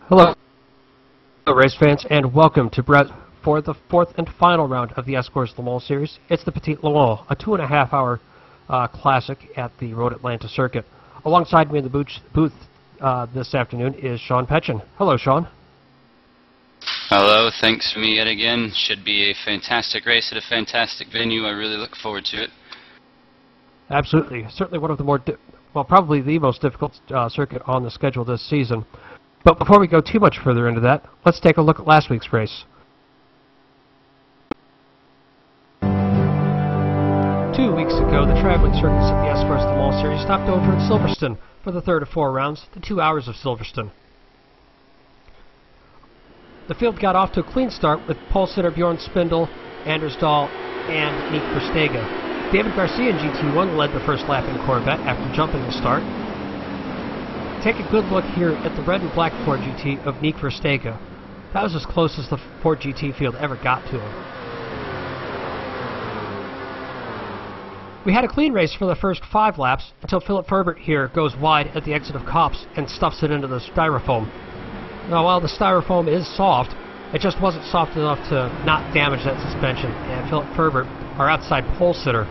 Hello, race fans, and welcome to Brett for the fourth and final round of the Escorts Le Mans Series. It's the Petit Le Mans, a 2.5-hour classic at the Road Atlanta circuit. Alongside me in the booth this afternoon is Sean Petchin. Hello, Sean. Hello, thanks for me yet again. Should be a fantastic race at a fantastic venue. I really look forward to it. Absolutely. Certainly one of the more, probably the most difficult circuit on the schedule this season. But before we go too much further into that, let's take a look at last week's race. 2 weeks ago, the traveling circuits of the Escorts Le Mans Series stopped over at Silverstone for the third of 4 rounds, the 2 hours of Silverstone. The field got off to a clean start with pole sitter Bjorn Spindel, Anders Dahl, and Nick Verstegen. David Garcia in GT1 led the first lap in Corvette after jumping the start. Take a good look here at the red and black Ford GT of Nick Verstegen. That was as close as the Ford GT field ever got to him. We had a clean race for the first 5 laps until Philip Ferbert here goes wide at the exit of Copse and stuffs it into the styrofoam. Now, while the styrofoam is soft, it just wasn't soft enough to not damage that suspension, and Philip Ferbert, our outside pole sitter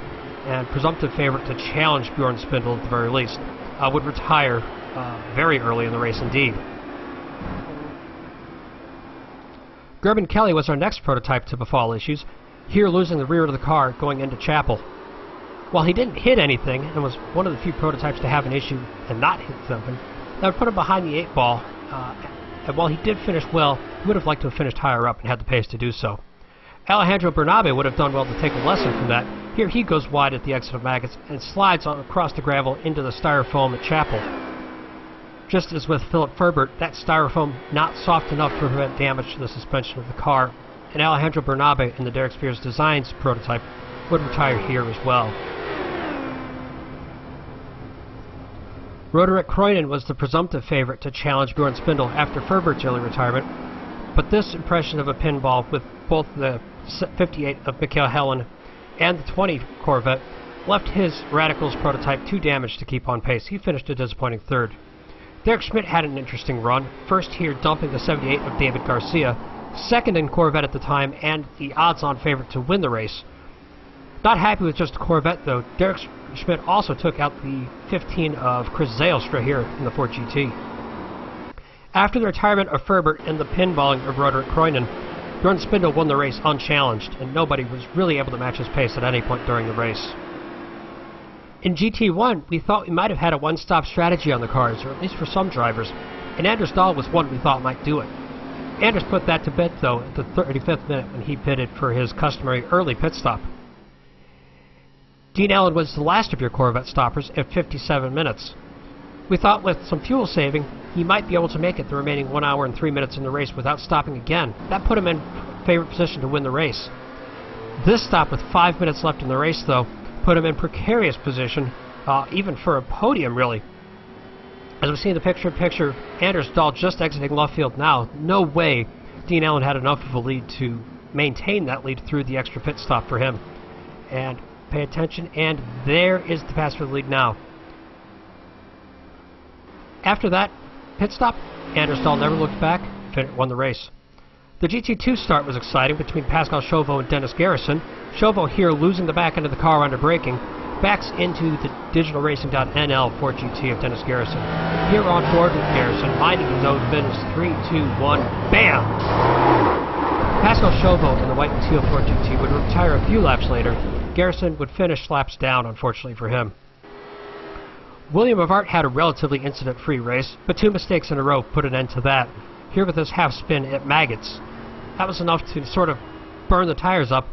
and presumptive favorite to challenge Bjorn Spindel at the very least, would retire very early in the race indeed. Gerben Kelly was our next prototype to befall issues, here losing the rear of the car going into Chapel. While he didn't hit anything, and was one of the few prototypes to have an issue and not hit something, that would put him behind the 8 ball, and while he did finish well, he would have liked to have finished higher up and had the pace to do so. Alejandro Bernabe would have done well to take a lesson from that. Here he goes wide at the exit of Maggots and slides on across the gravel into the styrofoam at Chapel. Just as with Philip Ferbert, that styrofoam not soft enough to prevent damage to the suspension of the car, and Alejandro Bernabe in the Derek Spears Designs prototype would retire here as well. Roderick Kroinen was the presumptive favorite to challenge Bjorn Spindel after Ferbert's early retirement, but this impression of a pinball with both the 58 of Michael Helen and the 20 Corvette left his Radicals prototype too damaged to keep on pace. He finished a disappointing 3rd. Derek Schmidt had an interesting run, first here dumping the 78 of David Garcia, 2nd in Corvette at the time and the odds-on favorite to win the race. Not happy with just a Corvette though, Derek Schmidt also took out the 15 of Chris Zaelstra here in the Ford GT. After the retirement of Ferbert and the pinballing of Roderick Kroinen, Bjorn Spindel won the race unchallenged, and nobody was really able to match his pace at any point during the race. In GT1, we thought we might have had a one-stop strategy on the cars, or at least for some drivers, and Anders Dahl was one we thought might do it. Anders put that to bed, though, at the 35th minute when he pitted for his customary early pit stop. Dean Allen was the last of your Corvette stoppers at 57 minutes. We thought with some fuel saving, he might be able to make it the remaining 1 hour and 3 minutes in the race without stopping again. That put him in favorite position to win the race. This stop with 5 minutes left in the race, though, put him in precarious position, even for a podium, really. As we see in the picture-in-picture, Anders Dahl just exiting left field now. No way Dean Allen had enough of a lead to maintain that lead through the extra pit stop for him. And pay attention, and there is the pass for the lead now. After that pit stop, Anders Dahl never looked back, won the race. The GT2 start was exciting between Pascal Chauveau and Dennis Garrison. Chauveau here losing the back end of the car under braking, backs into the digitalracing.nl Ford GT of Dennis Garrison. Here on board with Garrison, minding his own business. 3, 2, 1, BAM! Pascal Chauveau in the white and teal Ford GT would retire a few laps later. Garrison would finish laps down, unfortunately for him. William of Art had a relatively incident-free race, but 2 mistakes in a row put an end to that. Here with his half spin at Maggots. That was enough to sort of burn the tires up,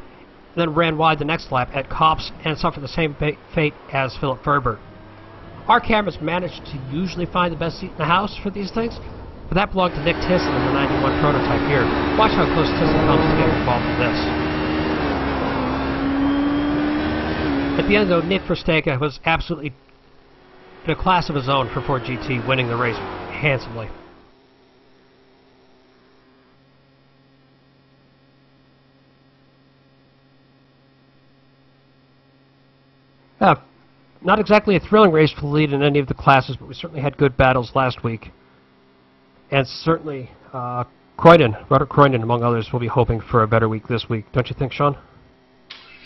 and then ran wide the next lap at Copse and suffered the same fate as Philip Ferbert. Our cameras managed to usually find the best seat in the house for these things, but that belonged to Nick Tissot in the 91 prototype here. Watch how close Tissot comes to getting involved in this. At the end, though, Nick Verstegen was absolutely in a class of his own for Ford GT, winning the race handsomely. Not exactly a thrilling race for the lead in any of the classes, but we certainly had good battles last week. And certainly, Roderick Croydon, among others, will be hoping for a better week this week. Don't you think, Sean?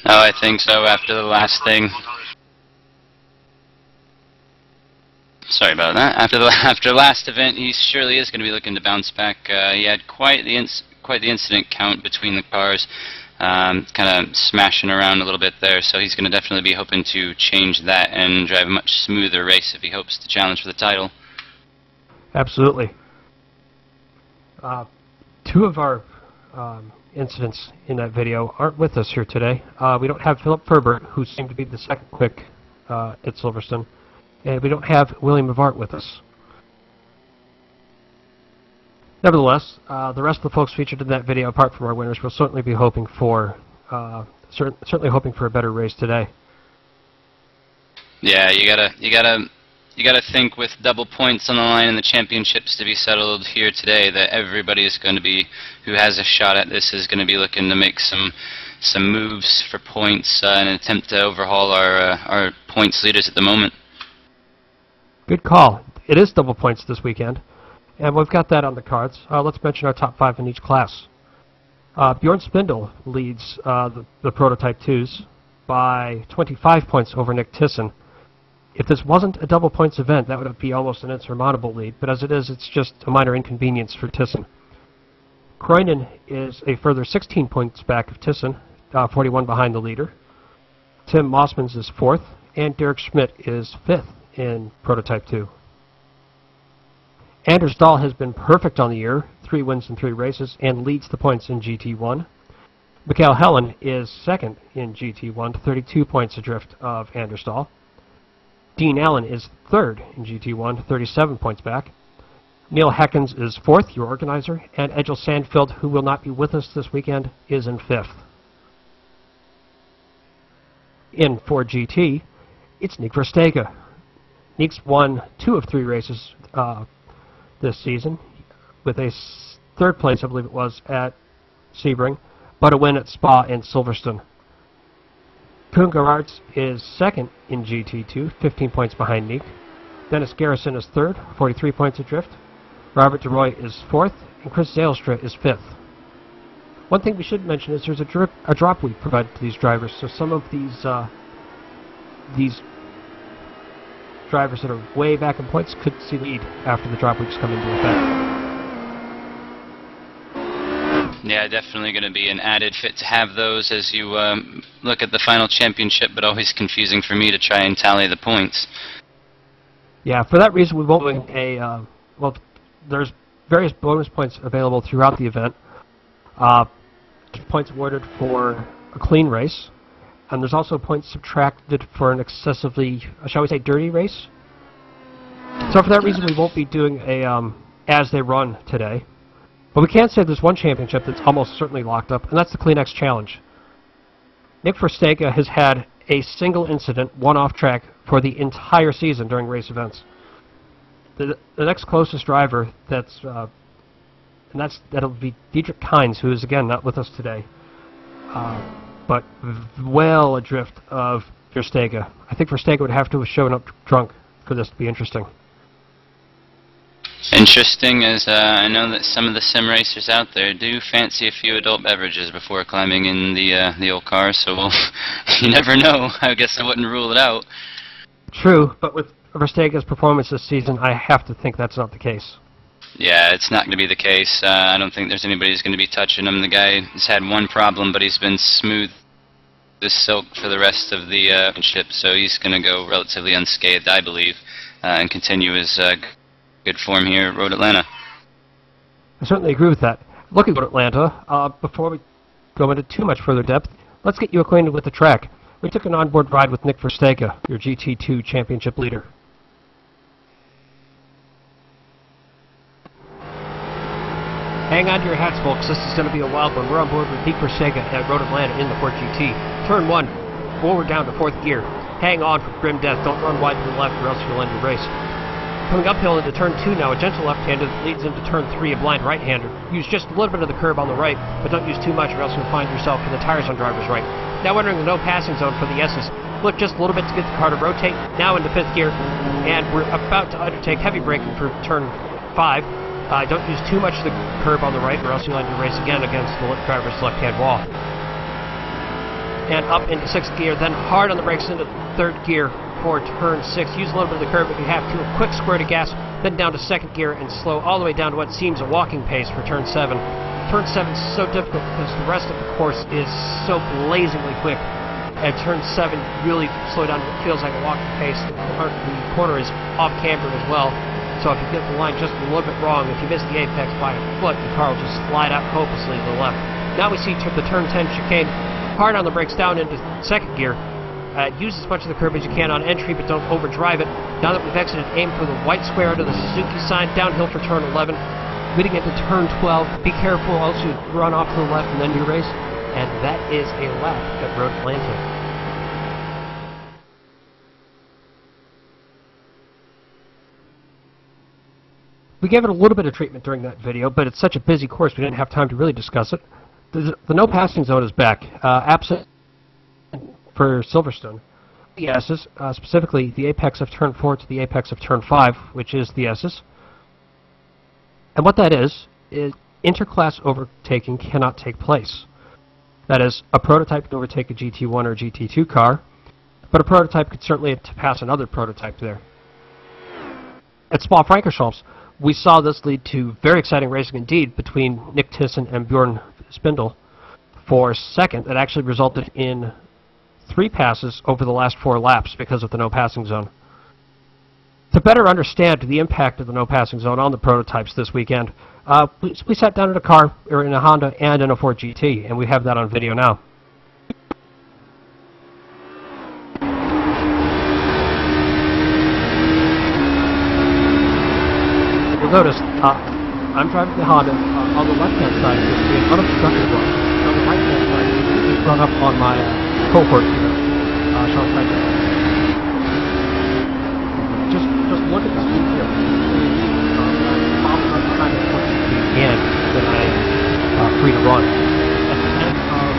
Oh, I think so. After the last thing. Sorry about that. After last event, he surely is going to be looking to bounce back. He had quite the incident count between the cars, kind of smashing around a little bit there. So he's going to definitely be hoping to change that and drive a much smoother race if he hopes to challenge for the title. Absolutely. Two of our incidents in that video aren't with us here today. We don't have Philip Ferbert, who seemed to be the second quick at Silverstone, and we don't have William Avart with us. Nevertheless, the rest of the folks featured in that video, apart from our winners, will certainly be hoping for certainly hoping for a better race today. Yeah, you gotta think with double points on the line in the championships to be settled here today that everybody is going to be, who has a shot at this, is going to be looking to make some moves for points in an attempt to overhaul our points leaders at the moment. Good call. It is double points this weekend, and we've got that on the cards. Let's mention our top 5 in each class. Bjorn Spindle leads the Prototype 2s by 25 points over Nick Thyssen. If this wasn't a double points event, that would be almost an insurmountable lead, but as it is, it's just a minor inconvenience for Thyssen. Croydon is a further 16 points back of Thyssen, 41 behind the leader. Tim Mossmans is 4th, and Derek Schmidt is 5th in Prototype 2. Anders Dahl has been perfect on the year, 3 wins in 3 races, and leads the points in GT1. Mikael Helen is 2nd in GT1, 32 points adrift of Anders Dahl. Dean Allen is 3rd in GT1, 37 points back. Neil Heckens is 4th, your organizer, and Edgel Sandfield, who will not be with us this weekend, is in 5th. In Ford GT, it's Nick Verstegen. Nick's won 2 of 3 races this season, with a 3rd place, I believe it was, at Sebring, but a win at Spa and Silverstone. Koen Gerards is 2nd in GT2, 15 points behind Nick. Dennis Garrison is 3rd, 43 points adrift. Robert DeRoy is 4th, and Chris Zalestra is 5th. One thing we should mention is there's a drop week provided to these drivers, so some of these drivers that are way back in points could see lead after the drop weeks come into effect. Yeah, definitely going to be an added fit to have those as you look at the final championship, but always confusing for me to try and tally the points. Yeah, for that reason we won't be doing a, well, there's various bonus points available throughout the event. Points awarded for a clean race, and there's also points subtracted for an excessively, shall we say, dirty race. So for that reason we won't be doing a as they run today. But we can say there's one championship that's almost certainly locked up, and that's the CleanX Challenge. Nick Verstegen has had a single incident, one off track, for the entire season during race events. The next closest driver that'll be Dietrich Kynes, who is again not with us today, but well adrift of Verstegen. I think Verstegen would have to have shown up drunk for this to be interesting. Interesting, as I know that some of the sim racers out there do fancy a few adult beverages before climbing in the old car, so you never know. I guess I wouldn't rule it out. True, but with Verstegen's performance this season, I have to think that's not the case. Yeah, it's not going to be the case. I don't think there's anybody who's going to be touching him. The guy has had one problem, but he's been smooth as silk for the rest of the championship, so he's going to go relatively unscathed, I believe, and continue his good form here at Road Atlanta. I certainly agree with that. Looking at Atlanta, before we go into too much further depth, let's get you acquainted with the track. We took an onboard ride with Nick Verstegen, your GT2 championship leader. Hang on to your hats, folks. This is going to be a wild one. We're on board with Nick Verstegen at Road Atlanta in the Ford GT. Turn 1, forward down to 4th gear. Hang on for grim death. Don't run wide to the left or else you'll end the race. Coming uphill into turn 2 now, a gentle left-hander that leads into turn 3, a blind right-hander. Use just a little bit of the curb on the right, but don't use too much or else you'll find yourself in the tires on driver's right. Now entering the no passing zone for the S's. Look just a little bit to get the car to rotate. Now into 5th gear, and we're about to undertake heavy braking for turn 5. Don't use too much of the curb on the right, or else you'll end your race again against the driver's left-hand wall. And up into 6th gear, then hard on the brakes into 3rd gear for turn 6. Use a little bit of the curb if you have to. A quick squirt of gas, then down to 2nd gear and slow all the way down to what seems a walking pace for turn 7. Turn 7 is so difficult because the rest of the course is so blazingly quick. And turn 7 really slow down. It feels like a walking pace. The corner is off camber as well. So if you get the line just a little bit wrong, if you miss the apex by a foot, the car will just slide out hopelessly to the left. Now we see the turn 10 chicane. Hard on the brakes down into 2nd gear. Use as much of the curb as you can on entry, but don't overdrive it. Now that we've exited, aim for the white square under the Suzuki sign. Downhill for turn 11. Leading into turn 12. Be careful also run off to the left and then do your race. And that is a lap at Road Atlantic. We gave it a little bit of treatment during that video, but it's such a busy course we didn't have time to really discuss it. The no passing zone is back, absent for Silverstone. The S's, specifically the apex of turn 4 to the apex of turn 5, which is the S's. And what that is interclass overtaking cannot take place. That is, a prototype can overtake a GT1 or GT2 car, but a prototype could certainly pass another prototype there. At Spa-Francorchamps, we saw this lead to very exciting racing indeed between Nick Thyssen and Bjorn Spindel for 2nd. That actually resulted in 3 passes over the last 4 laps because of the no passing zone. To better understand the impact of the no passing zone on the prototypes this weekend, we sat down in a car, or in a Honda and in a Ford GT, and we have that on video now. You'll notice I'm driving the Honda. On the left-hand side, you'll see an unobstructed road. On the right-hand side, it's run up on my cohort here. Just look at the speed here. I'm kind of again that I'm free to run. At the end of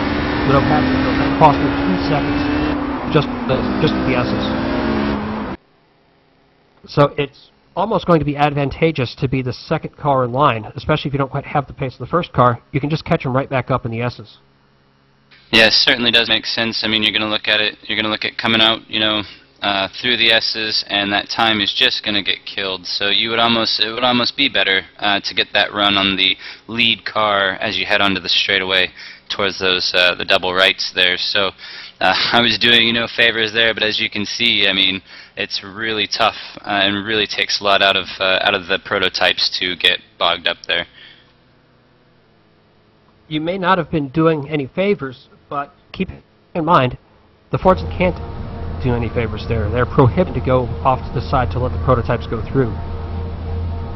the no passing zone, that cost me 2 seconds. Just the S's. So it's almost going to be advantageous to be the 2nd car in line, especially if you don't quite have the pace of the 1st car. You can just catch them right back up in the S's. Yeah, it certainly does make sense. I mean, you're going to look at it. You're going to look at coming out, through the S's, and that time is just going to get killed. So it would almost be better to get that run on the lead car as you head onto the straightaway towards those the double rights there. So I was doing you no favors there, but as you can see, I mean, it's really tough and really takes a lot out of the prototypes to get bogged up there. You may not have been doing any favors, but keep in mind, the Fords can't do any favors there. They're prohibited to go off to the side to let the prototypes go through.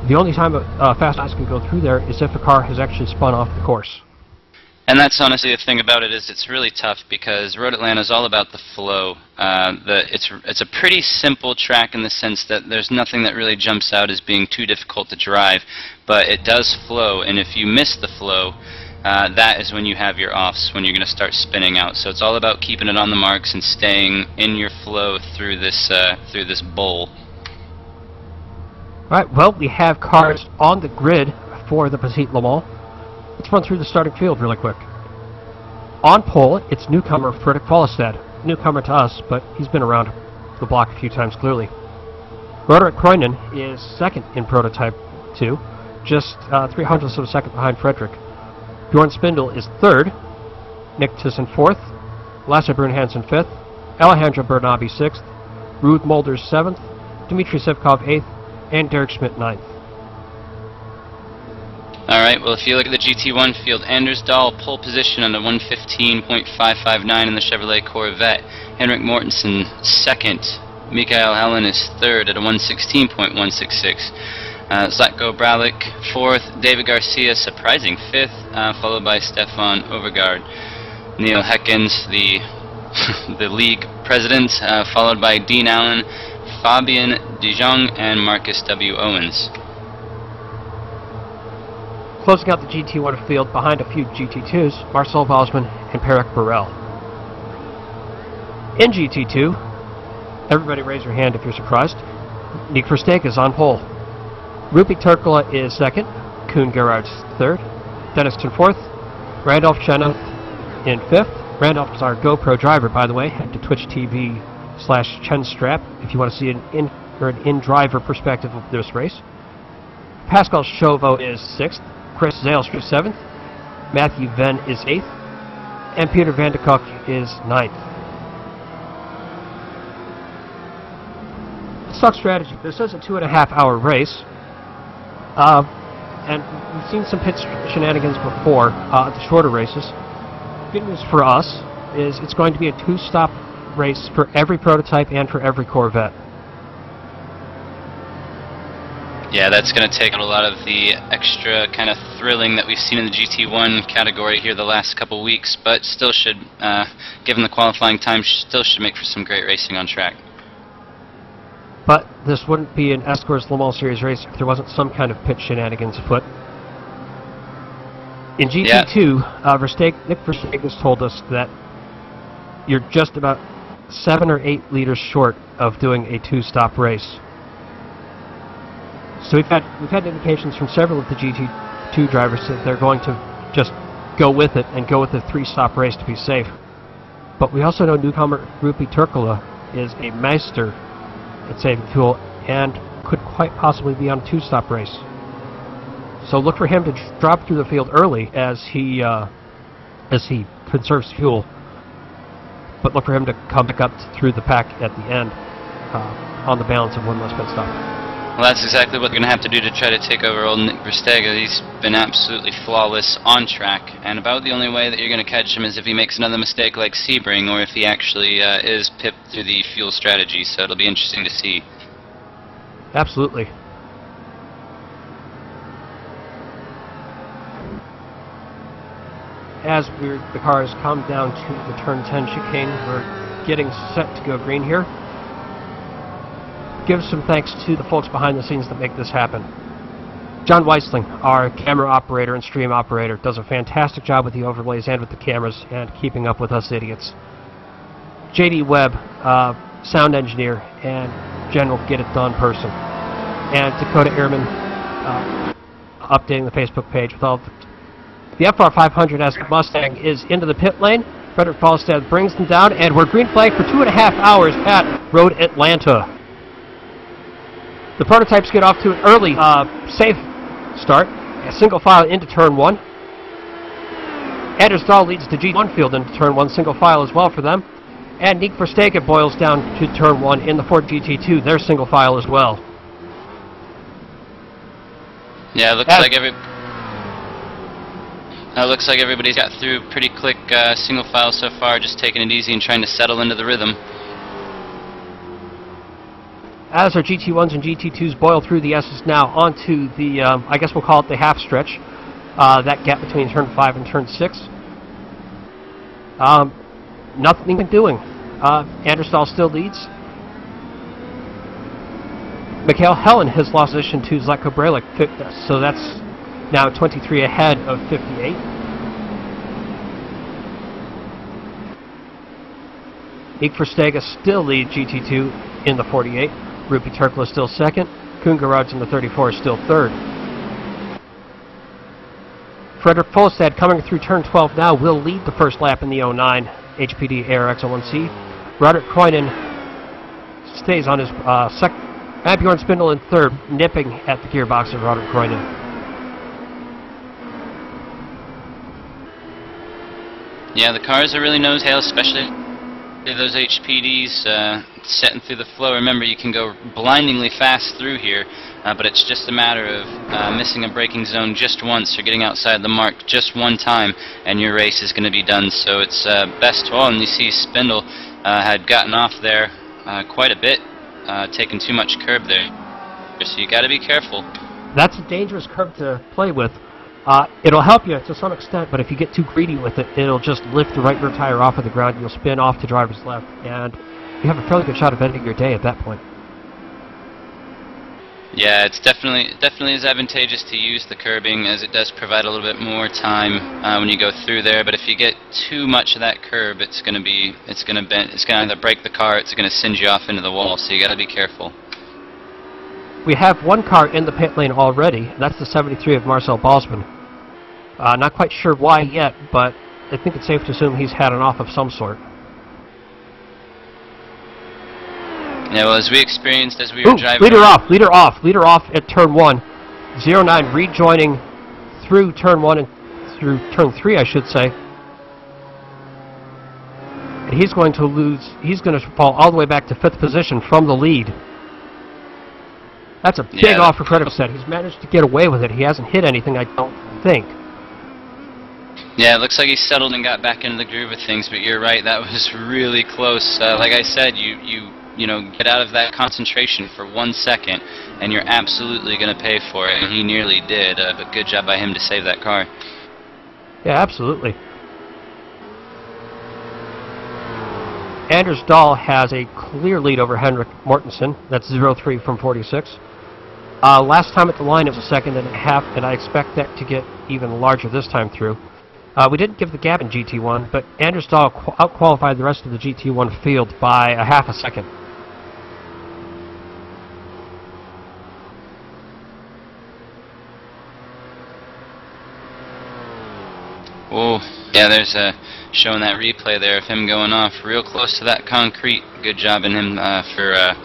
The only time a fast ice can go through there is if a car has actually spun off the course. And that's honestly the thing about it, is it's really tough because Road Atlanta is all about the flow. It's a pretty simple track in the sense that there's nothing that really jumps out as being too difficult to drive, but it does flow, and if you miss the flow, that is when you have your offs, when you're going to start spinning out. So it's all about keeping it on the marks and staying in your flow through this bowl. Alright, well, we have cars on the grid for the Petit Le Mans. Let's run through the starting field really quick. On pole, it's newcomer Fredrik Follestad. Newcomer to us, but he's been around the block a few times clearly. Roderick Kroinen is 2nd in Prototype 2, just 0.03 of a second behind Frederick. Bjorn Spindel is 3rd, Nick Thyssen 4th, Lasse Brun Hansen 5th, Alejandro Bernabe 6th, Ruud Molders 7th, Dmitry Sivkov 8th, and Derek Schmidt 9th. Alright, well, if you look at the GT1 field, Anders Dahl pole position on a 1:15.559 in the Chevrolet Corvette. Henrik Mortensen 2nd. Mikael Helen is 3rd at a 1:16.166. Zlatko Bralik 4th. David Garcia surprising 5th, followed by Stefan Overgaard. Neil Heckens, the league president, followed by Dean Allen, Fabian De Jong, and Marcus W. Owens. Closing out the GT1 field behind a few GT2s, Marcel Vosman and Perek Burrell. In GT2, everybody raise your hand if you're surprised, Nick Versteeg is on pole. Rupik Turkala is 2nd, Kuhn Gerard's third. Dennis in fourth. Randolph Chenoweth in fifth. Randolph is our GoPro driver, by the way. Head to Twitch TV/ChenStrap if you want to see an in-driver perspective of this race. Pascal Chauveau is sixth. Chris Zailstra is seventh. Matthew Venn is eighth. And Peter Van de Kock is ninth. Stock strategy. This is a 2.5-hour race. And we've seen some pit shenanigans before at the shorter races. Good news for us is it's going to be a 2-stop race for every prototype and for every Corvette. Yeah, that's going to take out a lot of the extra kind of thrilling that we've seen in the GT1 category here the last couple weeks, but still should, given the qualifying time, still should make for some great racing on track. But this wouldn't be an Escorts Le Mans Series race if there wasn't some kind of pit shenanigans afoot. In GT2, Nick Verstappen has told us that you're just about 7 or 8 liters short of doing a 2-stop race. So we've had indications from several of the GT2 drivers that they're going to just go with it and go with a 3-stop race to be safe. But we also know newcomer Rupi Turkala is a meister at saving fuel and could quite possibly be on a 2-stop race. So look for him to drop through the field early as he conserves fuel. But look for him to come back up through the pack at the end on the balance of one less pit stop. Well, that's exactly what they're going to have to do to try to take over old Nick Verstappen. He's been absolutely flawless on track, and about the only way that you're going to catch him is if he makes another mistake like Sebring, or if he actually is pipped through the fuel strategy, so it'll be interesting to see. Absolutely. As the cars come down to the turn 10 chicane, we're getting set to go green here. Give some thanks to the folks behind the scenes that make this happen. John Weisling, our camera operator and stream operator, does a fantastic job with the overlays and with the cameras and keeping up with us idiots. JD Webb, sound engineer and general get-it-done person. And Dakota Ehrman, updating the Facebook page with all the FR500 Escort Mustang is into the pit lane. Frederick Falstad brings them down, and we're green flag for 2.5 hours at Road Atlanta. The prototypes get off to an early, safe start. A single file into turn 1. Anders Dahl leads the G1 field into turn 1, single file as well for them. And Nick Verstappen boils down to turn 1 in the Ford GT2, their single file as well. Yeah, it looks like everybody's got through pretty quick single file so far, just taking it easy and trying to settle into the rhythm. As our GT1s and GT2s boil through the S's now onto the, I guess we'll call it the half stretch, that gap between turn 5 and turn 6. Nothing been doing. Anders Dahl still leads. Mikhail Helen has lost position to Zlatko Bralic, so that's now 23 ahead of 58. Nick Verstappen still leads GT2 in the 48. Rupi Turkala still second. Kuhn Gerard's in the 34 is still third. Frederick Folstad coming through turn 12 now will lead the first lap in the 09 HPD ARX 01C. Roderick Croyden stays on his second. And Bjorn Spindle in third, nipping at the gearbox of Roderick Croyden. Yeah, the cars are really nose-hail, especially those HPDs setting through the flow. Remember, you can go blindingly fast through here, but it's just a matter of missing a braking zone just once or getting outside the mark just one time, and your race is going to be done. So it's best to all. And you see Spindle had gotten off there quite a bit, taking too much curb there. So you got to be careful. That's a dangerous curb to play with. It'll help you to some extent, but if you get too greedy with it, it'll just lift the right rear tire off of the ground. You'll spin off to driver's left, and you have a fairly good shot of ending your day at that point. Yeah, it's definitely is advantageous to use the curbing, as it does provide a little bit more time when you go through there. But if you get too much of that curb, it's going to either break the car, it's going to send you off into the wall. So you got to be careful. We have one car in the pit lane already. That's the 73 of Marcel Bosman. Not quite sure why yet, but I think it's safe to assume he's had an off of some sort. Yeah, well, as we experienced as we were driving... Leader off at turn 1. 09 rejoining through turn 1 and through turn 3, I should say. And he's going to fall all the way back to 5th position from the lead. That's a big off for credit set. He's managed to get away with it. He hasn't hit anything, I don't think. Yeah, it looks like he settled and got back into the groove of things, but you're right, that was really close. Like I said, you know, get out of that concentration for 1 second, and you're absolutely going to pay for it, and he nearly did, but good job by him to save that car. Yeah, absolutely. Anders Dahl has a clear lead over Henrik Mortensen. That's 0-3 from 46. Last time at the line it was a 1.5 seconds, and I expect that to get even larger this time through. We didn't give the gap in GT1, but Anders Dahl outqualified the rest of the GT1 field by a 0.5 seconds. Oh, yeah, there's showing that replay there of him going off real close to that concrete. Good job in him for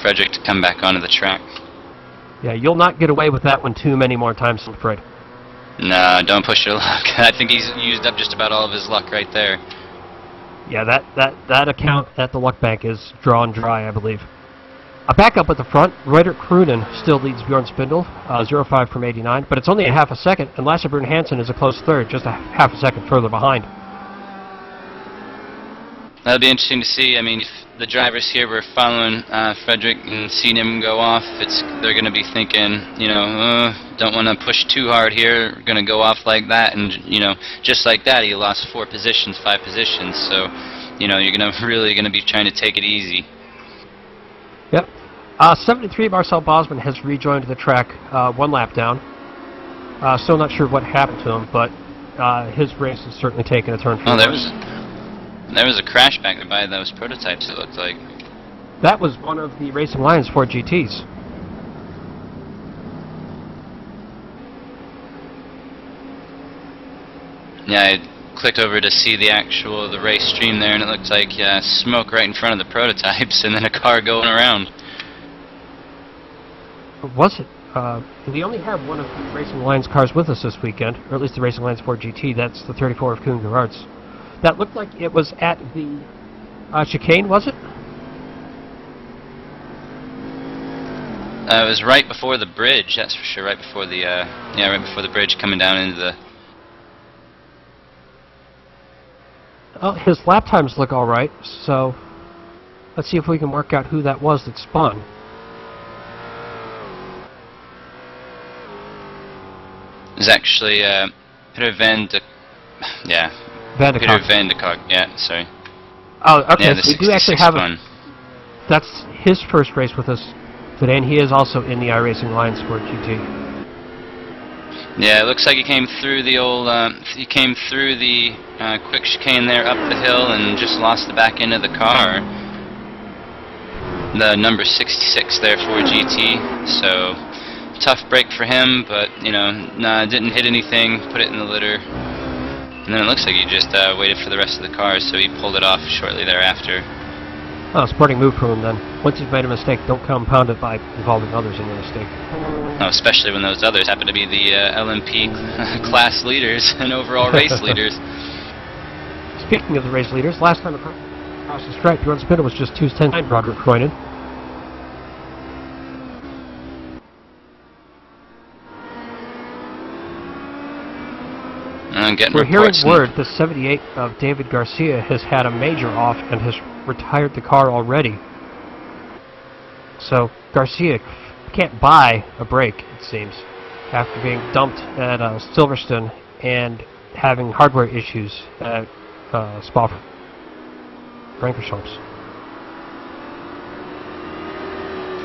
Frederick to come back onto the track. Yeah, you'll not get away with that one too many more times, I'm afraid. No, don't push your luck. I think he's used up just about all of his luck right there. Yeah, that account at the luck bank is drawn dry, I believe. Back up at the front, Reuter Krunen still leads Bjorn Spindle, 0-5 from 89, but it's only a 0.5 seconds, and Lasse Brun Hansen is a close third, just a 0.5 seconds further behind. That'll be interesting to see. I mean, if the drivers here were following Frederick and seeing him go off, they're going to be thinking, you know, don't want to push too hard here, going to go off like that, and, you know, just like that, he lost 4 positions, 5 positions, so, you know, you're really going to be trying to take it easy. Yep. 73 Marcel Bosman has rejoined the track 1 lap down. Still not sure what happened to him, but his race has certainly taken a turn for the worse. There was a crash back there by those prototypes, it looked like. That was one of the Racing Lions 4 GTs. Yeah, I clicked over to see the race stream there, and it looked like smoke right in front of the prototypes, and then a car going around. Was it? We only have one of the Racing Lions cars with us this weekend, or at least the Racing Lions 4 GT. That's the 34 of Kuhn Gerards. That looked like it was at the chicane, was it? It was right before the bridge, that's for sure. Right before the right before the bridge, coming down into the. Oh, his lap times look all right. So let's see if we can work out who that was that spun. It was actually Peter Van de Kock, yeah, sorry. Oh, okay, yeah, so we do actually have one. That's his first race with us today, and he is also in the iRacing Lions Sport GT. Yeah, it looks like he came through the old, quick chicane there up the hill and just lost the back end of the car. The number 66 there for GT, so tough break for him, but, you know, didn't hit anything, put it in the litter. And then it looks like he just waited for the rest of the cars, so he pulled it off shortly thereafter. Oh, sporting move from him then. Once you've made a mistake, don't compound it by involving others in your mistake. Oh, especially when those others happen to be the LMP class leaders and overall race leaders. Speaking of the race leaders, last time across the stripe, Bjorn Spindle was just 2:10 Broderick Croyden. We're hearing word the 78 of David Garcia has had a major off and has retired the car already. So Garcia can't buy a break, it seems, after being dumped at Silverstone and having hardware issues at Spa-Francorchamps.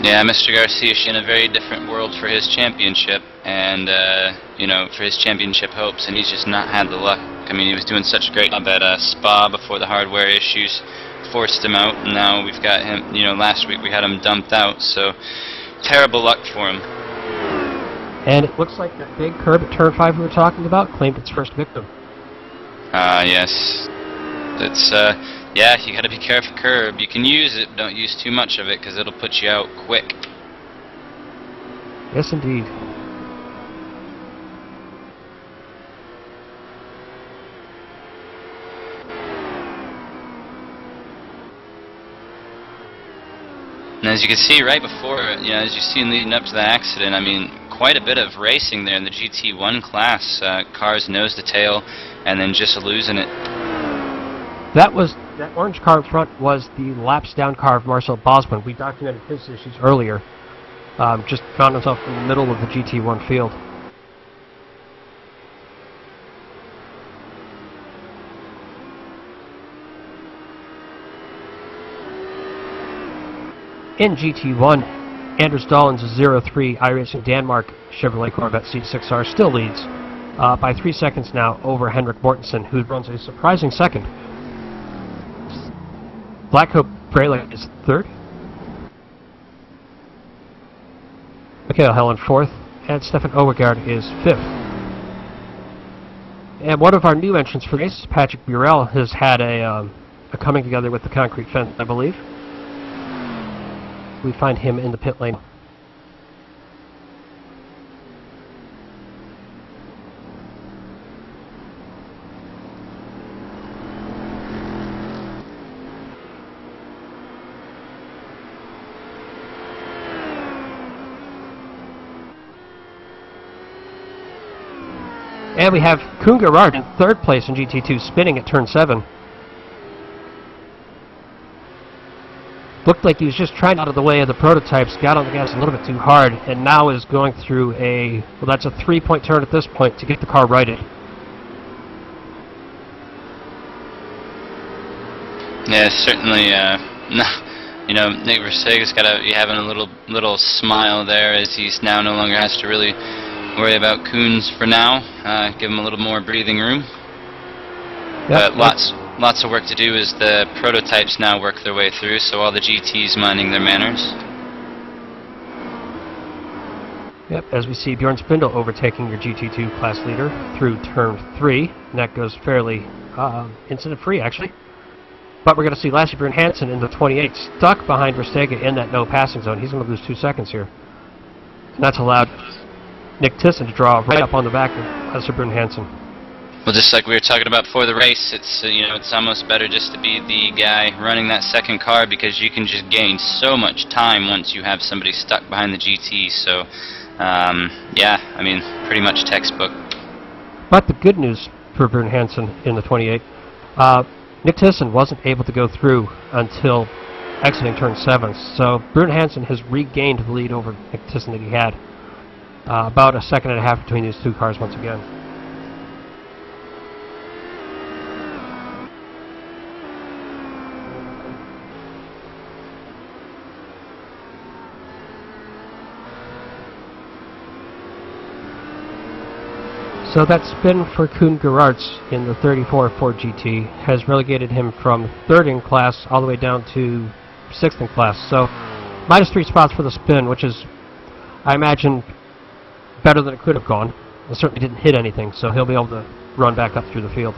Yeah, Mr. Garcia is in a very different world for his championship, and you know, for his championship hopes, and he's just not had the luck. I mean, he was doing such a great job at Spa before the hardware issues forced him out, and now we've got him. You know, last week we had him dumped out, so terrible luck for him. And it looks like that big curb at turn 5 we were talking about claimed its first victim. Yes. It's, yeah, you gotta be careful curb. You can use it, but don't use too much of it, because it'll put you out quick. Yes, indeed. And as you can see right before, as you've seen leading up to the accident, I mean, quite a bit of racing there in the GT1 class. Cars nose to tail, and then just losing it. That orange car in front was the laps down car of Marcel Bosman. We documented his issues earlier. Just found himself in the middle of the GT1 field. In GT1, Anders Dahlen's 03 iRacing Denmark Chevrolet Corvette C6R still leads by 3 seconds now over Henrik Mortensen, who runs a surprising second. Blackhope Brayling is third. Michael Helen fourth, and Stefan Overgaard is fifth. And one of our new entrants for the race, Patrick Burrell, has had a coming together with the concrete fence, I believe. We find him in the pit lane. And we have Koen Gerard in third place in GT2, spinning at turn 7. Looked like he was just trying out of the way of the prototypes, got on the gas a little bit too hard, and now is going through well, that's a 3-point turn at this point to get the car righted. Yeah, certainly, Nick Versteeg's got to be having a little smile there, as he's now no longer has to really worry about Koens for now. Give him a little more breathing room. Yep, but lots of work to do as the prototypes now work their way through, so all the GTs minding their manners. Yep, as we see Bjorn Spindle overtaking your GT2 class leader through turn 3, and that goes fairly incident-free, actually. But we're going to see Lasse Brun Hansen in the 28 stuck behind Versteeg in that no passing zone. He's going to lose 2 seconds here. And that's allowed Nick Thyssen to draw right up on the back of Lasse Brun Hansen. Well, just like we were talking about before the race, it's it's almost better just to be the guy running that second car, because you can just gain so much time once you have somebody stuck behind the GT. So, yeah, I mean, pretty much textbook. But the good news for Brun Hansen in the 28, Nick Thyssen wasn't able to go through until exiting turn 7. So Brun Hansen has regained the lead over Nick Thyssen that he had. About a second and a half between these two cars once again. So that spin for Koen Gerards in the 34 Ford GT has relegated him from 3rd in class all the way down to 6th in class. So -3 spots for the spin, which is, I imagine, better than it could have gone. It certainly didn't hit anything, so he'll be able to run back up through the field.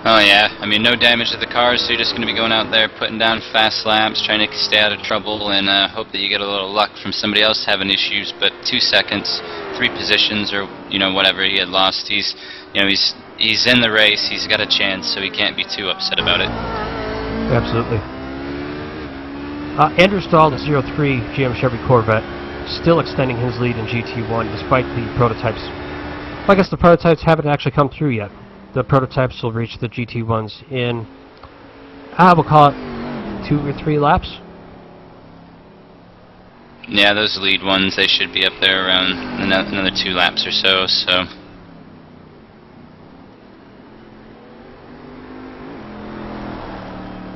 Oh yeah, I mean, no damage to the cars, so you're just going to be going out there putting down fast laps, trying to stay out of trouble, and hope that you get a little luck from somebody else having issues. But 2 seconds, 3 positions, or whatever he had lost, he's in the race, he's got a chance, so he can't be too upset about it. Absolutely. Anders Dahl, the 03 GM Chevy Corvette, still extending his lead in GT1 despite the prototypes. Well, I guess the prototypes haven't actually come through yet. The prototypes will reach the GT1s in, we'll call it 2 or 3 laps. Yeah, those lead ones, they should be up there around another 2 laps or so.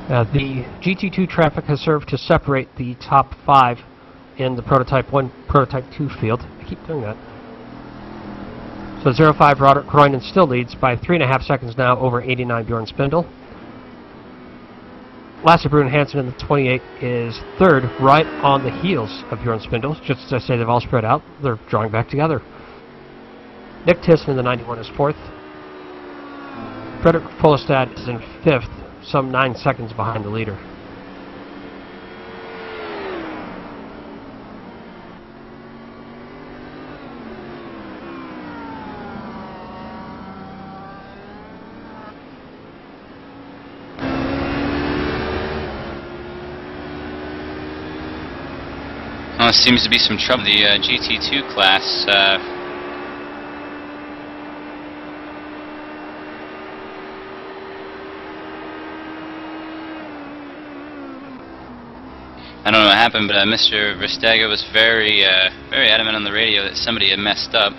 The GT2 traffic has served to separate the top 5 in the Prototype 1, Prototype 2 field. I keep doing that. So 05 Roderick Kroinen still leads by 3.5 seconds now over 89 Bjorn Spindle. Lasse Bruun Hansen in the 28 is third, right on the heels of Bjorn Spindle. Just as I say, they've all spread out. They're drawing back together. Nick Thyssen in the 91 is fourth. Fredrik Follestad is in fifth, some 9 seconds behind the leader. Well, seems to be some trouble. The GT2 class. I don't know what happened, but Mr. Verstager was very adamant on the radio that somebody had messed up.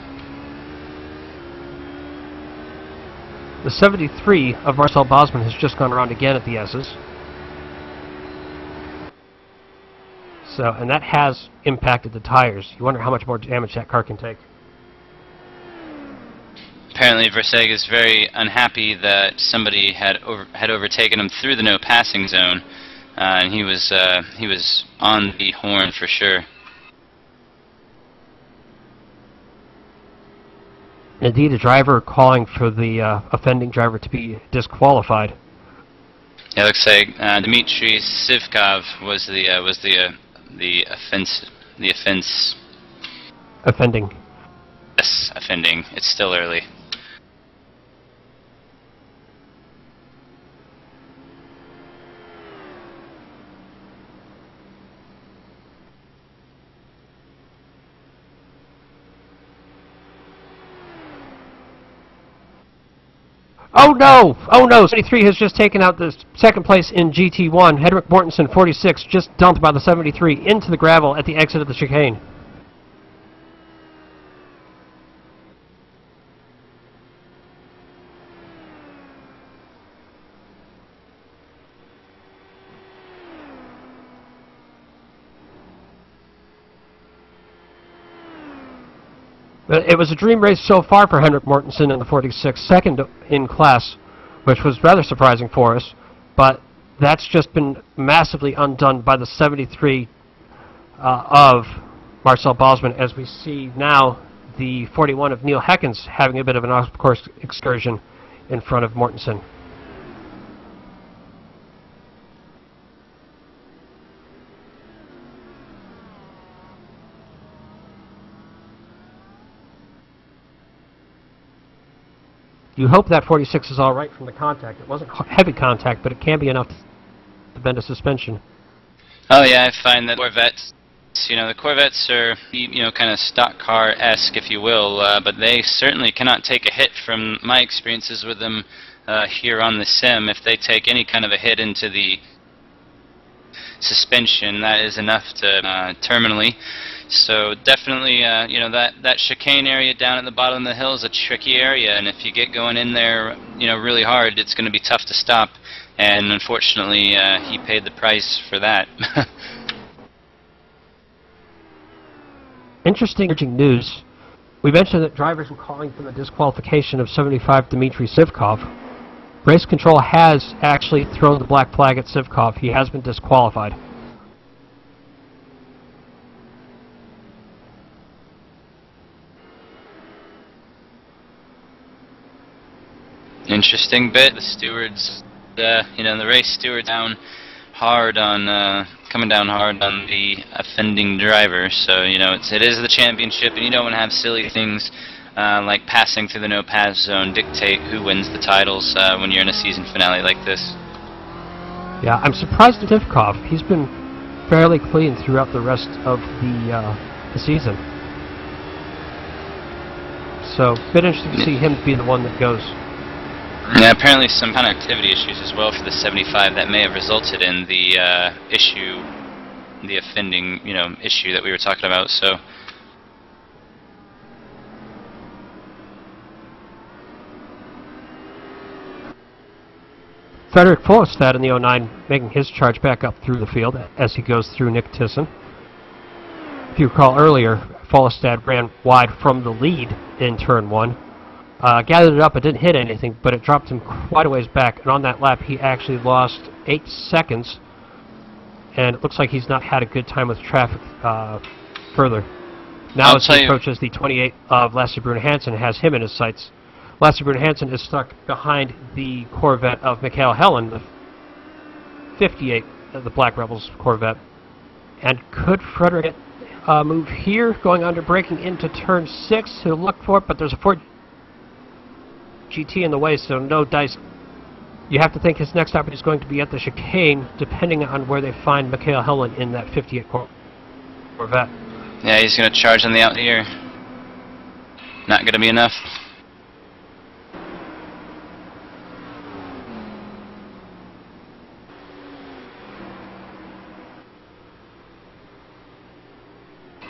The 73 of Marcel Bosman has just gone around again at the S's. So, and that has impacted the tires. You wonder how much more damage that car can take. Apparently, Verstager is very unhappy that somebody had overtaken him through the no passing zone, and he was on the horn for sure. Indeed, a driver calling for the offending driver to be disqualified. Yeah, it looks like Dmitry Sivkov was the offense. Offending. Yes, offending. It's still early. Oh no! Oh no! 73 has just taken out the second place in GT1. Henrik Mortensen, 46, just dumped by the 73 into the gravel at the exit of the chicane. It was a dream race so far for Henrik Mortensen in the 46, second in class, which was rather surprising for us, but that's just been massively undone by the 73 of Marcel Bosman, as we see now the 41 of Neil Heckens having a bit of an off-course excursion in front of Mortensen. You hope that 46 is all right from the contact. It wasn't heavy contact, but it can be enough to bend a suspension. Oh yeah, I find that Corvettes, the Corvettes are, kind of stock car-esque, if you will, but they certainly cannot take a hit from my experiences with them here on the sim. If they take any kind of a hit into the suspension, that is enough to terminally. So definitely, that chicane area down at the bottom of the hill is a tricky area, and if you get going in there, really hard, it's going to be tough to stop. And unfortunately, he paid the price for that. Interesting news. We mentioned that drivers were calling for the disqualification of 75 Dmitry Sivkov. Race control has actually thrown the black flag at Sivkov. He has been disqualified. Interesting bit. The stewards, the race steward coming down hard on the offending driver. So it is the championship, and you don't want to have silly things like passing through the no pass zone dictate who wins the titles when you're in a season finale like this. Yeah, I'm surprised at Sivkov. He's been fairly clean throughout the rest of the season. So, a bit interesting to see him be the one that goes. Yeah, apparently some connectivity issues as well for the 75 that may have resulted in the the offending, issue that we were talking about. So. Fredrik Follestad in the 09 making his charge back up through the field as he goes through Nick Thyssen. If you recall earlier, Follestad ran wide from the lead in turn 1. Gathered it up, it didn't hit anything, but it dropped him quite a ways back, and on that lap he actually lost 8 seconds, and it looks like he's not had a good time with traffic further. Now as he approaches the 28 of Lasse Brun-Hansen, has him in his sights. Lasse Brun-Hansen is stuck behind the Corvette of Mikael Helen, the 58 of the Black Rebels Corvette. And could Frederick move here, going under, braking into turn 6 to look for it, but there's a Ford GT in the way, so no dice. You have to think his next opportunity is going to be at the chicane, depending on where they find Mikael Helen in that 58 Corvette. Yeah, he's going to charge on the out here. Not going to be enough.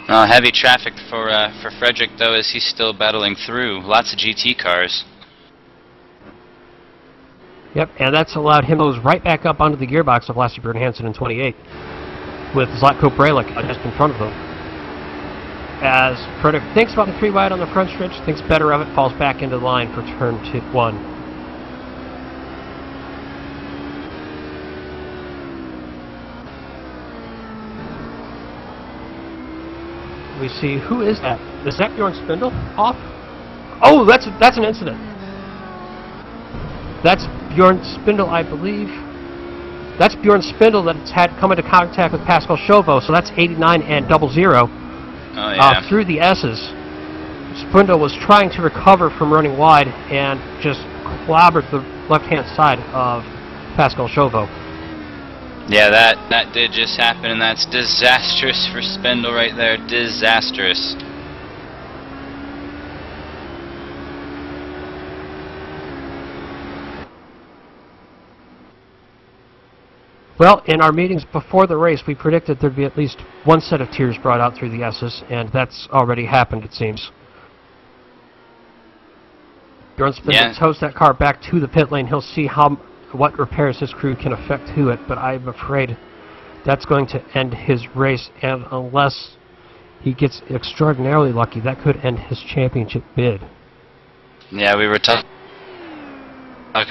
Heavy traffic for Frederick, though, as he's still battling through. Lots of GT cars. Yep, and that's allowed him to close right back up onto the gearbox of Lasse Brun-Hansen in 28, with Zlatko Bralic just in front of them. As Frederick thinks about the 3 wide on the front stretch, thinks better of it, falls back into line for turn 1. We see, who is that? Is that Bjorn Spindle off? Oh, that's an incident. That's Bjorn Spindle, I believe. That's Bjorn Spindle that's had come into contact with Pascal Chauveau, so that's 89 and 00. Oh, yeah. Through the S's. Spindle was trying to recover from running wide and just clobbered the left-hand side of Pascal Chauveau. Yeah, that did just happen, and that's disastrous for Spindle right there. Disastrous. Well, in our meetings before the race, we predicted there'd be at least one set of tiers brought out through the S's, and that's already happened, it seems. Bjorn Spindle tows that car back to the pit lane. He'll see what repairs his crew can effect to it, but I'm afraid that's going to end his race, and unless he gets extraordinarily lucky, that could end his championship bid. Yeah, we were talking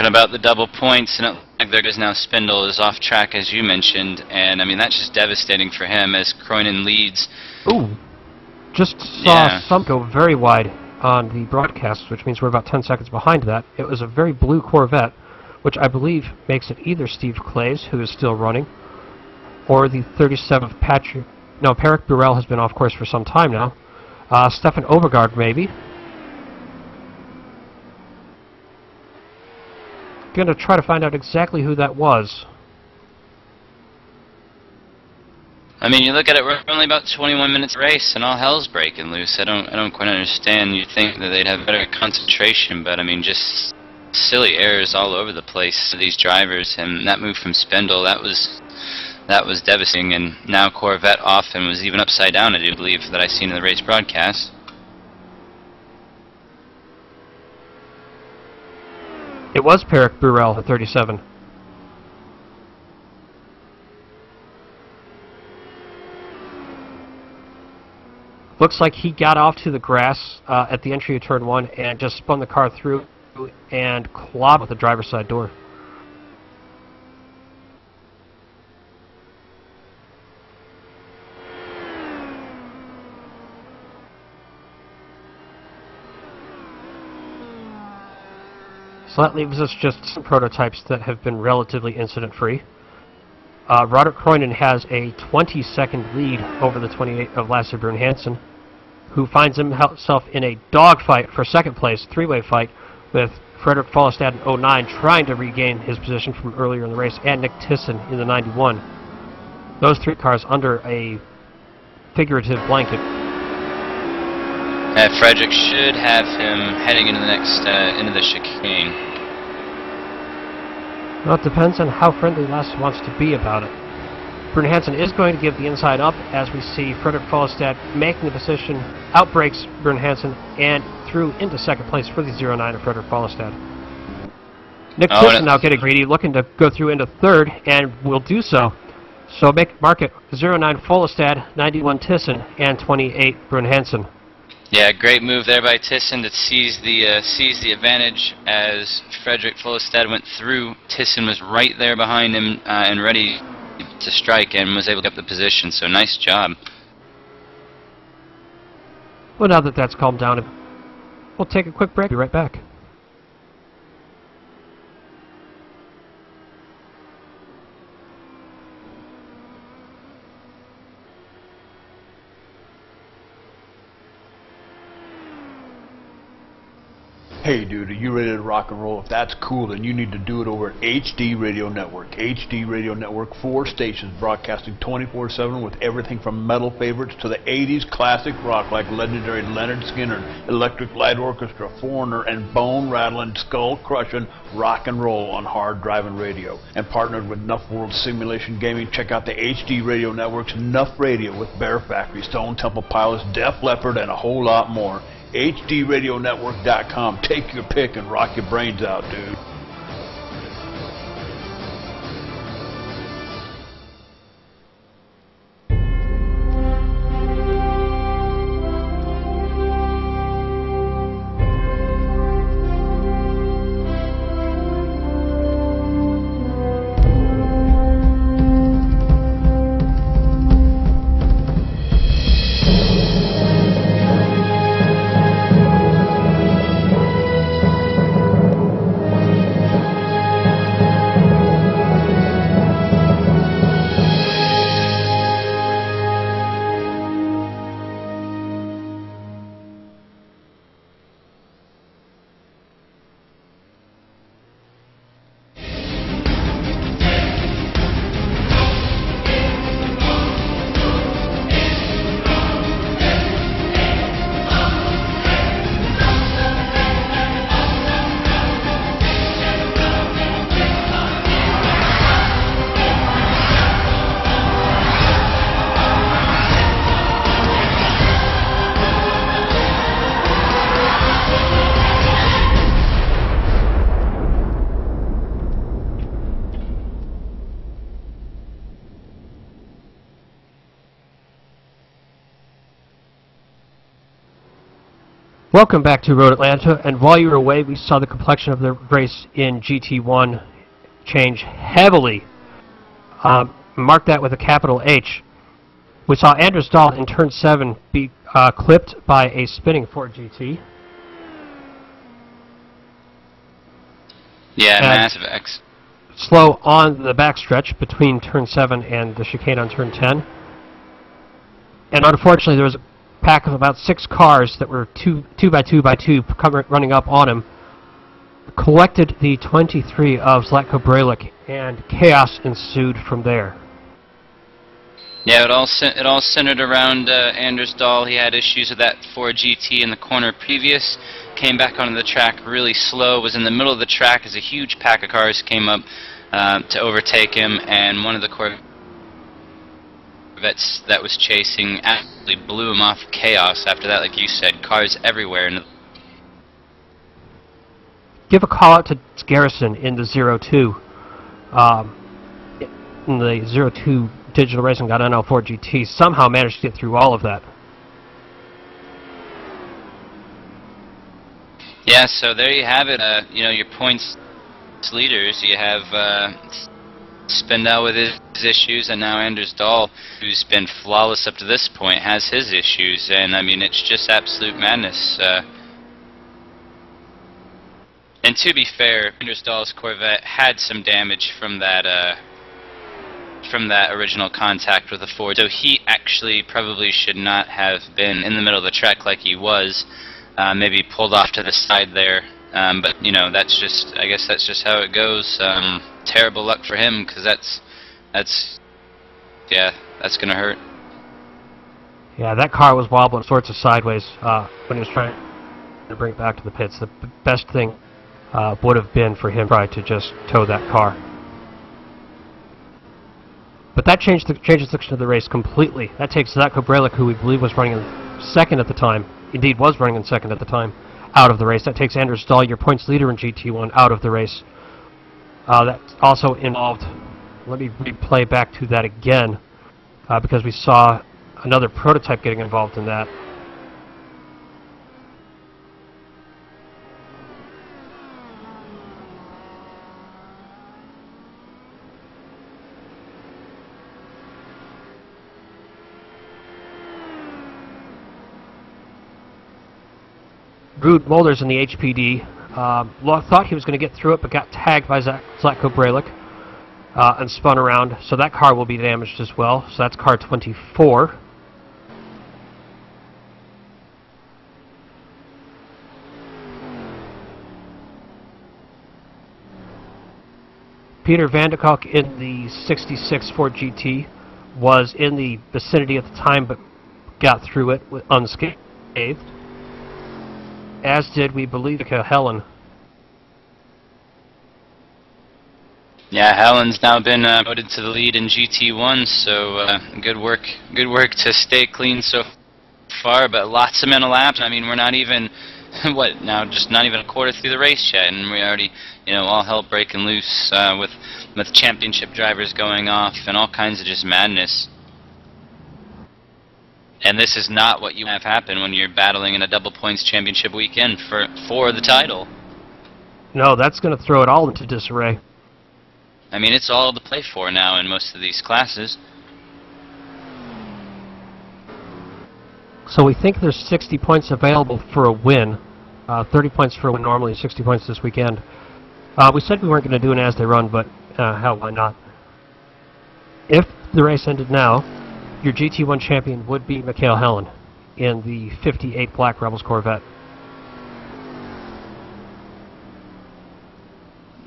about the double points, and it looks like there goes now Spindle is off track, as you mentioned, and I mean that's just devastating for him as Cronin leads. Ooh, just saw some go very wide on the broadcast, which means we're about 10 seconds behind that. It was a very blue Corvette, which I believe makes it either Steve Clays, who is still running, or the 37th Patrick. No, Perrick Burrell has been off course for some time now. Stefan Overgaard, maybe. Gonna try to find out exactly who that was. I mean, you look at it, we're only about 21 minutes race, and all hell's breaking loose. I don't quite understand. You'd think that they'd have better concentration, but I mean, just silly errors all over the place for these drivers, and that move from Spindle, that was devastating. And now Corvette off and was even upside down, I do believe, that I seen in the race broadcast. It was Perrick Burrell at 37. Looks like he got off to the grass at the entry of turn 1 and just spun the car through and clobbered with the driver's side door. So that leaves us just some prototypes that have been relatively incident-free. Roderick Cronin has a 20-second lead over the 28 of Lasse Brun-Hansen, who finds himself in a dogfight for second place, three-way fight, with Frederick Follestad in 09 trying to regain his position from earlier in the race, and Nick Tisson in the 91. Those 3 cars under a figurative blanket. Frederick should have him heading into the next into the chicane. Well, it depends on how friendly Lasse wants to be about it. Brun-Hansen is going to give the inside up as we see Frederick Follestad making the position, outbreaks Brun-Hansen, and through into second place for the 09 of Frederick Follestad. Nick Tisson now getting greedy, looking to go through into third, and will do so. So mark it 09 Follestad, 91 Tisson, and 28 Brun-Hansen. Yeah, great move there by Thyssen to seize the advantage as Frederick Fullestad went through. Thyssen was right there behind him and ready to strike and was able to get up the position, so nice job. Well, now that that's calmed down, we'll take a quick break. Be right back. Hey dude, are you ready to rock and roll? If that's cool, then you need to do it over at HD Radio Network. HD Radio Network, 4 stations broadcasting 24/7 with everything from metal favorites to the 80s classic rock like legendary Leonard Skinner, Electric Light Orchestra, Foreigner, and bone-rattling, skull-crushing rock and roll on hard driving radio. And partnered with Nuff World Simulation Gaming, check out the HD Radio Network's Nuff Radio with Bear Factory, Stone Temple Pilots, Def Leppard, and a whole lot more. HDRadionetwork.com. Take your pick and rock your brains out, dude. Welcome back to Road Atlanta, and while you were away, we saw the complexion of the race in GT1 change heavily. Mark that with a capital H. We saw Anders Dahl in turn 7 be clipped by a spinning Ford GT. Yeah, massive X. Slow on the backstretch between turn 7 and the chicane on turn 10. And unfortunately, there was a pack of about 6 cars that were 2 by 2 by 2 running up on him, collected the 23 of Zlatko Bralic, and chaos ensued from there. Yeah, it all centered around Anders Dahl. He had issues with that Ford GT in the corner previous, came back onto the track really slow, was in the middle of the track as a huge pack of cars came up to overtake him, and one of the Corvettes that was chasing absolutely blew him off. Chaos after that, like you said, cars everywhere. Give a call out to Garrison in the 02. In the 02 Digital Racing got NL4 GT, somehow managed to get through all of that. Yeah, so there you have it. You know, your points leaders. You have Spindell with his issues, and now Anders Dahl, who's been flawless up to this point, has his issues, and I mean, it's just absolute madness. And to be fair, Anders Dahl's Corvette had some damage from that original contact with the Ford, so he actually probably should not have been in the middle of the track like he was. Maybe pulled off to the side there. But you know, that's just, I guess that's just how it goes. Terrible luck for him, because that's gonna hurt. Yeah, that car was wobbling sorts of sideways when he was trying to bring it back to the pits. The best thing would have been for him to just tow that car. But that changed the section of the race completely. That takes Zlatko Bralic, who we believe was running in second at the time, indeed was running in second at the time, out of the race. That takes Anders Dahl, your points leader in GT1, out of the race. That also involved, let me replay back to that again, because we saw another prototype getting involved in that. Rude Molders in the HPD thought he was going to get through it, but got tagged by Zlatko Bralic and spun around. So that car will be damaged as well. So that's car 24. Peter Vanderkalk in the 66 Ford GT was in the vicinity at the time, but got through it unscathed. As did, we believe, Helen. Yeah, Helen's now been voted to the lead in GT1, so good work to stay clean so far. But lots of mental laps. I mean, we're not even what now? Just not even a quarter through the race yet, and we already, all hell breaking loose with championship drivers going off and all kinds of just madness. And this is not what you have happen when you're battling in a double points championship weekend for the title. No, that's going to throw it all into disarray. I mean, it's all to play for now in most of these classes. So we think there's 60 points available for a win. 30 points for a win normally, 60 points this weekend. We said we weren't going to do an as they run, but hell, why not? If the race ended now, your GT1 champion would be Mikhail Helen in the 58 Black Rebels Corvette.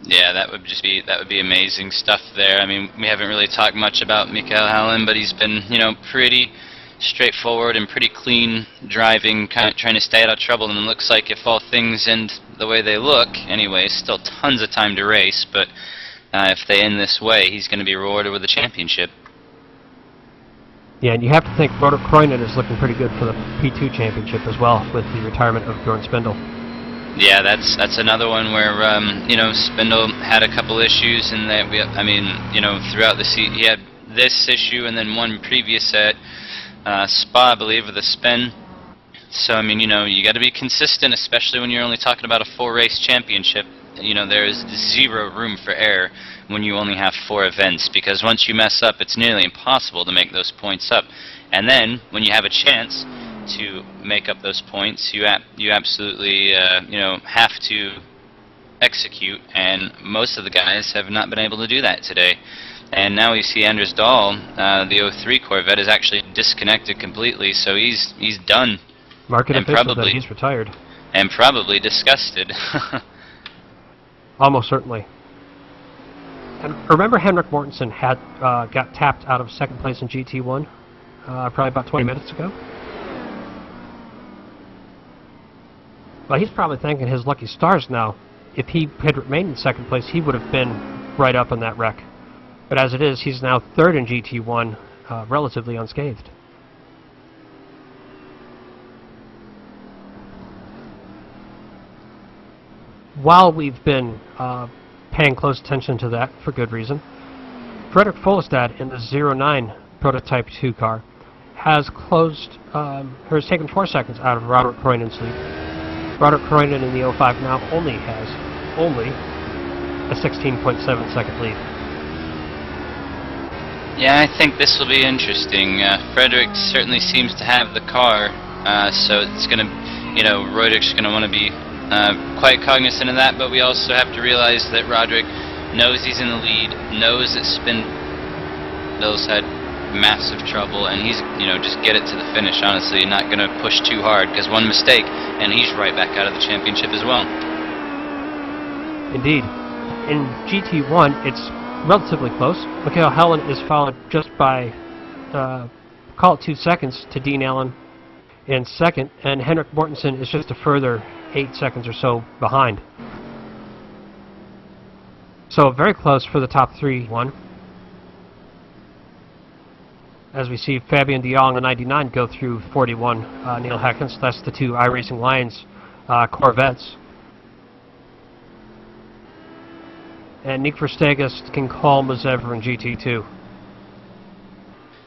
Yeah, that would be amazing stuff there. I mean, we haven't really talked much about Mikhail Helen, but he's been, pretty straightforward and pretty clean driving, kind of trying to stay out of trouble. And it looks like if all things end the way they look, anyway, still tons of time to race. But if they end this way, he's going to be rewarded with a championship. Yeah, and you have to think Rotor Kroinen is looking pretty good for the P2 championship as well, with the retirement of Bjorn Spindle. Yeah, that's another one where Spindle had a couple issues, and throughout the season he had this issue and then one previous at Spa, I believe, with a spin. So I mean, you got to be consistent, especially when you're only talking about a 4-race championship. There is zero room for error when you only have 4 events, because once you mess up, it's nearly impossible to make those points up. And then when you have a chance to make up those points, you absolutely have to execute, and most of the guys have not been able to do that today. And now we see Anders Dahl, the 03 Corvette, is actually disconnected completely, so he's done. Market official that he's retired. And probably disgusted. Almost certainly. And remember Henrik Mortensen had got tapped out of second place in GT1 probably about 20 minutes ago? Well, he's probably thanking his lucky stars now. If he had remained in second place, he would have been right up in that wreck. But as it is, he's now third in GT1, relatively unscathed. While we've been paying close attention to that, for good reason, Frederick Folestad in the 09 Prototype 2 car has taken 4 seconds out of Robert Kroinen's lead. Robert Kroinen in the 05 now only has a 16.7 second lead. Yeah, I think this will be interesting. Frederick certainly seems to have the car, so it's going to, Roderick's going to want to be quite cognizant of that, but we also have to realize that Roderick knows he's in the lead, knows that Spindle's had massive trouble, and he's, just get it to the finish, honestly, not going to push too hard, because one mistake, and he's right back out of the championship as well. Indeed. In GT1, it's relatively close. Mikhail Helen is followed just by, call it 2 seconds, to Dean Allen in second, and Henrik Mortensen is just a further 8 seconds or so behind. So very close for the top 3-1. As we see Fabian de Jong, the 99, go through 41. Neil Heckens, that's the 2 iRacing Lions Corvettes. And Nick Verstegas can calm as ever in GT2.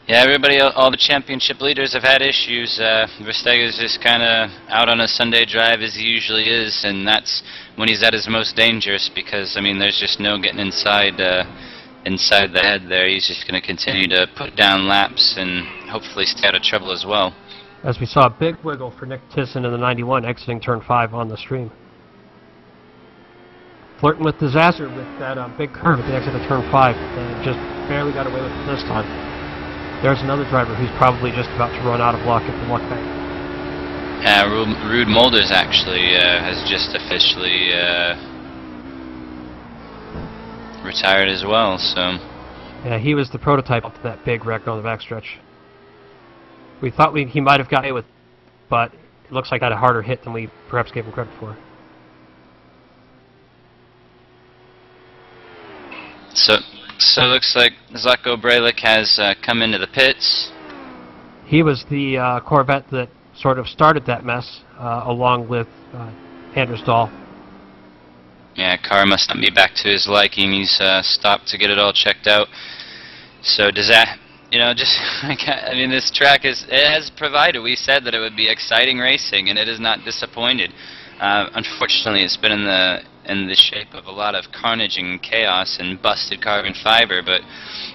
Yeah, everybody, all the championship leaders have had issues. Verstegas is kind of out on a Sunday drive as he usually is, and that's when he's at his most dangerous, because, I mean, there's just no getting inside the head there. He's just going to continue to put down laps and hopefully stay out of trouble as well. as we saw a big wiggle for Nick Tisson in the 91 exiting turn 5 on the stream. Flirting with disaster with that big curve at the exit of turn 5, and just barely got away with it this time. There's another driver who's probably just about to run out of luck if the luck bank. Rude Mulders actually has just officially retired as well, so... Yeah, he was the prototype of that big wreck on the backstretch. We thought he might have got away with, but it looks like he had a harder hit than we perhaps gave him credit for. So it looks like Zlatko Brejlik has come into the pits. He was the Corvette that sort of started that mess, along with Anders Dahl. Yeah, car must not be back to his liking. He's stopped to get it all checked out. So does that, you know, just, I mean, this track has provided, we said that it would be exciting racing, and it has not disappointed. Unfortunately, it's been in the shape of a lot of carnage and chaos and busted carbon fiber, but,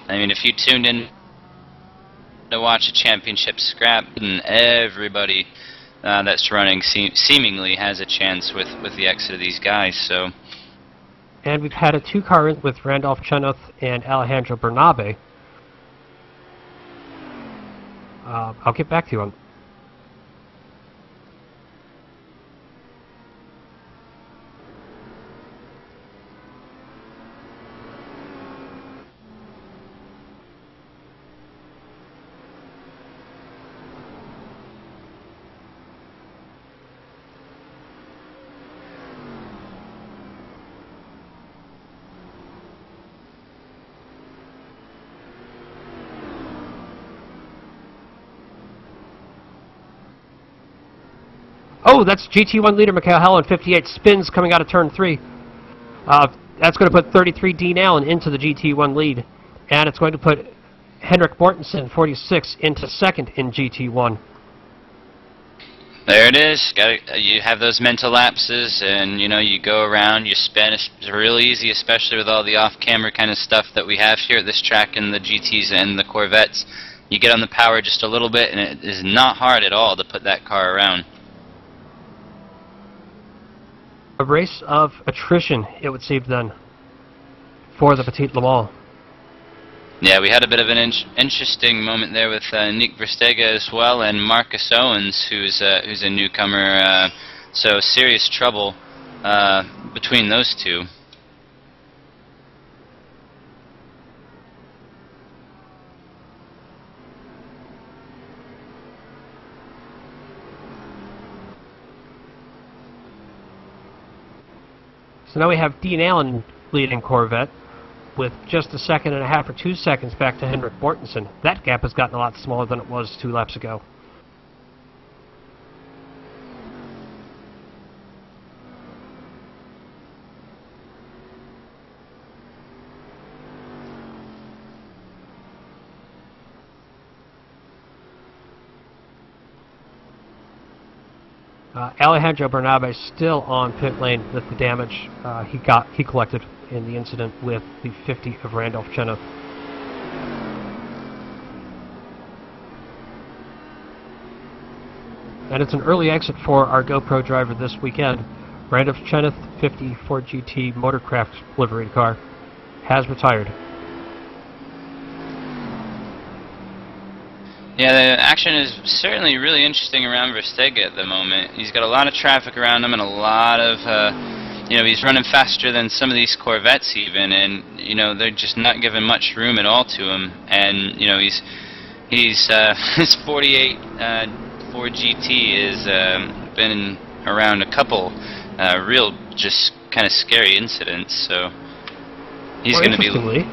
I mean, if you tuned in to watch a championship scrap, and everybody that's running seemingly has a chance with the exit of these guys, so... And we've had a two-car with Randolph Chenoweth and Alejandro Bernabe. I'll get back to you on... Oh, that's GT1 leader Mikhail Helen, 58 spins coming out of turn 3. That's going to put 33 Dean Allen into the GT1 lead. And it's going to put Henrik Mortensen, 46, into second in GT1. There it is. You have those mental lapses, and you know, you go around, you spin. It's real easy, especially with all the off-camera kind of stuff that we have here at this track in the GTs and the Corvettes. You get on the power just a little bit, and it is not hard at all to put that car around. A race of attrition, it would seem then, for the Petit Le Mans. Yeah, we had a bit of an interesting moment there with Nick Verstegen as well, and Marcus Owens, who's a newcomer. So serious trouble between those two. So now we have Dean Allen leading Corvette with just a second and a half or 2 seconds back to Henrik Mortensen. That gap has gotten a lot smaller than it was 2 laps ago. Alejandro Bernabe still on pit lane with the damage he collected in the incident with the 50 of Randolph Chenoweth. And it's an early exit for our GoPro driver this weekend. Randolph Chenoweth, 50 Ford GT Motorcraft livery car, has retired. Yeah, the action is certainly really interesting around Verstegen at the moment. He's got a lot of traffic around him and a lot of, you know, he's running faster than some of these Corvettes even, and, you know, they're just not giving much room at all to him. And, you know, his 48 Ford GT has been around a couple real just kind of scary incidents, so he's going to be... Interestingly,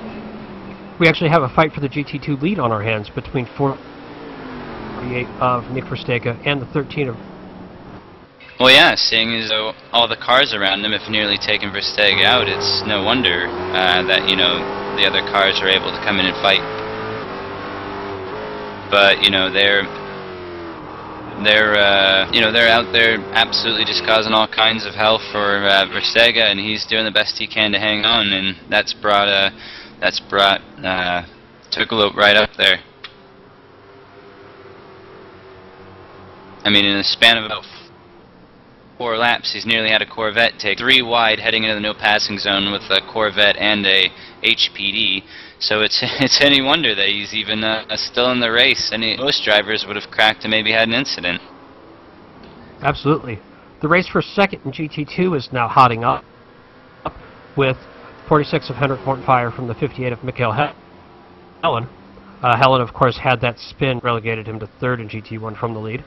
we actually have a fight for the GT2 lead on our hands between 48 of Nick Verstegen and the 13 of... Well, yeah, seeing as though all the cars around him have nearly taken Verstegen out, it's no wonder that, you know, the other cars are able to come in and fight. But, you know, they're out there absolutely just causing all kinds of hell for Verstegen, and he's doing the best he can to hang on, and that's brought Tukalope right up there. I mean, in a span of about 4 laps, he's nearly had a Corvette take 3 wide heading into the no passing zone with a Corvette and a HPD. So it's any wonder that he's even still in the race. Most drivers would have cracked and maybe had an incident. Absolutely. The race for second in GT2 is now hotting up with 46 of Henrik Mortenfire from the 58 of Mikael Helen. Helen, of course, had that spin relegated him to third in GT1 from the lead.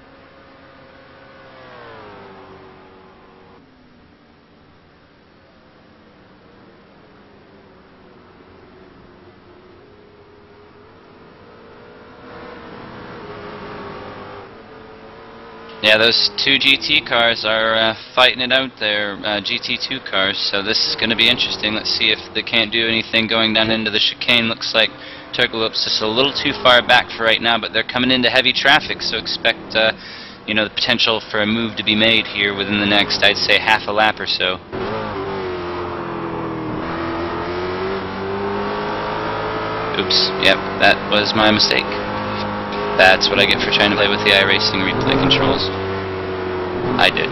Yeah, those 2 GT cars are fighting it out there, GT2 cars, so this is going to be interesting. Let's see if they can't do anything going down into the chicane. Looks like Turkalup's just a little too far back for right now, but they're coming into heavy traffic, so expect you know, the potential for a move to be made here within the next, I'd say, half a lap or so. Oops, yep, that was my mistake. That's what I get for trying to play with the iRacing replay controls. I did.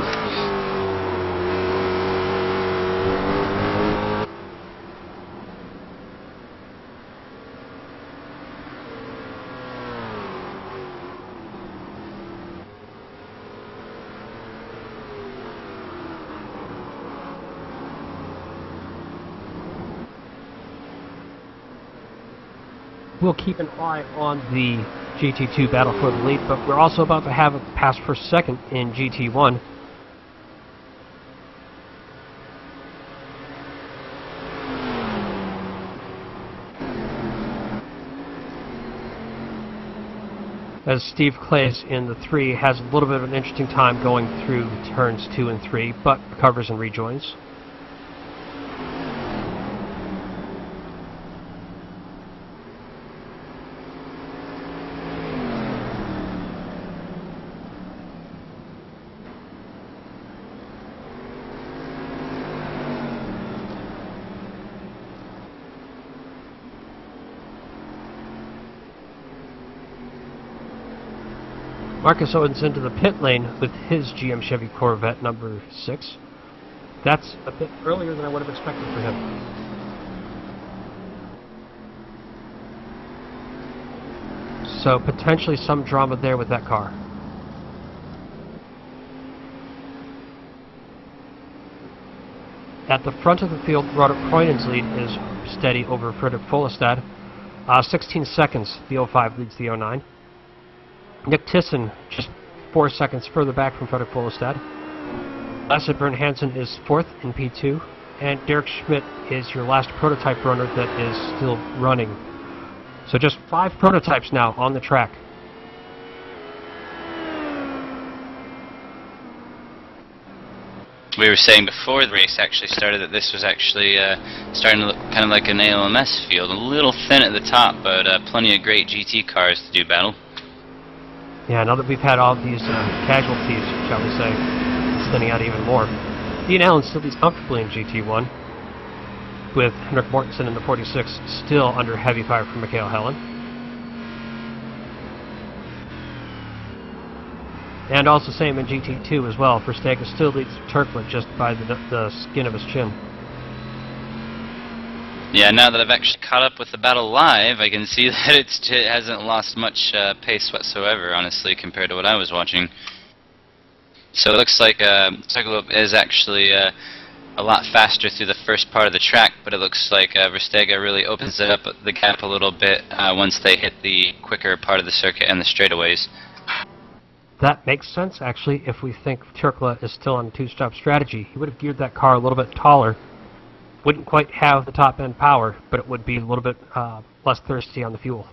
We'll keep an eye on the GT2 battle for the lead, but we're also about to have a pass for second in GT1. As Steve Clays in the 3 has a little bit of an interesting time going through turns 2 and 3, but recovers and rejoins. Marcus Owens into the pit lane with his GM Chevy Corvette number 6. That's a bit earlier than I would have expected for him. So potentially some drama there with that car. At the front of the field, Robert Croynen's lead is steady over Fredrik Follestad. 16 seconds, the 05 leads the 09. Nick Thyssen just 4 seconds further back from Fredrik Follestad. Lasse Bern Hansen is 4th in P2, and Derek Schmidt is your last prototype runner that is still running. So just 5 prototypes now on the track. We were saying before the race actually started that this was actually starting to look kind of like an ELMS field. A little thin at the top, but plenty of great GT cars to do battle. Yeah, now that we've had all these casualties, shall we say, it's thinning out even more. Dean Allen still leads comfortably in GT1, with Henrik Mortensen in the 46 still under heavy fire from Mikael Helen. And also same in GT2 as well. Verstappen still leads Turkla just by the skin of his chin. Yeah, now that I've actually caught up with the battle live, I can see that it hasn't lost much pace whatsoever, honestly, compared to what I was watching. So it looks like Turkla is actually a lot faster through the first part of the track, but it looks like Verstappen really opens it up the gap a little bit once they hit the quicker part of the circuit and the straightaways. That makes sense, actually, if we think Turkla is still on a 2-stop strategy. He would have geared that car a little bit taller. Wouldn't quite have the top-end power, but it would be a little bit less thirsty on the fuel.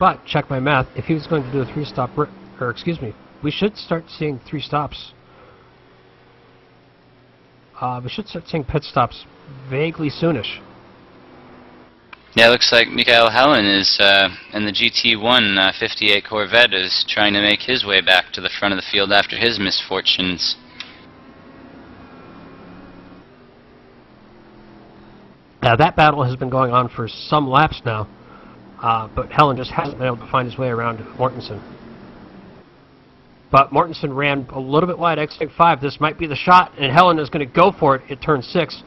But, check my math, if he was going to do a 3-stop, or excuse me, we should start seeing 3 stops. We should start seeing pit stops vaguely soonish. Yeah, it looks like Mikael Helen is in the GT1 58 Corvette is trying to make his way back to the front of the field after his misfortunes. That battle has been going on for some laps now, but Helen just hasn't been able to find his way around Mortensen. But Mortensen ran a little bit wide exit 5. This might be the shot, and Helen is going to go for it at turn 6,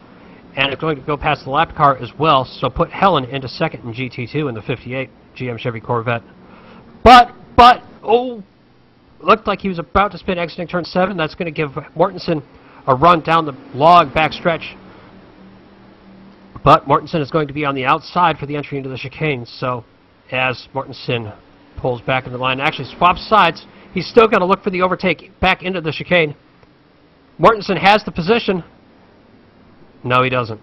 and it's going to go past the lap car as well, so put Helen into second in GT2 in the 58 GM Chevy Corvette. But, oh, looked like he was about to spin exiting turn 7. That's going to give Mortensen a run down the long back stretch. But Mortensen is going to be on the outside for the entry into the chicane, so as Mortensen pulls back into the line, actually swaps sides, he's still going to look for the overtake back into the chicane. Mortensen has the position. No, he doesn't.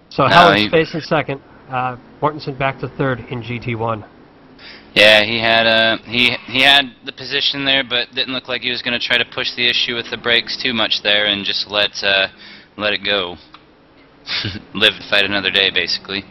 So Helen's facing second. Mortensen back to third in GT1. Yeah, he had the position there, but didn't look like he was going to try to push the issue with the brakes too much there and just let it go. Live to fight another day, basically.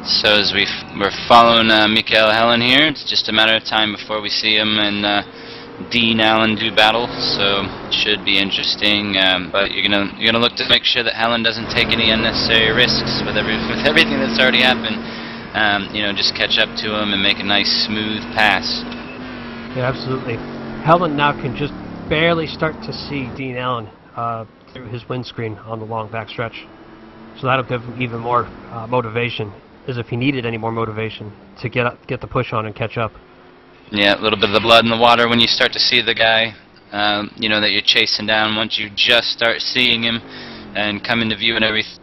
So as we're following Mikael Helen here, it's just a matter of time before we see him and Dean Allen do battle. So it should be interesting. But you're gonna look to make sure that Helen doesn't take any unnecessary risks with everything that's already happened. You know, just catch up to him and make a nice smooth pass. Yeah, absolutely. Helen now can just barely start to see Dean Allen through his windscreen on the long backstretch. So that'll give him even more motivation, as if he needed any more motivation to get the push on and catch up. Yeah, a little bit of the blood in the water when you start to see the guy, you know, that you're chasing down. Once you just start seeing him and come into view and everything,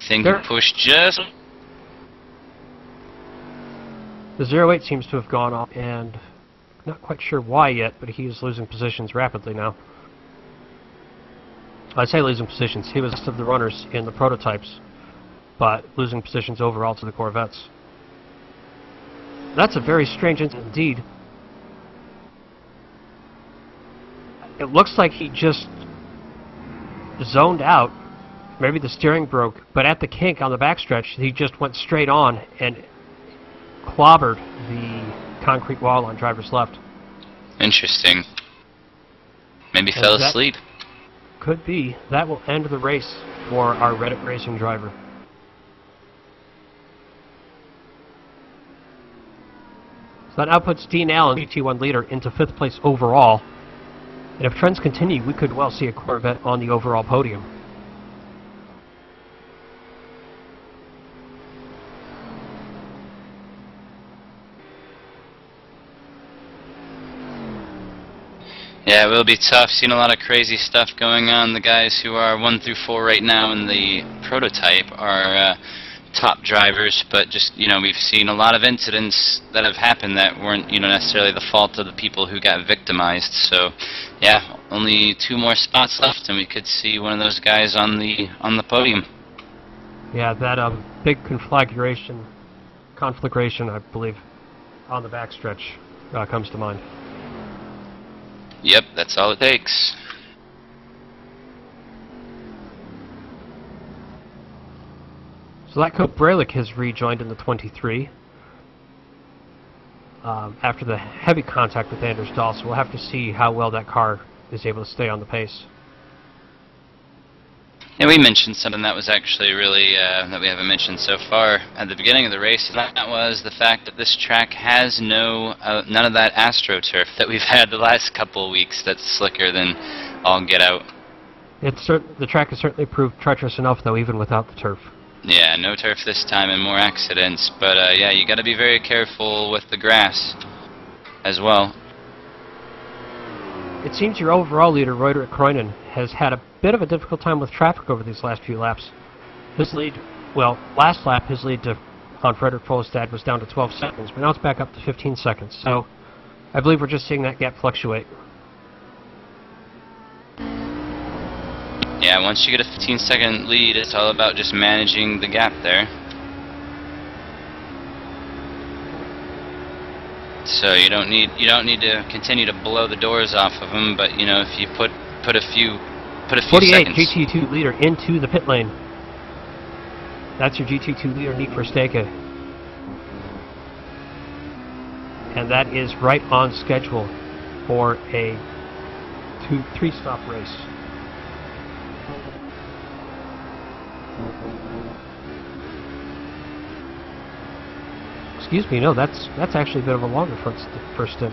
can push just... The 08 seems to have gone off, and not quite sure why yet, but he is losing positions rapidly now. I'd say losing positions. He was of the runners in the prototypes, but losing positions overall to the Corvettes. That's a very strange incident indeed. It looks like he just zoned out. Maybe the steering broke, but at the kink on the backstretch, he just went straight on and clobbered the concrete wall on driver's left. Interesting. Maybe fell asleep. Could be. That will end the race for our Reddit racing driver. So that now puts Dean Allen, GT1 leader, into 5th place overall. And if trends continue, we could well see a Corvette on the overall podium. Yeah, it will be tough. Seen a lot of crazy stuff going on. The guys who are 1 through 4 right now in the prototype are top drivers, but just, you know, we've seen a lot of incidents that have happened that weren't, you know, necessarily the fault of the people who got victimized. So, yeah, only 2 more spots left, and we could see one of those guys on the podium. Yeah, that big conflagration, I believe, on the backstretch comes to mind. Yep, that's all it takes. So Zlatko Bralic has rejoined in the 23 after the heavy contact with Anders Dahl, so we'll have to see how well that car is able to stay on the pace. Yeah, we mentioned something that was actually really, that we haven't mentioned so far at the beginning of the race, and that was the fact that this track has none of that AstroTurf that we've had the last couple of weeks that's slicker than all get out. The track has certainly proved treacherous enough, though, even without the turf. Yeah, no turf this time and more accidents, but yeah, you got to be very careful with the grass as well. It seems your overall leader, Roderick Kroinen, has had a bit of a difficult time with traffic over these last few laps. His lead, well, last lap his lead on Frederick Folstad was down to 12 seconds, but now it's back up to 15 seconds. So I believe we're just seeing that gap fluctuate. Yeah, once you get a 15-second lead, it's all about just managing the gap there. So you don't need to continue to blow the doors off of them, but you know, if you put a few 48 seconds. GT2 leader into the pit lane. That's your GT2 leader, Nick Verstappen. And that is right on schedule for a 2-3 stop race. Excuse me, no, that's actually a bit of a longer first stint.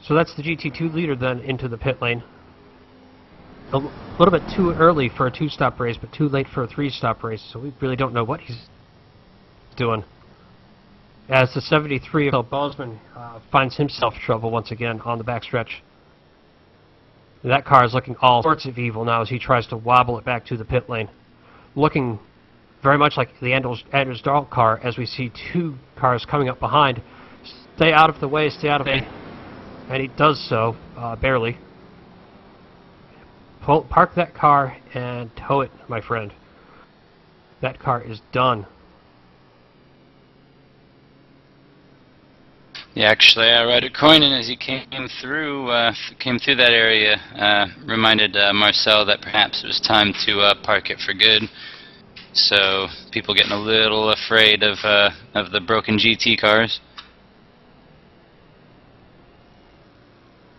So that's the GT2 leader then into the pit lane. A little bit too early for a 2-stop race, but too late for a 3-stop race, so we really don't know what he's doing. As the 73 of Bosman finds himself trouble once again on the backstretch. That car is looking all sorts of evil now as he tries to wobble it back to the pit lane. Looking very much like the Anders Dahl car as we see 2 cars coming up behind. Stay out of the way, stay out of the way. And he does so, barely. Park that car and tow it, my friend. That car is done. Yeah, actually, Ryder Koinen, as he came through that area, reminded Marcel that perhaps it was time to park it for good. So people getting a little afraid of the broken GT cars.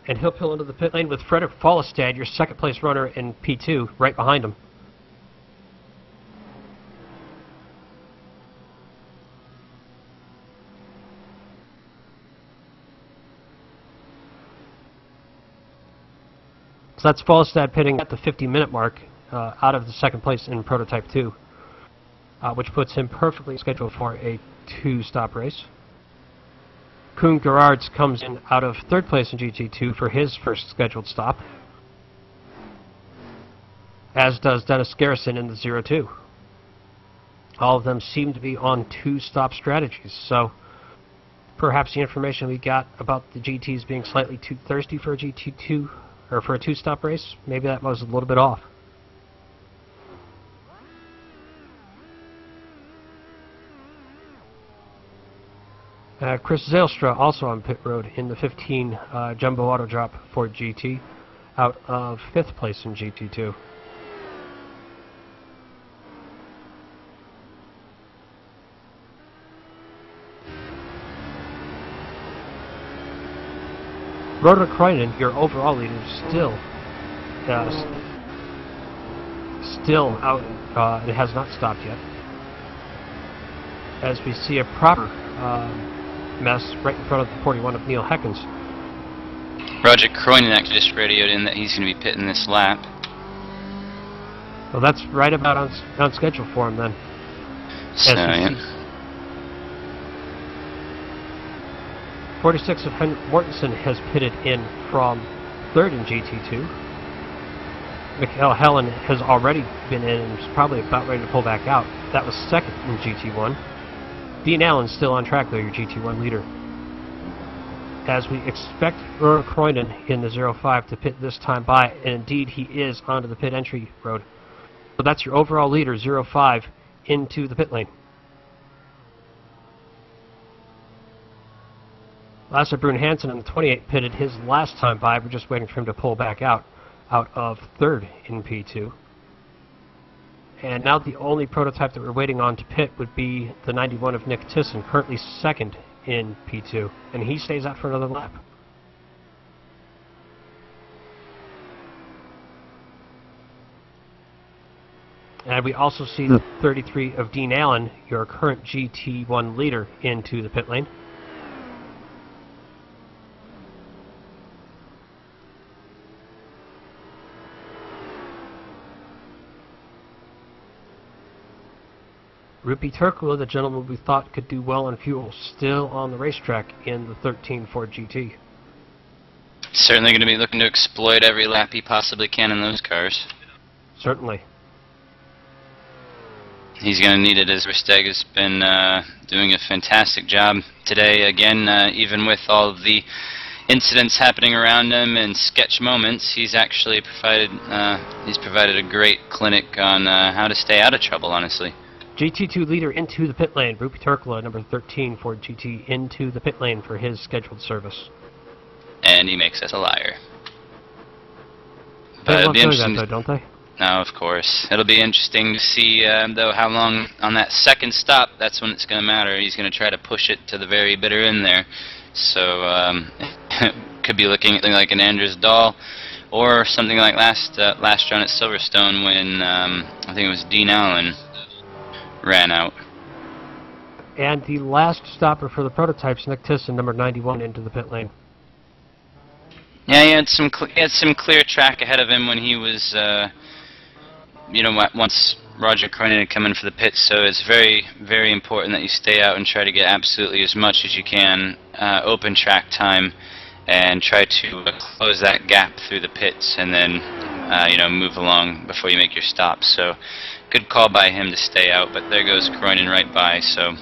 And he'll pull into the pit lane with Frederick Follestad, your second place runner in P2, right behind him. So that's Follestad pitting at the 50-minute mark out of the second place in Prototype 2, which puts him perfectly scheduled for a 2-stop race. Koen Gerards comes in out of third place in GT2 for his first scheduled stop, as does Dennis Garrison in the 02. All of them seem to be on 2-stop strategies, so perhaps the information we got about the GTs being slightly too thirsty for a GT2 or for a 2-stop race, maybe that was a little bit off. Chris Zylstra also on pit road in the 15 Jumbo Auto Drop Ford GT out of 5th place in GT2. Rotor Kreinen, your overall leader, still out. It has not stopped yet. As we see a proper mess right in front of the 41 of Neil Heckens. Roger Cronin actually just radioed in that he's going to be pitting this lap. Well, that's right about on schedule for him then. So, yeah. 46 of Henrik Mortensen has pitted in from 3rd in GT2. Michael Helen has already been in and is probably about ready to pull back out. That was 2nd in GT1. Dean Allen's still on track though, your GT1 leader. As we expect Rotor Kreinen in the 05 to pit this time by, and indeed he is onto the pit entry road. So that's your overall leader, 05, into the pit lane. Lasse Brun Hansen in the 28 pitted his last time by. We're just waiting for him to pull back out of 3rd in P2. And now the only prototype that we're waiting on to pit would be the 91 of Nick Thyssen, currently 2nd in P2, and he stays out for another lap. And we also see the 33 of Dean Allen, your current GT1 leader, into the pit lane. Rupi Turkula, the gentleman we thought could do well on fuel, still on the racetrack in the 13 Ford GT. Certainly going to be looking to exploit every lap he possibly can in those cars. Certainly. He's going to need it, as Versteg has been doing a fantastic job today. Again, even with all of the incidents happening around him and sketch moments, he's actually provided a great clinic on how to stay out of trouble, honestly. GT2 leader into the pit lane. Rupi Turkula, number 13 Ford GT, into the pit lane for his scheduled service. And he makes us a liar. They But it'll love be doing interesting. that, though, don't they? No, of course. It'll be interesting to see, though, how long on that second stop. That's when it's going to matter. He's going to try to push it to the very bitter end there. So could be looking at like an Andrews Dahl, or something like last run at Silverstone when I think it was Dean Allen ran out. And the last stopper for the prototypes, Nick Tisson, number 91, into the pit lane. Yeah, he had some clear track ahead of him when he was, once Roger Cronin had come in for the pits. So it's very, very important that you stay out and try to get absolutely as much as you can open track time, and try to close that gap through the pits, and then move along before you make your stop. So good call by him to stay out. But there goes Cronin right by. So.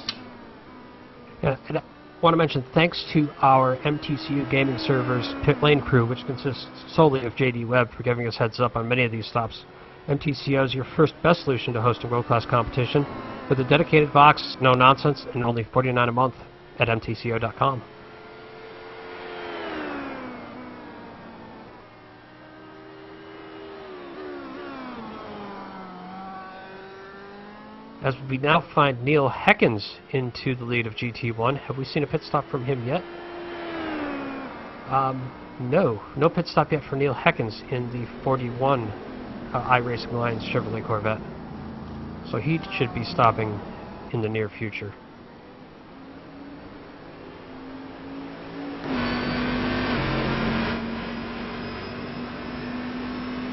Yeah, and I want to mention thanks to our MTCU Gaming Servers pit lane crew, which consists solely of JD Webb, for giving us heads up on many of these stops. MTCO is your first best solution to hosting world-class competition, with a dedicated box, no nonsense, and only $49 a month at mtco.com. As we now find Neil Heckens into the lead of GT1. Have we seen a pit stop from him yet? No pit stop yet for Neil Heckens in the 41 iRacing Alliance Chevrolet Corvette. So he should be stopping in the near future.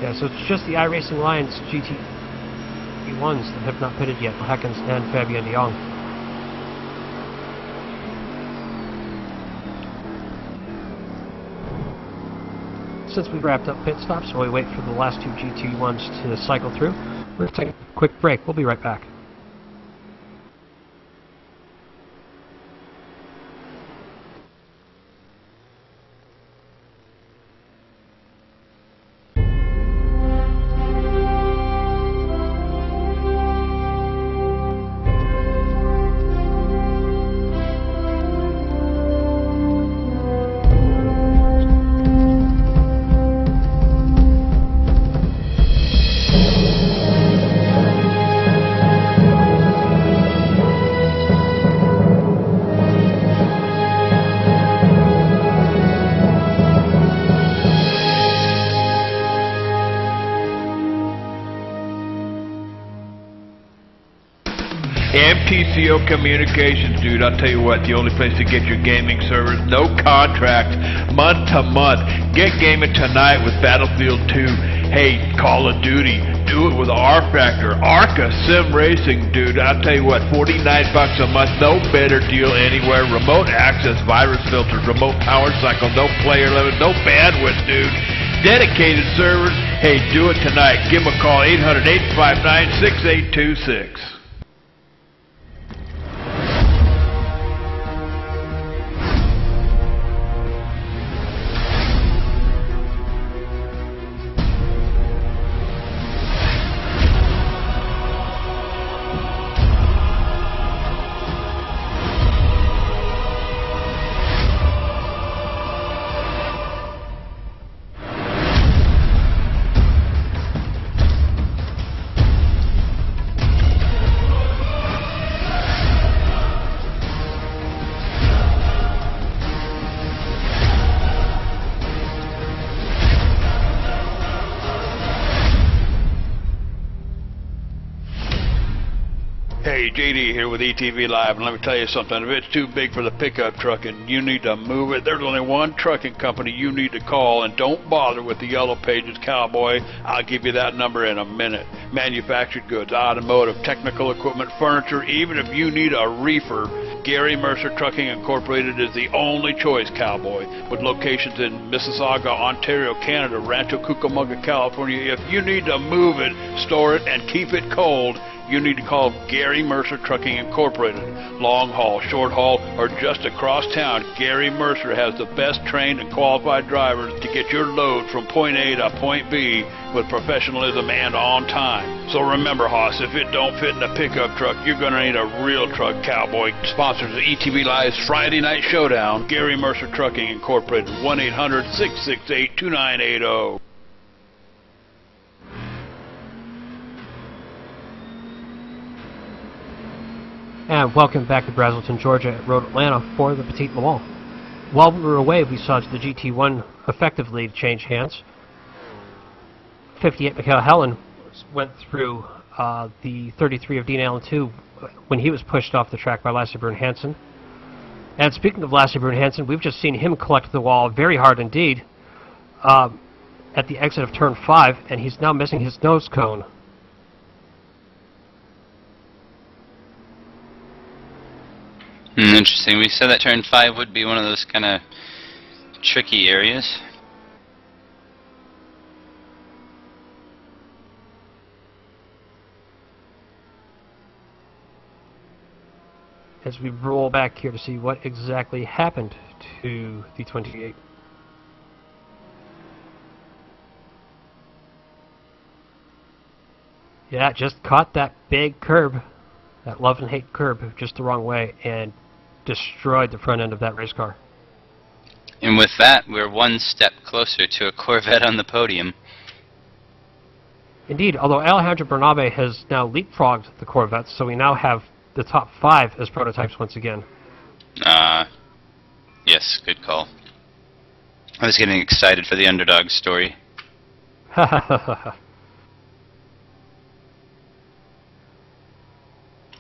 Yeah, so it's just the iRacing Alliance GT1s that have not pitted yet, Heckens and Fabien de Jong. Since we've wrapped up pit stops, while we wait for the last two GT1s to cycle through, we're going to take a quick break. We'll be right back. MTCO Communications, dude. I'll tell you what, the only place to get your gaming servers, no contract, month to month. Get gaming tonight with Battlefield 2. Hey, Call of Duty. Do it with R-Factor. Arca Sim Racing, dude. I'll tell you what, $49 a month, no better deal anywhere. Remote access, virus filters, remote power cycle, no player limit, no bandwidth, dude. Dedicated servers. Hey, do it tonight. Give them a call, 800-859-6826. everybody, JD here with ETV Live, and let me tell you something. If it's too big for the pickup truck and you need to move it, there's only one trucking company you need to call, and don't bother with the Yellow Pages, cowboy. I'll give you that number in a minute. Manufactured goods, automotive, technical equipment, furniture, even if you need a reefer, Gary Mercer Trucking Incorporated is the only choice, cowboy. With locations in Mississauga, Ontario, Canada, Rancho Cucamonga, California, if you need to move it, store it, and keep it cold, you need to call Gary Mercer Trucking Incorporated. Long haul, short haul, or just across town, Gary Mercer has the best trained and qualified drivers to get your load from point A to point B with professionalism and on time. So remember, Hoss, if it don't fit in the pickup truck, you're going to need a real truck, cowboy. Sponsors of ETV Live's Friday Night Showdown, Gary Mercer Trucking Incorporated, 1-800-668-2980. And welcome back to Braselton, Georgia at Road Atlanta for the Petite Le Mans. While we were away, we saw the GT1 effectively change hands. 58 Michael Helen went through the 33 of Dean Allen 2 when he was pushed off the track by Lasse Brun-Hansen. And speaking of Lasse Brun-Hansen, we've just seen him collect the wall very hard indeed at the exit of turn 5, and he's now missing his nose cone. Interesting. We said that turn 5 would be one of those kind of tricky areas. As we roll back here to see what exactly happened to the 28. Yeah, just caught that big curb, that love and hate curb, just the wrong way, and destroyed the front end of that race car. And with that, we're one step closer to a Corvette on the podium. Indeed, although Alejandro Bernabe has now leapfrogged the Corvettes, so we now have the top 5 as prototypes once again. Yes, good call. I was getting excited for the underdog story.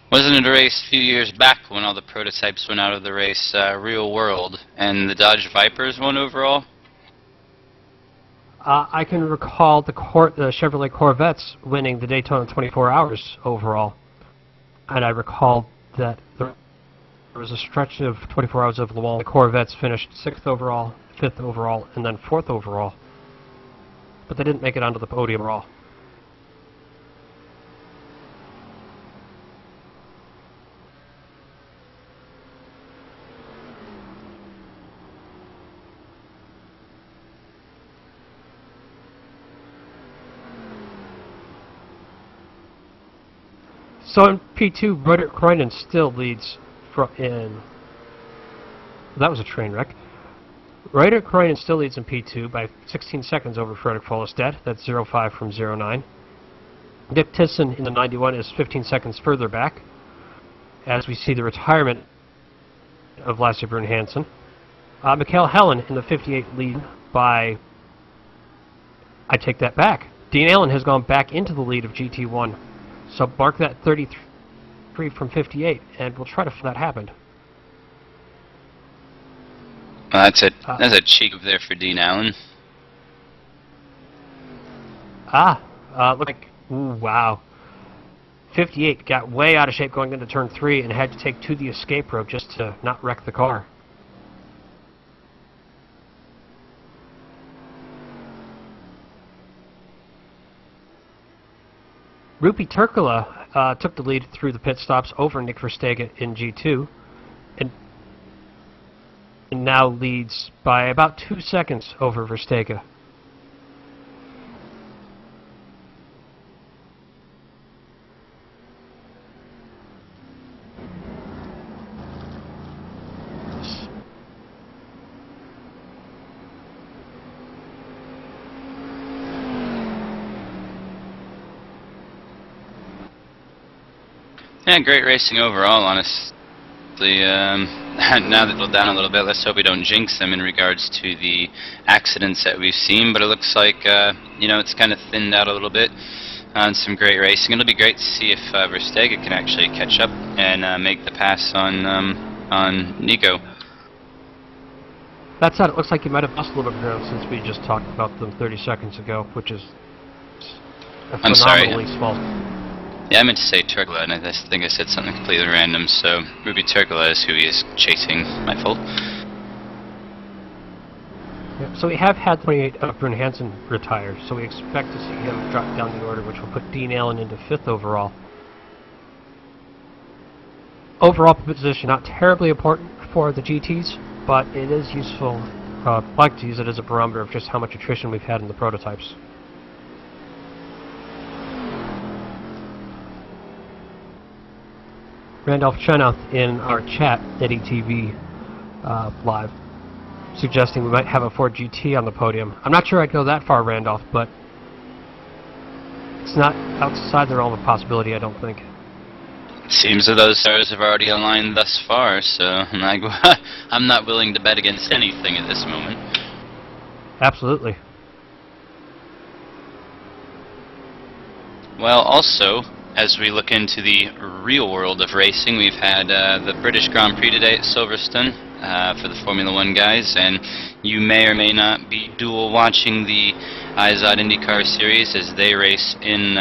Wasn't it a race a few years back when all the prototypes went out of the race, Real World, and the Dodge Vipers won overall? I can recall the Chevrolet Corvettes winning the Daytona 24 Hours overall. And I recall that there was a stretch of 24 Hours of Le Mans. The Corvettes finished 6th overall, 5th overall, and then 4th overall. But they didn't make it onto the podium at all. So in P2, Rudert Kroinen still leads in... That was a train wreck. Rudert Kroinen still leads in P2 by 16 seconds over Fredrik Follestad. That's 0.5 from 0.9. Dick Tisson in the 91 is 15 seconds further back, as we see the retirement of Lasse Brun-Hansen. Michael Helen in the 58 lead by... I take that back. Dean Allen has gone back into the lead of GT1. So mark that 33 from 58, and we'll try to find that happened. Well, that's a cheek up there for Dean Allen. Look like, ooh, wow. 58 got way out of shape going into turn 3 and had to take to the escape rope just to not wreck the car. Rupi Turkala took the lead through the pit stops over Nick Verstegen in G2, and now leads by about 2 seconds over Verstegen. Yeah, great racing overall, honestly. Now that they're down a little bit, let's hope we don't jinx them in regards to the accidents that we've seen, but it looks like, you know, it's kind of thinned out a little bit. on some great racing. It'll be great to see if Verstegen can actually catch up and make the pass on Nico. That said, it looks like he might have lost a little bit of ground since we just talked about them 30 seconds ago, which is a I'm sorry. phenomenally small. Yeah, I meant to say Turkla, and I think I said something completely random, so Ruby Turkla is who he is chasing. My fault. Yeah, so we have had 28 Brun Hansen retire, so we expect to see him drop down the order, which will put Dean Allen into 5th overall. Overall position not terribly important for the GTs, but it is useful. I like to use it as a barometer of just how much attrition we've had in the prototypes. Randolph Chenoweth in our chat at ETV Live, suggesting we might have a Ford GT on the podium. I'm not sure I'd go that far, Randolph, but it's not outside the realm of possibility, I don't think. Seems that those stars have already aligned thus far, so I'm not willing to bet against anything at this moment. Absolutely. Well, also, as we look into the real world of racing, we've had the British Grand Prix today at Silverstone for the Formula 1 guys, and you may or may not be dual watching the IZOD IndyCar Series as they race in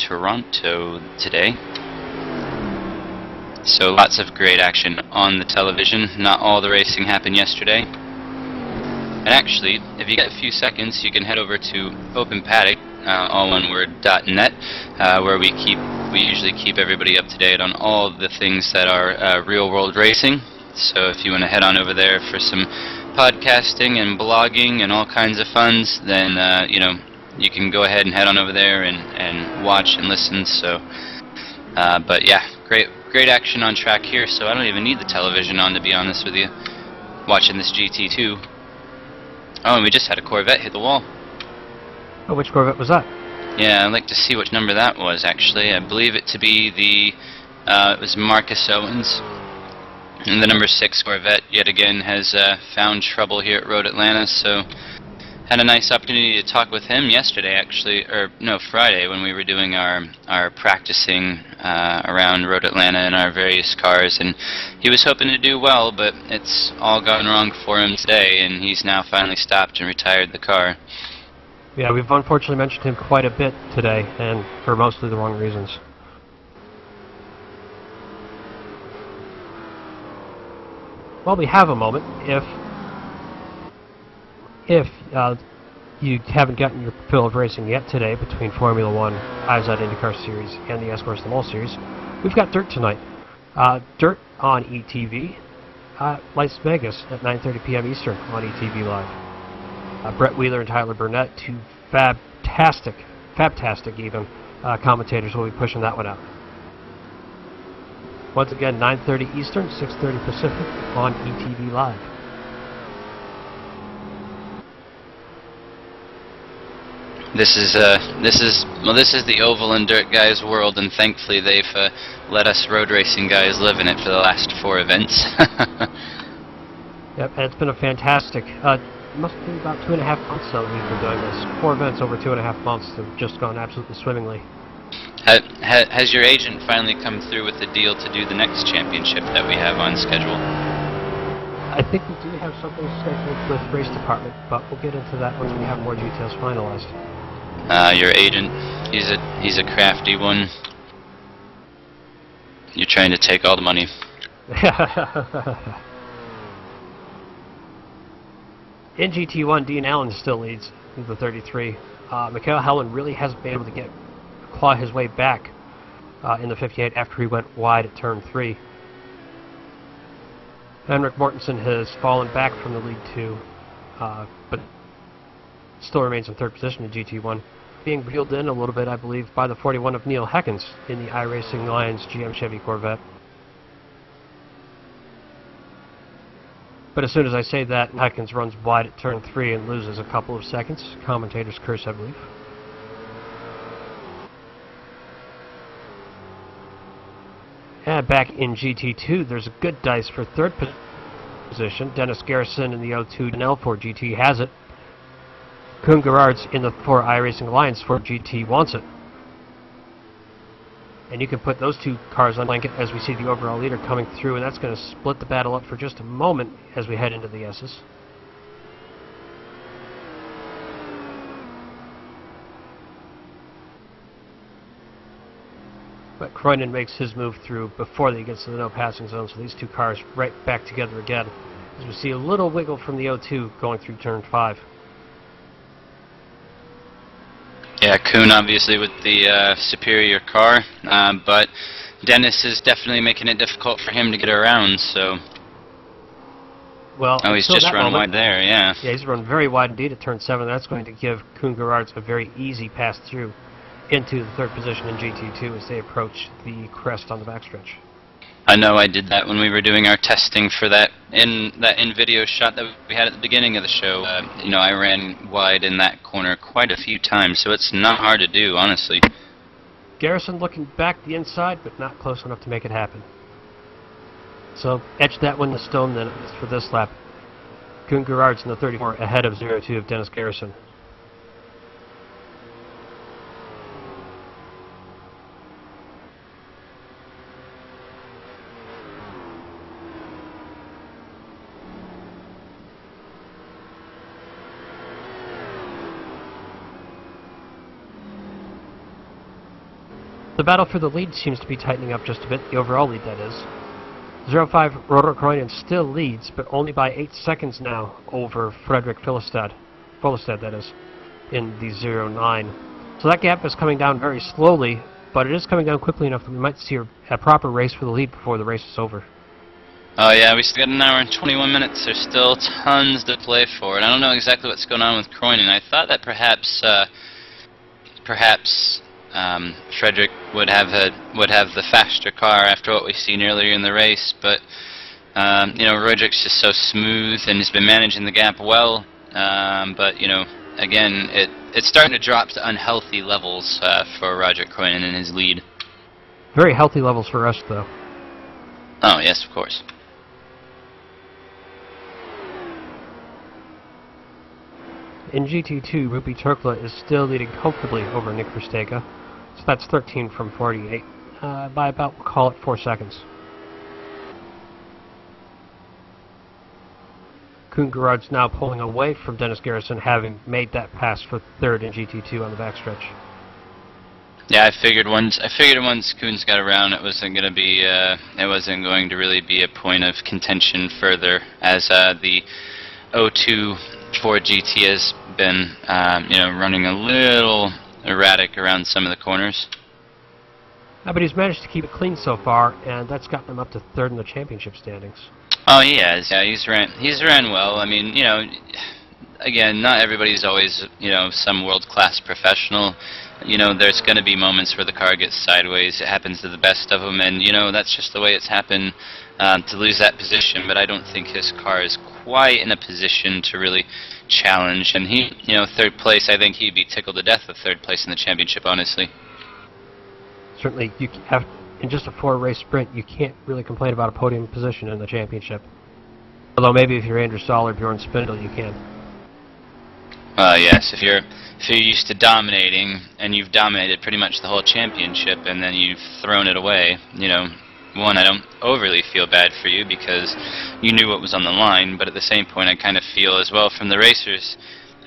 Toronto today. So lots of great action on the television. Not all the racing happened yesterday. And actually, if you get a few seconds, you can head over to OpenPaddock, all one word, .net, where we usually keep everybody up to date on all the things that are real world racing. So if you want to head on over there for some podcasting and blogging and all kinds of funs, then you know, you can go ahead and head on over there and watch and listen. So, but yeah, great action on track here. So I don't even need the television on, to be honest with you. Watching this GT2. Oh, and we just had a Corvette hit the wall. Oh, which Corvette was that? Yeah, I'd like to see which number that was, actually. I believe it to be the, it was Marcus Owens. And the number 6 Corvette, yet again, has found trouble here at Road Atlanta, so had a nice opportunity to talk with him yesterday, actually, or no, Friday, when we were doing our practicing around Road Atlanta in our various cars, and he was hoping to do well, but it's all gone wrong for him today, and he's now finally stopped and retired the car. Yeah, we've unfortunately mentioned him quite a bit today, and for mostly the wrong reasons. Well, we have a moment. If you haven't gotten your fill of racing yet today between Formula 1, IZOD IndyCar Series, and the S-Course Le Mans Series, we've got Dirt tonight. Dirt on ETV, Las Vegas at 9:30 p.m. Eastern on ETV Live. Brett Wheeler and Tyler Burnett, two fabtastic even, commentators will be pushing that one out. Once again, 9:30 Eastern, 6:30 Pacific on ETV Live. This is the oval and dirt guys world, and thankfully they've let us road racing guys live in it for the last 4 events. Yep, and it's been a fantastic. Must be about 2.5 months now that we've been doing this. 4 events over 2.5 months have just gone absolutely swimmingly. Has your agent finally come through with the deal to do the next championship that we have on schedule? I think we do have something scheduled with the race department, but we'll get into that once we have more details finalized. Your agent, he's a crafty one. You're trying to take all the money. In GT1, Dean Allen still leads the 33. Mikhail Helen really hasn't been able to claw his way back in the 58 after he went wide at turn 3. Henrik Mortensen has fallen back from the lead 2, but still remains in 3rd position in GT1, being reeled in a little bit, I believe, by the 41 of Neil Heckens in the iRacing Lions GM Chevy Corvette. But as soon as I say that, Heckens runs wide at turn 3 and loses a couple of seconds. Commentators curse, I believe. And back in GT2, there's a good dice for 3rd position. Dennis Garrison in the 02 L4 GT has it. Koen Gerards in the 4 iRacing Alliance 4 GT wants it. And you can put those two cars on blanket as we see the overall leader coming through, and that's going to split the battle up for just a moment as we head into the S's. But Croydon makes his move through before they get to the no passing zone, so these two cars right back together again. As we see a little wiggle from the O2 going through turn 5. Yeah, Kuhn obviously with the superior car, but Dennis is definitely making it difficult for him to get around, so... Well, oh, he's just run wide there, yeah. Yeah, he's run very wide indeed at turn 7. That's going to give Kuhn Gerards a very easy pass through into the 3rd position in GT2 as they approach the crest on the backstretch. I know I did that when we were doing our testing for that in-video shot that we had at the beginning of the show. You know, I ran wide in that corner quite a few times, so it's not hard to do, honestly. Garrison looking back the inside, but not close enough to make it happen. So, etch that one in the stone then for this lap. Kuhn Gerards in the 34 ahead of 02 of Dennis Garrison. The battle for the lead seems to be tightening up just a bit, the overall lead that is. 05 Rotor Croydon still leads, but only by 8 seconds now over Frederick Fullestad that is, in the 09. So that gap is coming down very slowly, but it is coming down quickly enough that we might see a proper race for the lead before the race is over. Oh yeah, we still got an hour and 21 minutes. There's still tons to play for, and I don't know exactly what's going on with Croydon. I thought that perhaps Frederick would have the faster car after what we've seen earlier in the race, but you know, Roderick's just so smooth and has been managing the gap well. But you know, again, it's starting to drop to unhealthy levels for Roger Croydon in his lead. Very healthy levels for us, though. Oh yes, of course. In GT2, Rupi Turkla is still leading comfortably over Nick Verstega. So that's 13 from 48, by about, we'll call it, 4 seconds. Kuhn Gerards now pulling away from Dennis Garrison, having made that pass for 3rd in GT2 on the backstretch. Yeah, I figured once Kuhn's got around, it wasn't going to really be a point of contention further, as the 02 Ford GT has been, you know, running a little erratic around some of the corners. But he's managed to keep it clean so far, and that's gotten him up to 3rd in the championship standings. Oh, he has. Yeah, he's ran well. I mean, you know, again, not everybody's always, you know, some world-class professional. You know, there's going to be moments where the car gets sideways. It happens to the best of them, and you know, that's just the way it's happened to lose that position. But I don't think his car is quite in a position to really challenge. And he, you know, 3rd place, I think he'd be tickled to death with 3rd place in the championship, honestly. Certainly, you have, in just a 4-race sprint, you can't really complain about a podium position in the championship. Although maybe if you're Andrew Stahl or Bjorn Spindle, you can. Yes, if you're used to dominating, and you've dominated pretty much the whole championship, and then you've thrown it away, you know, one, I don't overly feel bad for you because you knew what was on the line, but at the same point I kind of feel as well from the racers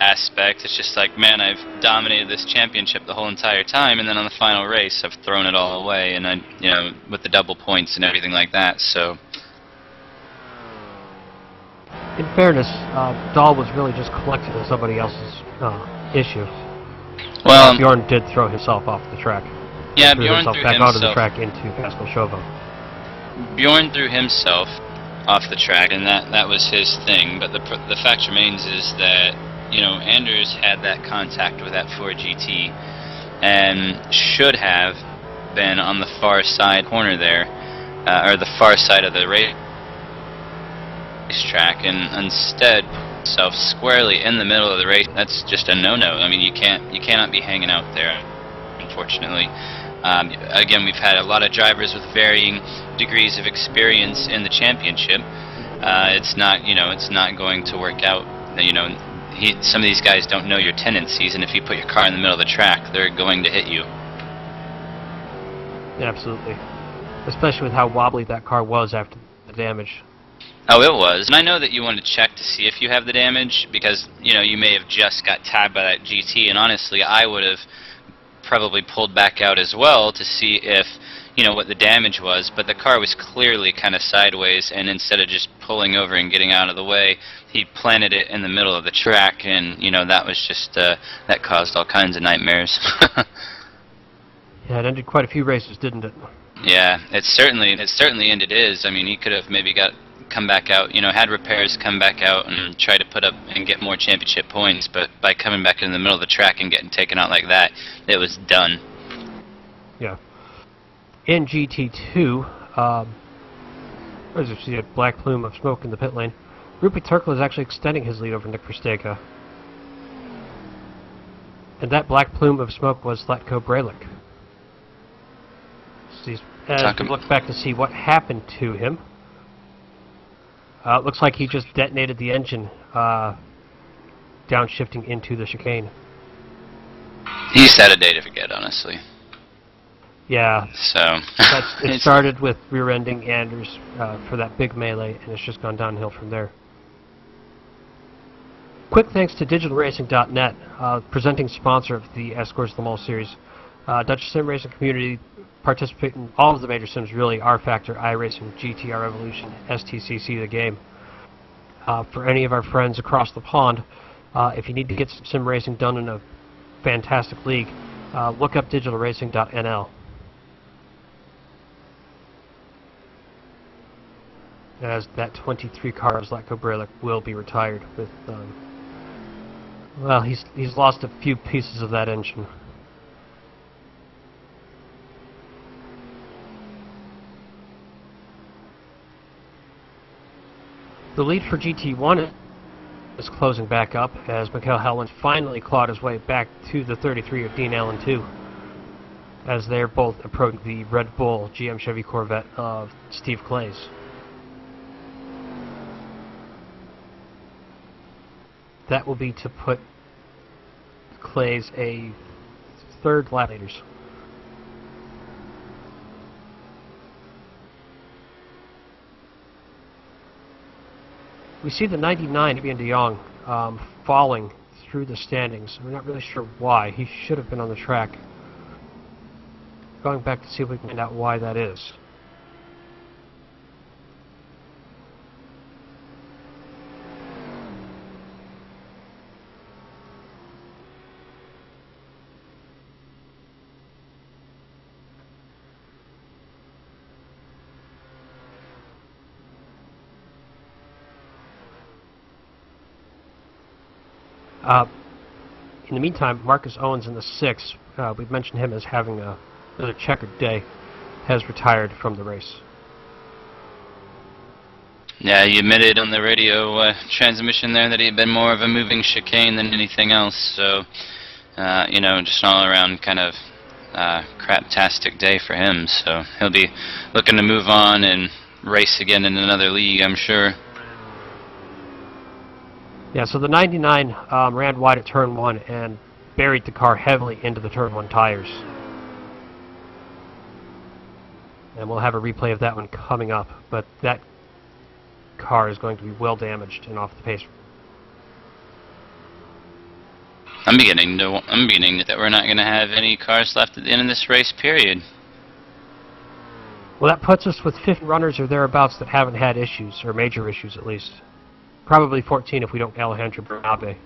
aspect, it's just like, man, I've dominated this championship the whole entire time, and then on the final race I've thrown it all away, and I, you know, with the double points and everything like that, so... In fairness, Dahl was really just collecting on somebody else's issue. Well, Bjorn did throw himself off the track. Yeah, Bjorn Bjorn threw himself back onto the track into Pascal-Chovo. Bjorn threw himself off the track, and that was his thing. But the fact remains is that, you know, Anders had that contact with that Ford GT, and should have been on the far side corner there, or the far side of the racetrack, and instead himself squarely in the middle of the race. That's just a no-no. I mean, you cannot be hanging out there, unfortunately. Again, we've had a lot of drivers with varying degrees of experience in the championship. It's not, you know, it's not going to work out. You know, some of these guys don't know your tendencies, and if you put your car in the middle of the track, they're going to hit you. Absolutely. Especially with how wobbly that car was after the damage. Oh, it was. And I know that you want to check to see if you have the damage, because, you know, you may have just got tabbed by that GT, and honestly, I would have probably pulled back out as well to see if, you know, what the damage was, but the car was clearly kind of sideways, and instead of just pulling over and getting out of the way, he planted it in the middle of the track, and, you know, that was just, that caused all kinds of nightmares. Yeah, it ended quite a few races, didn't it? Yeah, it certainly ended his. I mean, he could have maybe come back out, you know, had repairs, come back out and try to put up and get more championship points, but by coming back in the middle of the track and getting taken out like that, it was done. Yeah. In GT2, as you see a black plume of smoke in the pit lane, Rupi Turkle is actually extending his lead over Nick Verstega. And that black plume of smoke was Zlatko Bralic. As we look back to see what happened to him, it looks like he just detonated the engine, downshifting into the chicane. He's had a day to forget, honestly. Yeah. So it started with rear-ending Anders for that big melee, and it's just gone downhill from there. Quick thanks to DigitalRacing.net, presenting sponsor of the S-Course Le Mans Series. Dutch sim racing community participate in all of the major sims, really, R-Factor, iRacing, GTR Evolution, STCC, the game. For any of our friends across the pond, if you need to get some sim racing done in a fantastic league, look up digitalracing.nl. As that 23 car of Zlatko Bralic will be retired with, well, he's lost a few pieces of that engine. The lead for GT1 is closing back up as Mikael Helland finally clawed his way back to the 33 of Dean Allen 2, as they're both approaching the Red Bull GM Chevy Corvette of Steve Clays. That will be to put Clays a third lap later. We see the 99 Ian de Jong falling through the standings. We're not really sure why. He should have been on the track. Going back to see if we can find out why that is. In the meantime, Marcus Owens in the 6, we've mentioned him as having another checkered day, has retired from the race. Yeah, he admitted on the radio transmission there that he had been more of a moving chicane than anything else, so, you know, just an all-around kind of craptastic day for him, so he'll be looking to move on and race again in another league, I'm sure. Yeah, so the 99 ran wide at turn 1 and buried the car heavily into the turn 1 tires. And we'll have a replay of that one coming up, but that car is going to be well damaged and off the pace. I'm beginning to think that we're not going to have any cars left at the end of this race, period. Well, that puts us with 50 runners or thereabouts that haven't had issues, or major issues at least. Probably 14 if we don't Alejandro Bernabe.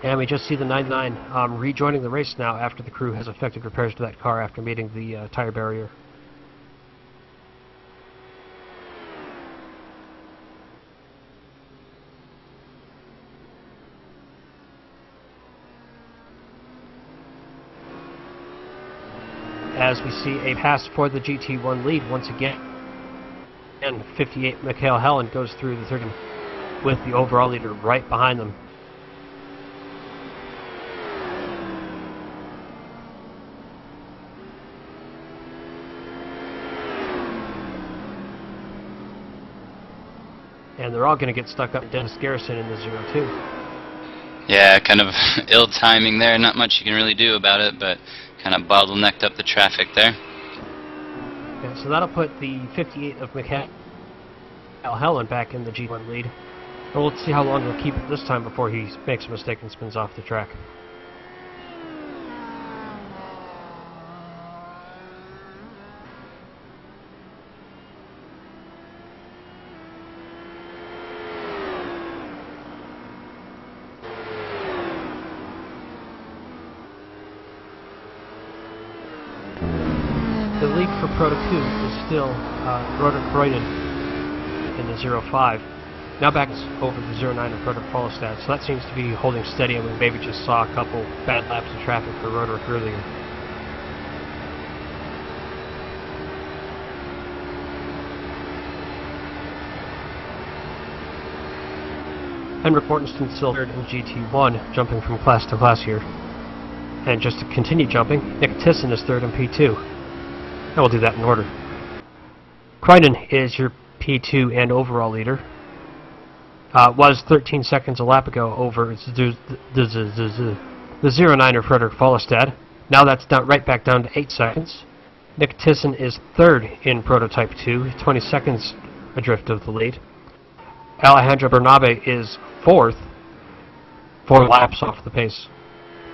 And we just see the 99 rejoining the race now after the crew has effected repairs to that car after meeting the tire barrier. As we see a pass for the GT1 lead once again. And 58 Mikael Helland goes through the 30 with the overall leader right behind them. And they're all going to get stuck up in Dennis Garrison in the 0-2. Yeah, kind of ill timing there. Not much you can really do about it, but kind of bottlenecked up the traffic there. Okay, so that'll put the 58 of Helen back in the G1 lead. And we'll see how long he'll keep it this time before he makes a mistake and spins off the track. The lead for Proto 2 is still Roder Croydon in the 05. Now back over the 09 of Roder Folostat, so that seems to be holding steady, and we maybe just saw a couple bad laps of traffic for Roderick earlier. Henrik Mortensen still third in GT1, jumping from class to class here. And just to continue jumping, Nick Tisson is third in P2. And we'll do that in order. Croydon is your P2 and overall leader. Was 13 seconds a lap ago over the 09 of Frederick Folostad. Now that's down, right back down to 8 seconds. Nick Tisson is third in Prototype 2, 20 seconds adrift of the lead. Alejandro Bernabe is fourth, 4 laps off the pace.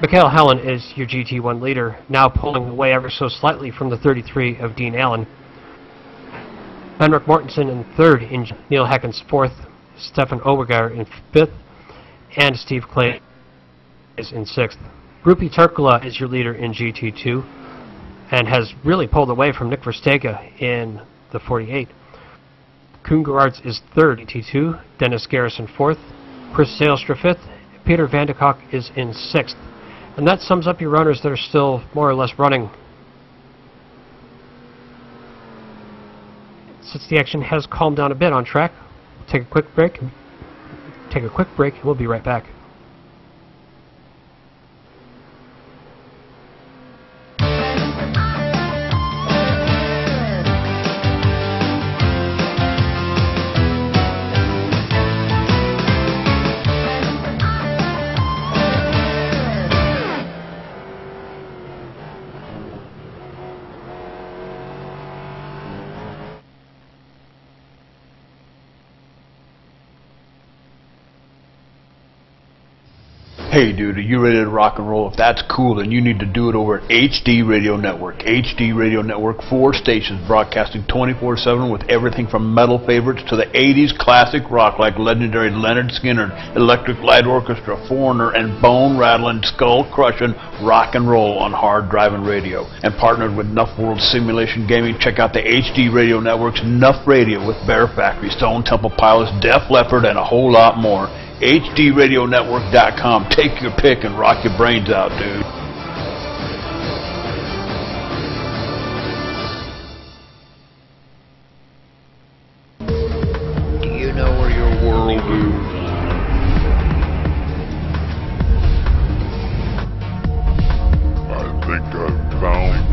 Mikhail Helen is your GT1 leader, now pulling away ever so slightly from the 33 of Dean Allen. Henrik Mortensen in third, in Neil Heckens fourth, Stefan Obergar in fifth, and Steve Clay is in sixth. Rupi Turkula is your leader in GT2 and has really pulled away from Nick Verstega in the 48. Koen Gerards is third in GT2, Dennis Garrison fourth, Chris Sailstra fifth, Peter Vandekock is in sixth. And that sums up your runners that are still more or less running. Since the action has calmed down a bit on track, we'll take a quick break. And we'll be right back. Hey dude, are you ready to rock and roll? If that's cool, then you need to do it over at HD Radio Network. HD Radio Network, 4 stations broadcasting 24/7 with everything from metal favorites to the 80s classic rock like legendary Leonard Skinner, Electric Light Orchestra, Foreigner, and bone-rattling, skull-crushing rock and roll on hard driving radio. And partnered with Nuff World Simulation Gaming, check out the HD Radio Network's Nuff Radio with Bear Factory, Stone Temple Pilots, Def Leppard, and a whole lot more. HDRadionetwork.com. Take your pick and rock your brains out, dude. Do you know where your world is? I think I found it.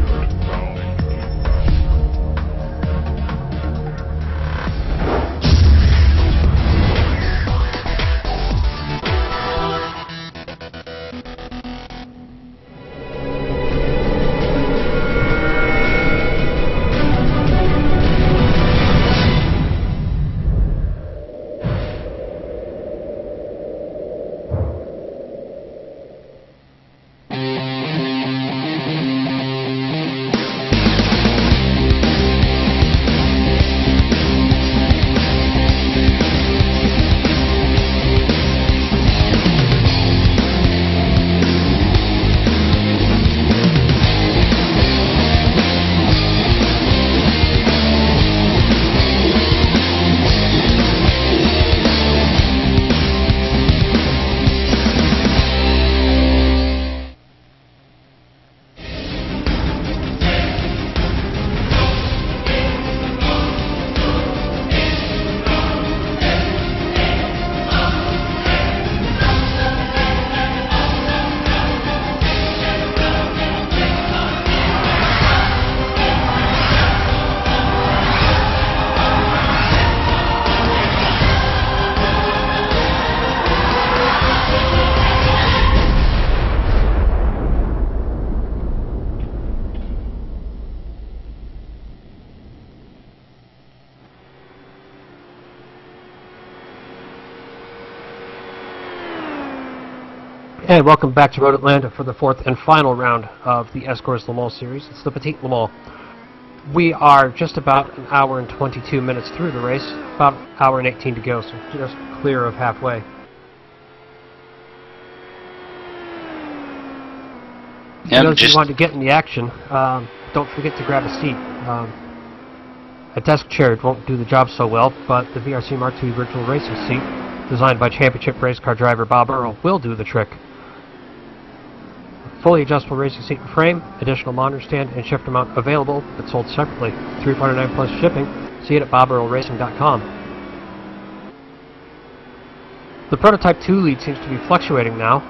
And welcome back to Road Atlanta for the fourth and final round of the Escorts Le Mans series. It's the Petite Le Mans. We are just about an hour and 22 minutes through the race, about an hour and 18 to go, so just clear of halfway. Yep, For those who want to get in the action, don't forget to grab a seat. A desk chair won't do the job so well, but the VRC Mark II virtual racing seat, designed by championship race car driver Bob Earl, will do the trick. Fully adjustable racing seat and frame, additional monitor stand, and shifter mount available, but sold separately. $349 plus shipping. See it at bobearlracing.com. The Prototype 2 lead seems to be fluctuating now.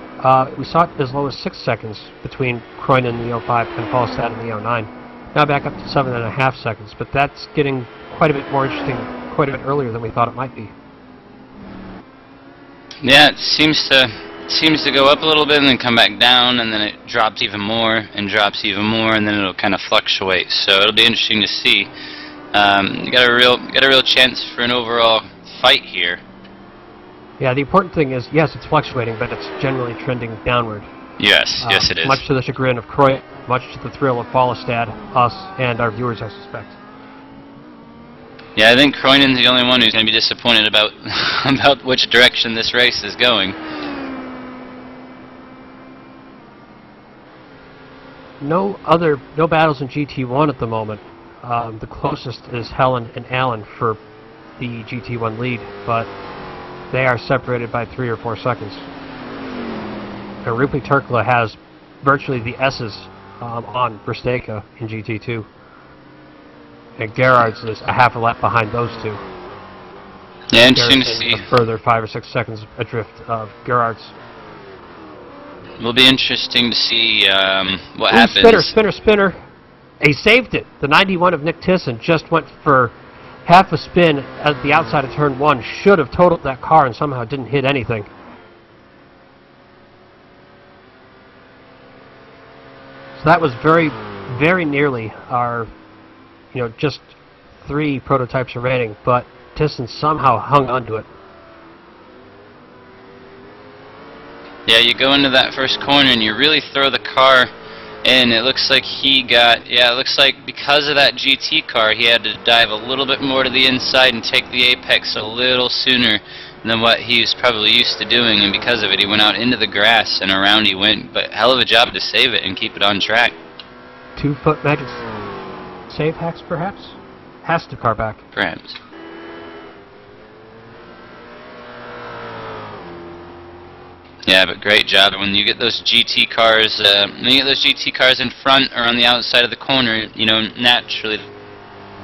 We saw it as low as 6 seconds between Croyden in the 05 and Falstad in the 09. Now back up to 7.5 seconds, but that's getting quite a bit more interesting, quite a bit earlier than we thought it might be. Yeah, it seems to go up a little bit and then come back down, and then it drops even more and drops even more, and then it'll kind of fluctuate. So it'll be interesting to see. You got a real chance for an overall fight here. Yeah, the important thing is, yes, it's fluctuating, but it's generally trending downward. Yes, yes it is. Much to the chagrin of Croyden, much to the thrill of Falstad, us, and our viewers, I suspect. Yeah, I think Croydon's the only one who's going to be disappointed about about which direction this race is going. No battles in GT1 at the moment. The closest is Helen and Alan for the GT1 lead, but they are separated by 3 or 4 seconds. And Ripley Turkla has virtually the S's on Verstaeka in GT2. And Gerard's is a half a lap behind those two. Yeah, interesting to see. A further 5 or 6 seconds adrift of Gerard's. Will be interesting to see what happens. Spinner. He saved it. The 91 of Nick Tisson just went for half a spin at the outside of turn 1. Should have totaled that car and somehow didn't hit anything. So that was very, very nearly our, just 3 prototypes remaining, but Tisson somehow hung onto it. Yeah, you go into that first corner and you really throw the car in. It looks like it looks like because of that GT car, he had to dive a little bit more to the inside and take the apex a little sooner than what he was probably used to doing, and because of it, he went out into the grass and around he went, but hell of a job to save it and keep it on track. 2-foot magic save hacks, perhaps? Has to car back. Perhaps. Yeah, but great job. When you get those GT cars, in front or on the outside of the corner, naturally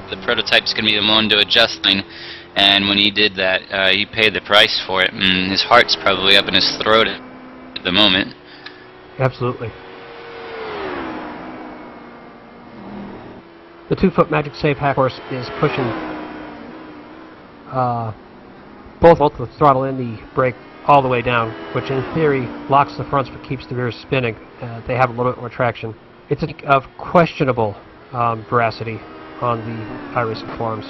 the prototype's going to be the one to adjust thing. And when he did that, he paid the price for it, and his heart's probably up in his throat at the moment. Absolutely. The 2-foot magic save hack horse is pushing both the throttle and the brake all the way down, which in theory locks the fronts but keeps the rears spinning. They have a little bit more traction. It's of questionable veracity on the iRacing forums.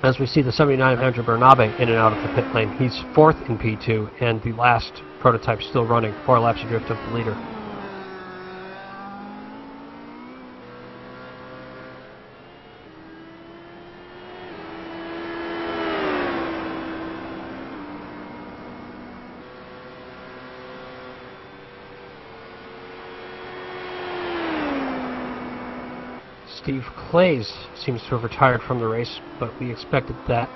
As we see the 79 of Andrew Bernabe in and out of the pit lane, he's 4th in P2, and the last prototype still running, 4 laps adrift of the leader. Steve Clays seems to have retired from the race, but we expected that.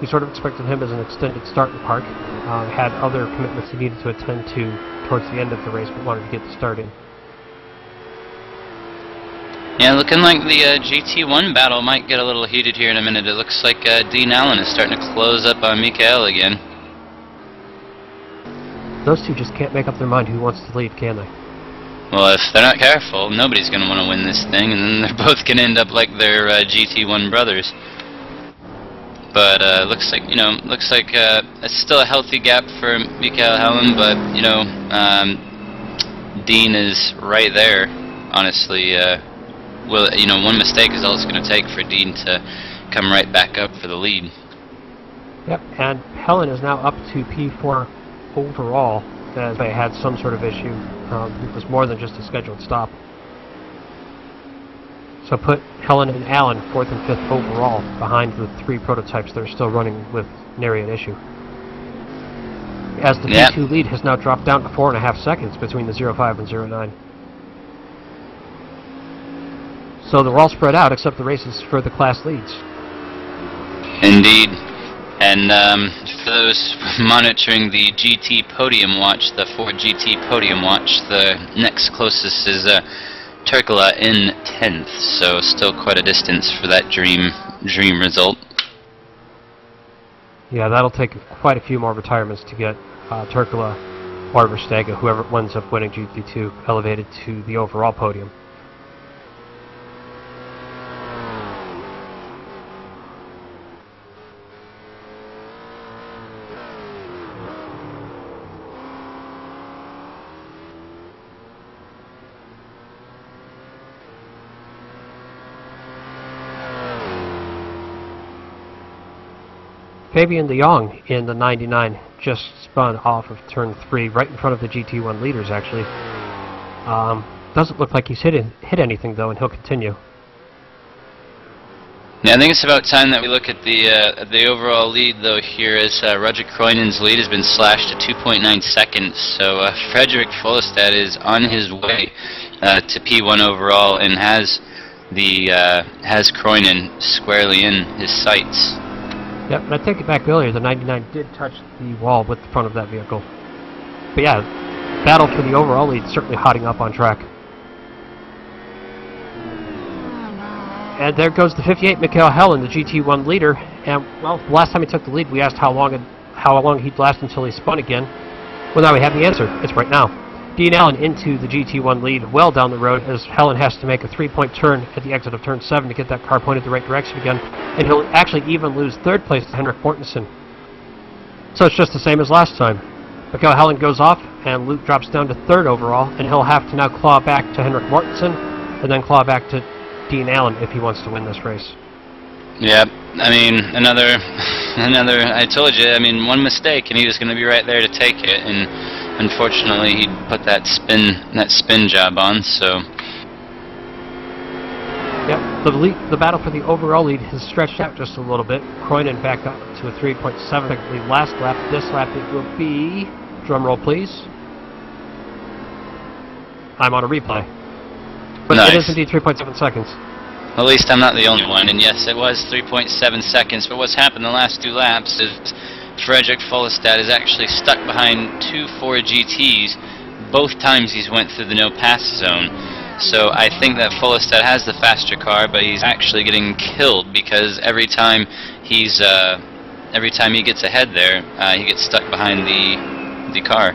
We sort of expected him as an extended start in park. Had other commitments he needed to attend to towards the end of the race, but wanted to get the start in. Yeah, looking like the GT1 battle might get a little heated here in a minute. It looks like Dean Allen is starting to close up on Mikael again. Those two just can't make up their mind who wants to lead, can they? Well, if they're not careful, nobody's going to want to win this thing, and then they're both going to end up like their GT1 brothers. But looks like it's still a healthy gap for Mikael Helen, but Dean is right there. Honestly, one mistake is all it's going to take for Dean to come right back up for the lead. Yep, and Helen is now up to P4 overall, as they had some sort of issue. It was more than just a scheduled stop. So put Helen and Alan 4th and 5th overall behind the 3 prototypes that are still running with nary an issue. As the P2 lead has now dropped down to 4.5 seconds between the 05 and 09. So they're all spread out except the races for the class leads. Indeed. And for those monitoring the GT Podium Watch, the Ford GT Podium Watch, the next closest is Turkula in 10th, so still quite a distance for that dream result. Yeah, that'll take quite a few more retirements to get Turkula or Verstega, whoever ends up winning GT2, elevated to the overall podium. Fabian de Jong in the 99 just spun off of turn 3, right in front of the GT1 leaders, actually. Doesn't look like he's hit anything, though, and he'll continue. Yeah, I think it's about time that we look at the overall lead, though, here, as Roger Kroinen's lead has been slashed to 2.9 seconds. So Frederick Follestad is on his way to P1 overall and has Kroinen squarely in his sights. Yep, and I take it back earlier, the 99 did touch the wall with the front of that vehicle. But yeah, battle for the overall lead certainly hotting up on track. And there goes the 58 Mikhail Helen, the GT1 leader. And well, the last time he took the lead, we asked how long he'd last until he spun again. Well, now we have the answer. It's right now. Dean Allen into the GT1 lead, well down the road, as Helen has to make a 3-point turn at the exit of turn 7 to get that car pointed the right direction again. And he'll actually even lose 3rd place to Henrik Mortensen. So it's just the same as last time. Mikhail Helen goes off, and Luke drops down to 3rd overall, and he'll have to now claw back to Henrik Mortensen, and then claw back to Dean Allen if he wants to win this race. Yeah, I mean, another, I told you, I mean, one mistake and he was going to be right there to take it, and unfortunately he put that spin job on, so. Yep, the battle for the overall lead has stretched out just a little bit. Kroinen back up to a 3.7 lead last lap. This lap it will be, drum roll please. I'm on a replay. But nice. It is indeed 3.7 seconds. At least I'm not the only one, and yes, it was 3.7 seconds, but what's happened the last 2 laps is Frederick Follestad is actually stuck behind 2 Ford GTs. Both times he's went through the no-pass zone. So I think that Follestad has the faster car, but he's actually getting killed because every time he gets ahead there, he gets stuck behind the car,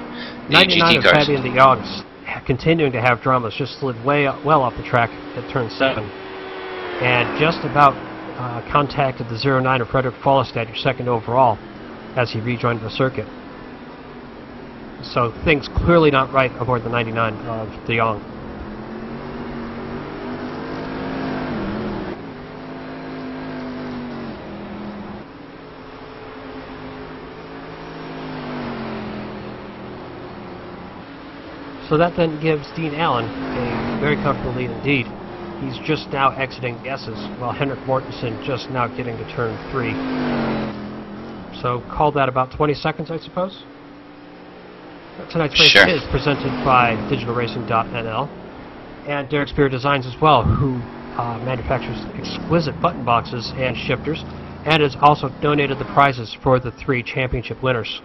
the 99 GT of cars. Fabian de Jong's continuing to have dramas, just slid well off the track at turn 7. And just about contacted the 09 of Frederick Follestad, your 2nd overall, as he rejoined the circuit. So things clearly not right aboard the 99 of de Jong. So that then gives Dean Allen a very comfortable lead indeed. He's just now exiting the S's, while Henrik Mortensen just now getting to turn 3. So call that about 20 seconds, I suppose. Tonight's race Sure. is presented by digitalracing.nl and Derek Spear Designs as well, who manufactures exquisite button boxes and shifters, and has also donated the prizes for the 3 championship winners.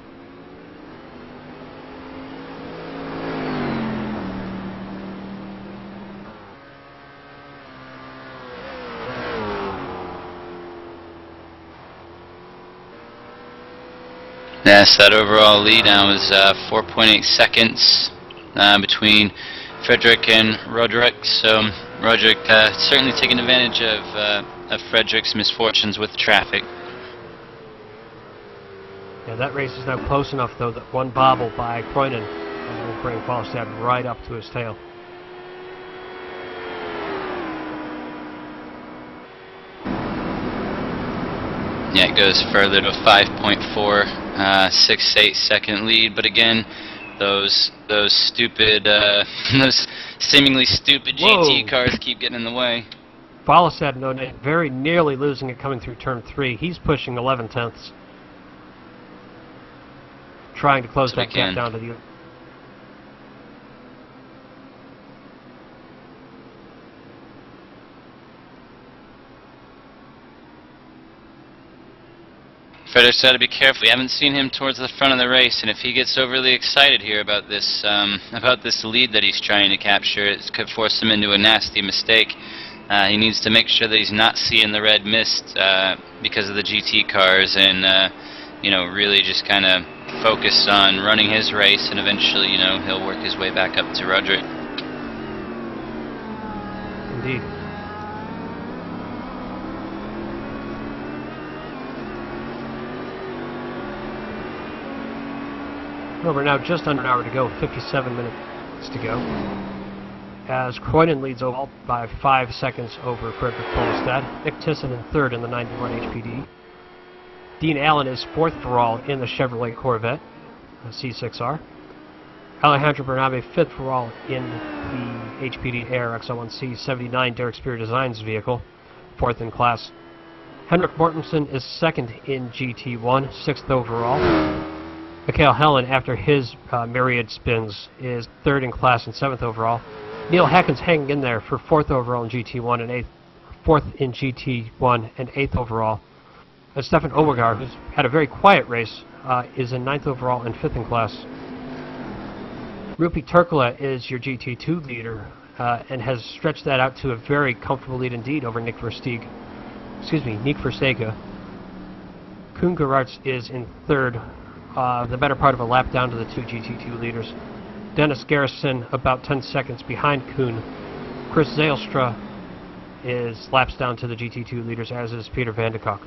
Yes, that overall lead now is 4.8 seconds between Frederick and Roderick. So Roderick certainly taking advantage of Frederick's misfortunes with traffic. Yeah, that race is now close enough, though, that one bobble by Kroinen will bring Follestad right up to his tail. Yeah, it goes further to a 5.468 second lead, but again, those stupid, those seemingly stupid GT cars keep getting in the way. Follisad, no, very nearly losing it coming through turn 3. He's pushing 11 tenths. Trying to close that gap down to the... Frederick's got to be careful. We haven't seen him towards the front of the race, and if he gets overly excited here about this lead that he's trying to capture, it could force him into a nasty mistake. He needs to make sure that he's not seeing the red mist because of the GT cars, and you know, really just kind of focus on running his race, and eventually, you know, he'll work his way back up to Roderick. Indeed. Well, we're now just under an hour to go, 57 minutes to go. As Croydon leads overall by 5 seconds over Frederick Folstad. Nick Tisson in third in the 91 HPD. Dean Allen is fourth overall in the Chevrolet Corvette C6R. Alejandro Bernabe fifth overall in the HPD Air XL1C 79 Derek Spear Designs vehicle, fourth in class. Henrik Mortensen is second in GT1, sixth overall. Mikhail Helen, after his myriad spins, is third in class and seventh overall. Neil Hacken's hanging in there for fourth overall in GT1 and fourth in GT1 and eighth overall. Stefan Omegar, who's had a very quiet race, is in ninth overall and fifth in class. Rupi Turkula is your GT2 leader and has stretched that out to a very comfortable lead indeed over Nick Verstega. Koen Gerarts is in third, the better part of a lap down to the two GT2 leaders. Dennis Garrison about 10 seconds behind Koen. Chris Zaelstra is laps down to the GT2 leaders, as is Peter van de Kock.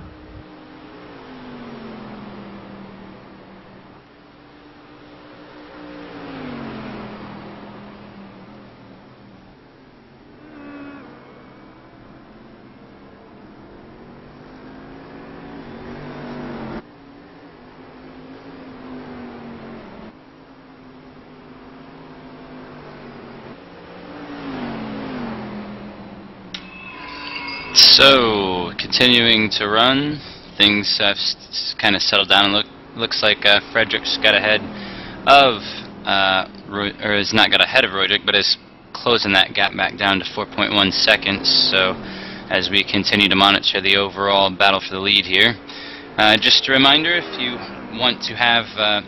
So, continuing to run, things have kind of settled down, and looks like Frederick's got ahead of, or has not got ahead of Roderick, but is closing that gap back down to 4.1 seconds. So, as we continue to monitor the overall battle for the lead here, just a reminder: if you want to have,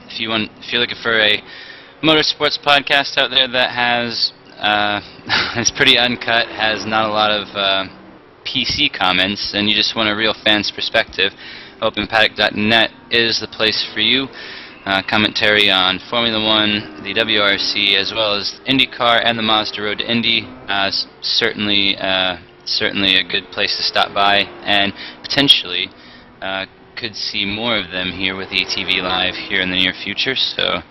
if you're looking for a motorsports podcast out there that has, is pretty uncut, has not a lot of PC comments, and you just want a real fan's perspective, openpaddock.net is the place for you. Commentary on Formula One, the WRC, as well as IndyCar and the Mazda Road to Indy. Certainly a good place to stop by, and potentially could see more of them here with ETV Live here in the near future. So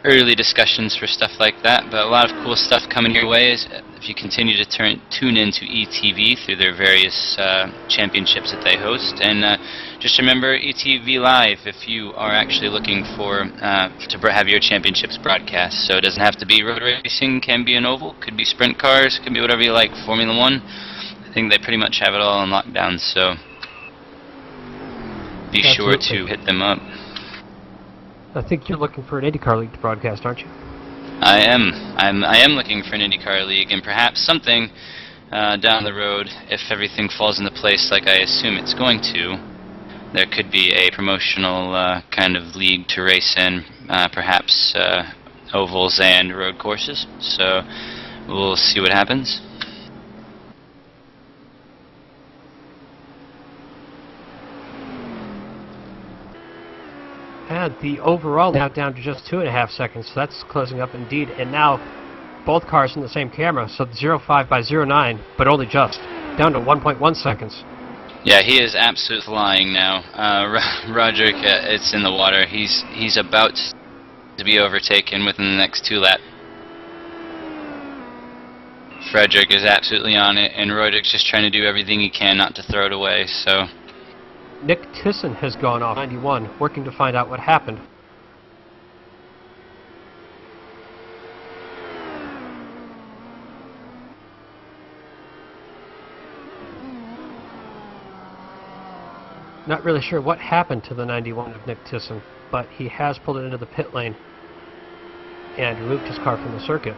early discussions for stuff like that, but a lot of cool stuff coming your way if you continue to tune into ETV through their various championships that they host. And just remember, ETV Live, if you are actually looking for to have your championships broadcast. So it doesn't have to be road racing, can be an oval, could be sprint cars, could be whatever you like. Formula One, I think they pretty much have it all on lockdown, so be sure to hit them up. I think you're looking for an IndyCar League to broadcast, aren't you? I am looking for an IndyCar League, and perhaps something down the road, if everything falls into place like I assume it's going to, there could be a promotional kind of league to race in, perhaps ovals and road courses. So we'll see what happens. And the overall now down to just 2.5 seconds, so that's closing up indeed. And now both cars in the same camera, so 0.5 by 0.9, but only just, down to 1.1 seconds. Yeah, he is absolutely flying now. Roderick, it's in the water. He's about to be overtaken within the next 2 laps. Frederick is absolutely on it, and Roderick's just trying to do everything he can not to throw it away. So Nick Tisson has gone off 91, working to find out what happened. Not really sure what happened to the 91 of Nick Tisson, but he has pulled it into the pit lane and removed his car from the circuit.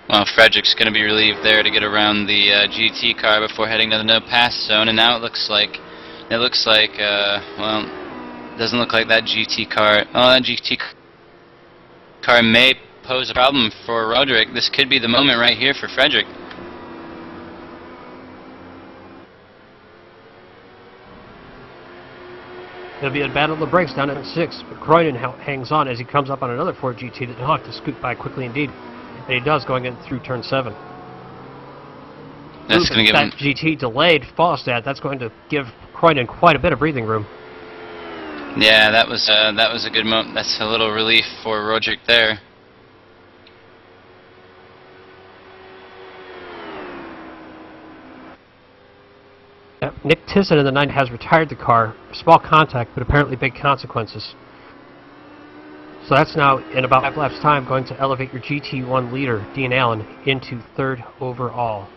Well, Frederick's going to be relieved there to get around the GT car before heading to the no pass zone, and now it looks like well, doesn't look like that GT car. Oh, that GT car may pose a problem for Roderick. This could be the moment right here for Frederick. It'll be a battle of the brakes down at 6, but Croydon hangs on as he comes up on another Ford GT that he'll have to scoot by quickly indeed. And he does, going in through turn 7. That's going to give that GT delayed Falstad. That's going to give Croydon quite a bit of breathing room. Yeah, that was a good moment. That's a little relief for Roderick there. Nick Tisson in the 9 has retired the car. Small contact, but apparently big consequences. So that's now, in about 5 laps time, going to elevate your GT1 leader, Dean Allen, into 3rd overall.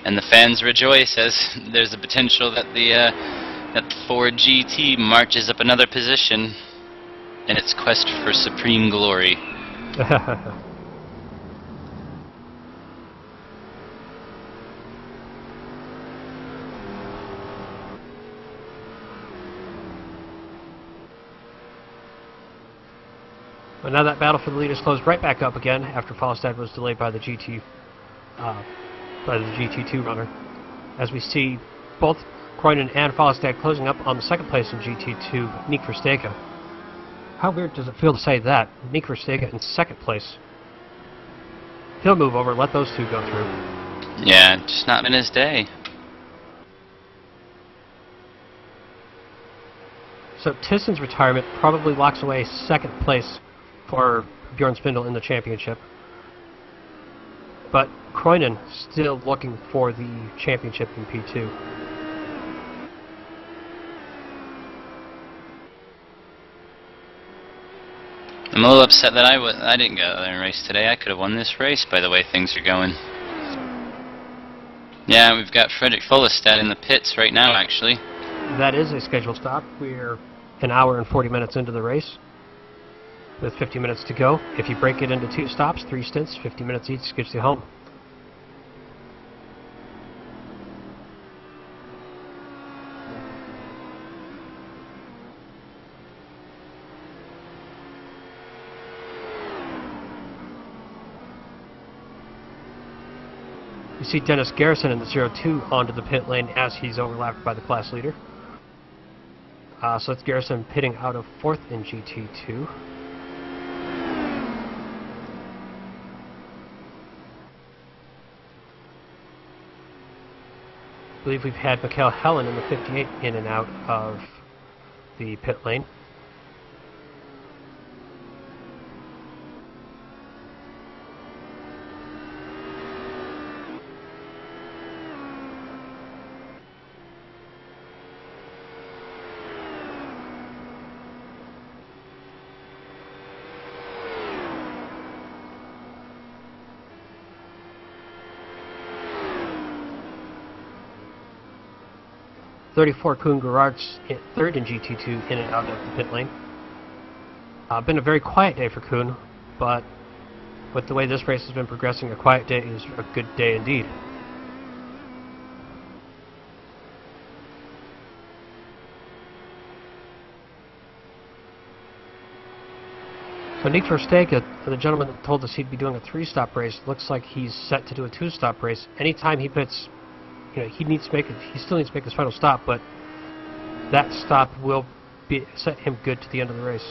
And the fans rejoice as there's a potential that the Ford GT marches up another position in its quest for supreme glory. But now that battle for the lead is closed right back up again after Falstad was delayed by the GT2 runner. As we see both Croydon and Falstad closing up on the 2nd place in GT2, Nick Verstegen. How weird does it feel to say that? Nick Verstegen in 2nd place. He'll move over, let those two go through. Yeah, just not been his day. So Tisson's retirement probably locks away 2nd place for Bjorn Spindle in the championship. But Croydon still looking for the championship in P2. I'm a little upset that I didn't go there and race today. I could have won this race by the way things are going. Yeah, we've got Frederick Fullestad in the pits right now, actually. That is a scheduled stop. We're an hour and 40 minutes into the race, with 50 minutes to go. If you break it into 2 stops, 3 stints, 50 minutes each gets you home. You see Dennis Garrison in the 02 onto the pit lane as he's overlapped by the class leader. So that's Garrison pitting out of 4th in GT2. I believe we've had Mikhail Helen in the 58 in and out of the pit lane. .34 Kuhn Gerard's 3rd in GT2 in and out of the pit lane. Been a very quiet day for Kuhn, but with the way this race has been progressing, a quiet day is a good day indeed. But Nick Verstappen, the gentleman that told us he'd be doing a 3-stop race, looks like he's set to do a 2-stop race. Anytime he pits, he still needs to make his final stop, but that stop will set him good to the end of the race.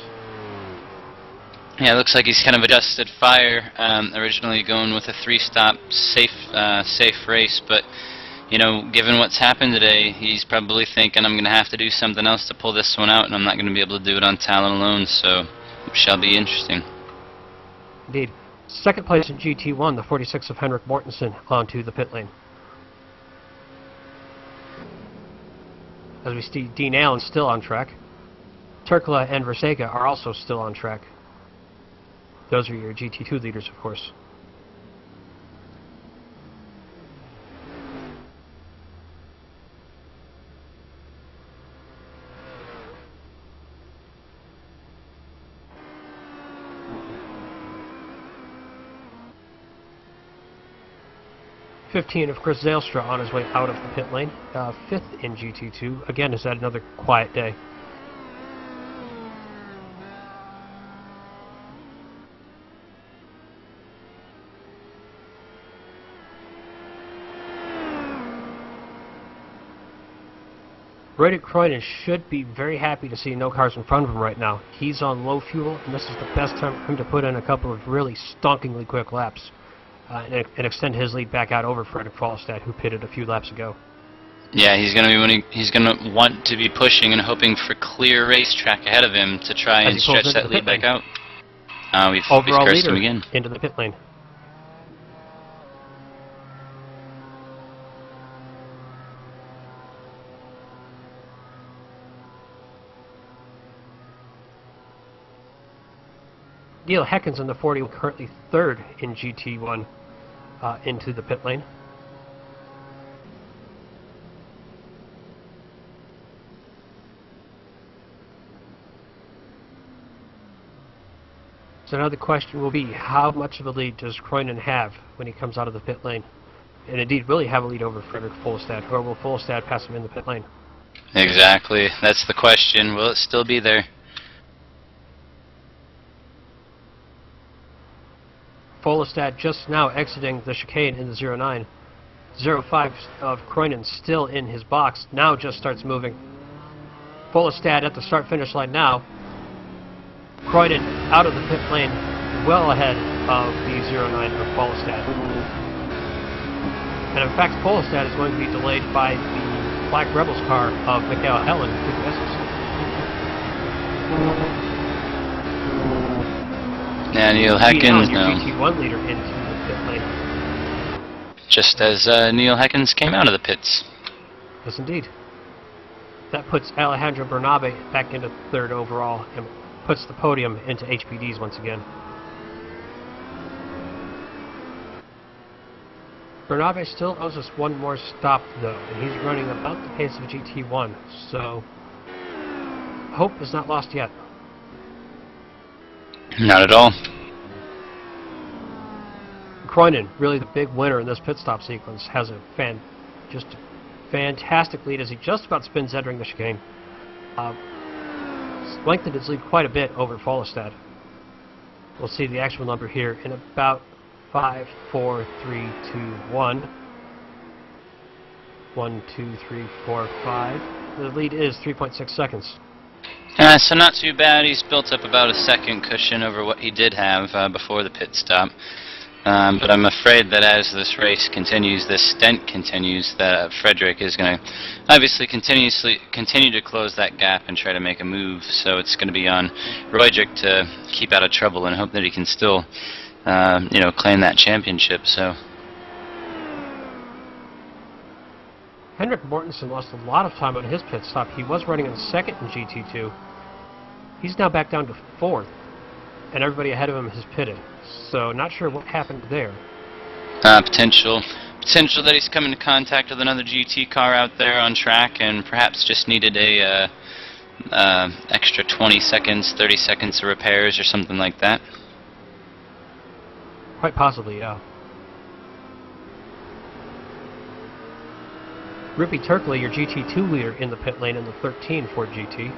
Yeah, it looks like he's kind of adjusted fire. Originally going with a 3-stop safe race, but given what's happened today, he's probably thinking I'm going to have to do something else to pull this one out, and I'm not going to be able to do it on talent alone. So it shall be interesting. Indeed. Second place in GT1, the 46 of Henrik Mortensen onto the pit lane. As we see, Dean Allen still on track. Turkla and Versega are also still on track. Those are your GT2 leaders, of course. '15 of Chris Zylstra on his way out of the pit lane. 5th in GT2. Again, has had another quiet day. Brady Croydon should be very happy to see no cars in front of him right now. He's on low fuel, and this is the best time for him to put in a couple of really stonkingly quick laps and extend his lead back out over Frederick Falstad, who pitted a few laps ago. Yeah, he's going to want to be pushing and hoping for clear racetrack ahead of him to try and stretch that lead back out. We've cursed him again. Into the pit lane. Neil Heckens in the 40, currently 3rd in GT1 into the pit lane. So now the question will be, how much of a lead does Croydon have when he comes out of the pit lane? And indeed, will he have a lead over Frederick Fullestad, or will Fullestad pass him in the pit lane? Exactly. That's the question. Will it still be there? Fullestad just now exiting the chicane in the 09. 05 of Croydon still in his box, now just starts moving. Fullestad at the start-finish line now. Croydon out of the pit lane, well ahead of the 09 of Fullestad. And in fact, Fullestad is going to be delayed by the Black Rebels car of Michael Helen, who misses. Yeah, Neil Heckens, your GT1 leader into the pit lane. Just as Neil Heckens came out of the pits. Yes, indeed. That puts Alejandro Bernabe back into 3rd overall and puts the podium into HPDs once again. Bernabe still owes us one more stop, though, and he's running about the pace of GT1, so hope is not lost yet. Not at all. Croydon, really the big winner in this pit stop sequence, has a fantastic lead as he just about spins entering the chicane. Lengthened his lead quite a bit over Fullestad. We'll see the actual number here in about 5, 4, 3, 2, 1. 1, 2, 3, 4, 5. The lead is 3.6 seconds. So not too bad. He's built up about a second cushion over what he did have before the pit stop. But I'm afraid that as this race continues, this stint continues, that Frederick is going to obviously continue to close that gap and try to make a move. So it's going to be on Roydrich to keep out of trouble and hope that he can still, claim that championship. So Henrik Mortensen lost a lot of time on his pit stop. He was running in 2nd in GT2. He's now back down to 4th, and everybody ahead of him has pitted. So not sure what happened there. Potential that he's come into contact with another GT car out there on track, and perhaps just needed a extra 20 seconds, 30 seconds of repairs or something like that. Quite possibly, yeah. Rippy Turkley, your GT2 leader in the pit lane in the 13 Ford GT.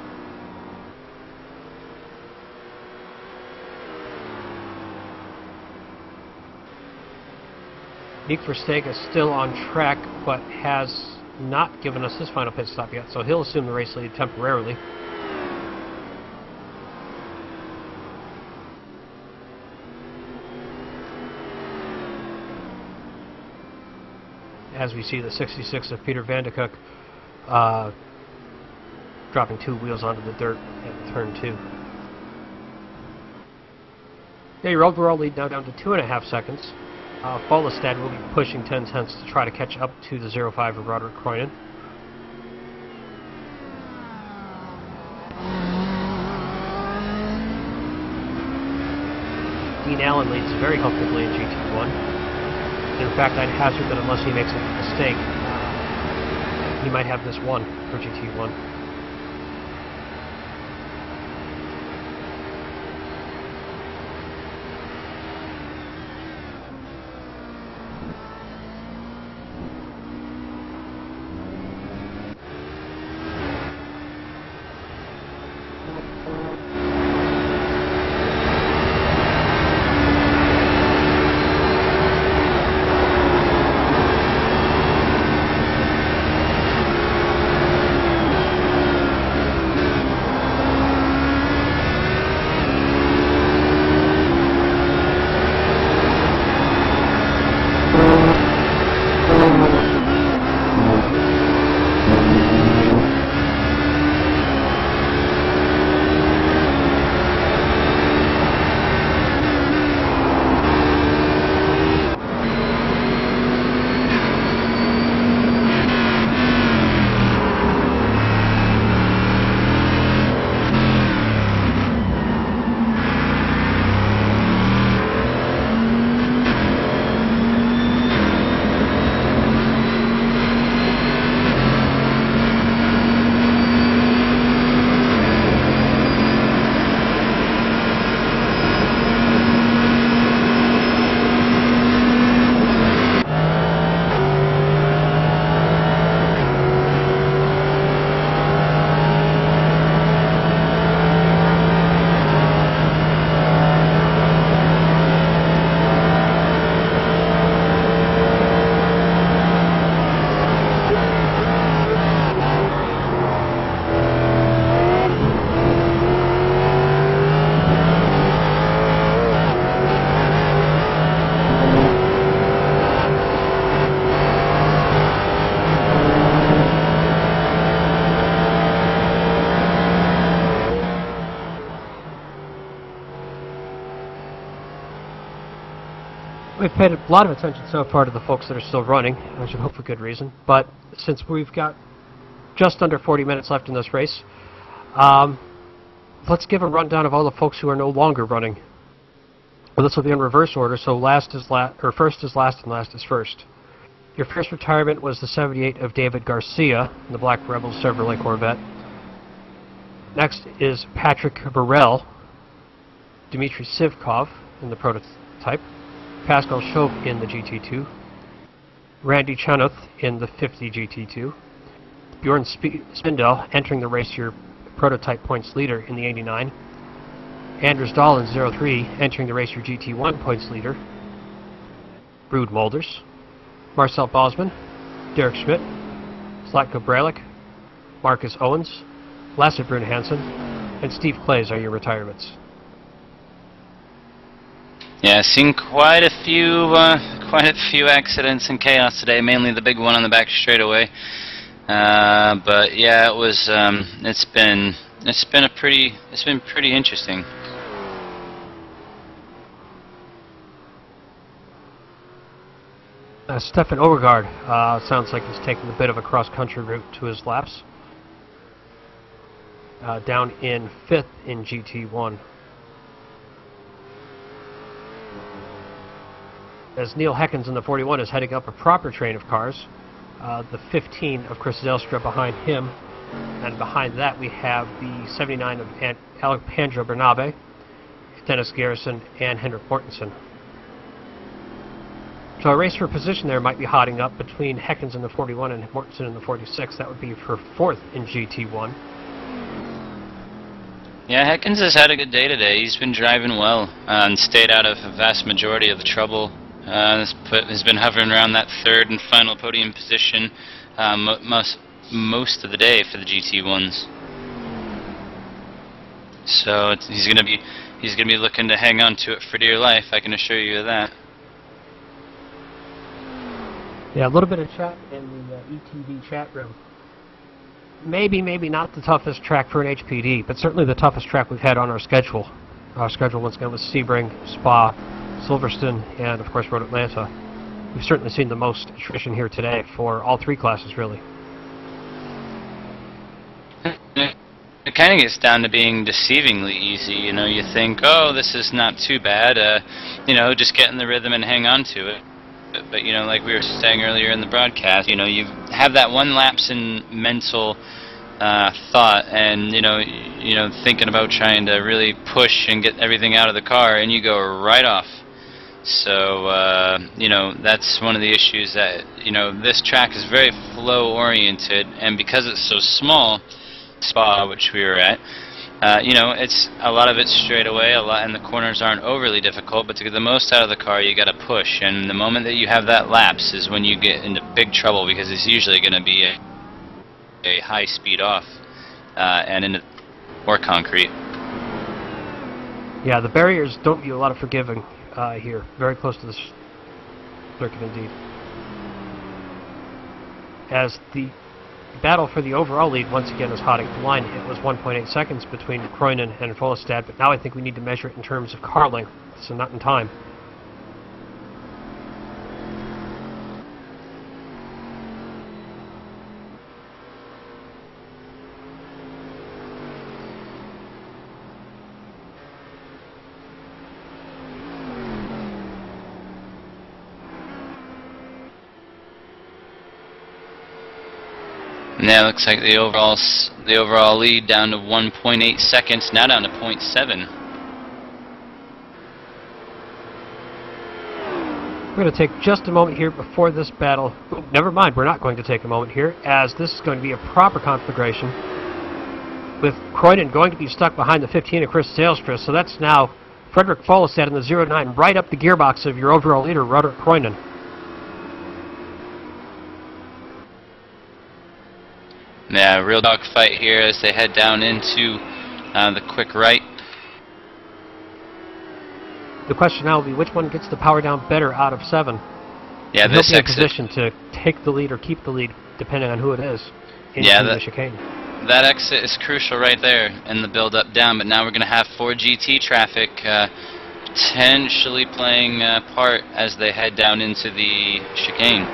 Nick Verstegen is still on track, but has not given us his final pit stop yet, so he'll assume the race lead temporarily. As we see the 66 of Peter Van de Kock dropping 2 wheels onto the dirt at turn 2. Yeah, your overall lead now down to 2.5 seconds. Folestad will be pushing 10 tenths to try to catch up to the 0.5 of Roderick Croynan. Dean Allen leads very comfortably in GT1. In fact, I'd hazard that unless he makes a mistake, he might have this one for GT1. We've paid a lot of attention so far to the folks that are still running, I should hope for good reason, but since we've got just under 40 minutes left in this race, let's give a rundown of all the folks who are no longer running. Well, this will be in reverse order, so first is last and last is first. Your first retirement was the 78 of David Garcia in the Black Rebel Chevrolet Corvette. Next is Patrick Burrell, Dmitry Sivkov in the prototype, Pascal Chauve in the GT2, Randy Chanuth in the 50 GT2, Bjorn Spindel entering the race your prototype points leader in the 89, Anders Dahl in 03 entering the race your GT1 points leader, Ruud Molders, Marcel Bosman, Derek Schmidt, Zlatko Bralic, Marcus Owens, Lasse Brun Hansen, and Steve Clays are your retirements. Yeah, seen quite a few accidents and chaos today. Mainly the big one on the back straightaway. But yeah, it was. It's been pretty interesting. Stefan Overgaard sounds like he's taking a bit of a cross-country route to his laps. Down in 5th in GT1. As Neil Heckens in the 41 is heading up a proper train of cars. The 15 of Chris Zelstra behind him. And behind that we have the 79 of Alejandro Bernabe, Dennis Garrison, and Henrik Mortensen. So a race for position there might be hotting up between Heckens in the 41 and Mortensen in the 46. That would be for 4th in GT1. Yeah, Heckens has had a good day today. He's been driving well and stayed out of a vast majority of the trouble Has been hovering around that third and final podium position most of the day for the GT1s. So he's gonna be looking to hang on to it for dear life. I can assure you of that. Yeah, a little bit of chat in the ETV chat room. Maybe not the toughest track for an HPD, but certainly the toughest track we've had on our schedule. Our schedule once again was Sebring, Spa, Silverstone, and of course Road Atlanta. We've certainly seen the most attrition here today for all three classes, really. It kind of gets down to being deceivingly easy. You know, you think, oh, this is not too bad. You know, just get in the rhythm and hang on to it. But you know, like we were saying earlier in the broadcast, you know, you have that one lapse in mental thought, and you know, thinking about trying to really push and get everything out of the car, and you go right off. So you know, that's one of the issues, that you know, this track is very flow oriented, and because it's so small, Spa, which we were at, you know, it's a lot of it's straight away, and the corners aren't overly difficult, but to get the most out of the car, you got to push, and the moment that you have that lapse is when you get into big trouble, because it's usually going to be a high speed off and into or concrete. Yeah, the barriers don't do a lot of forgiving here. Very close to the circuit indeed. As the battle for the overall lead once again is hotting the line. It was 1.8 seconds between Kreunen and Follestad, but now I think we need to measure it in terms of car length, so not in time. Now it looks like the overall lead down to 1.8 seconds, now down to 0.7. We're going to take just a moment here before this battle. Oh, never mind, we're not going to take a moment here, as this is going to be a proper configuration, with Kreunen going to be stuck behind the 15 of Chris Sailstress, so that's now Frederick Follestad in the 09, right up the gearbox of your overall leader, Roderick Kreunen. Yeah, real dogfight here as they head down into the quick right. The question now will be which one gets the power down better out of 7. Yeah, this this he'll be in exit. position to take the lead or keep the lead, depending on who it is, into the chicane. That exit is crucial right there in the build-up down, but now we're going to have 4 GT traffic potentially playing a part as they head down into the chicane.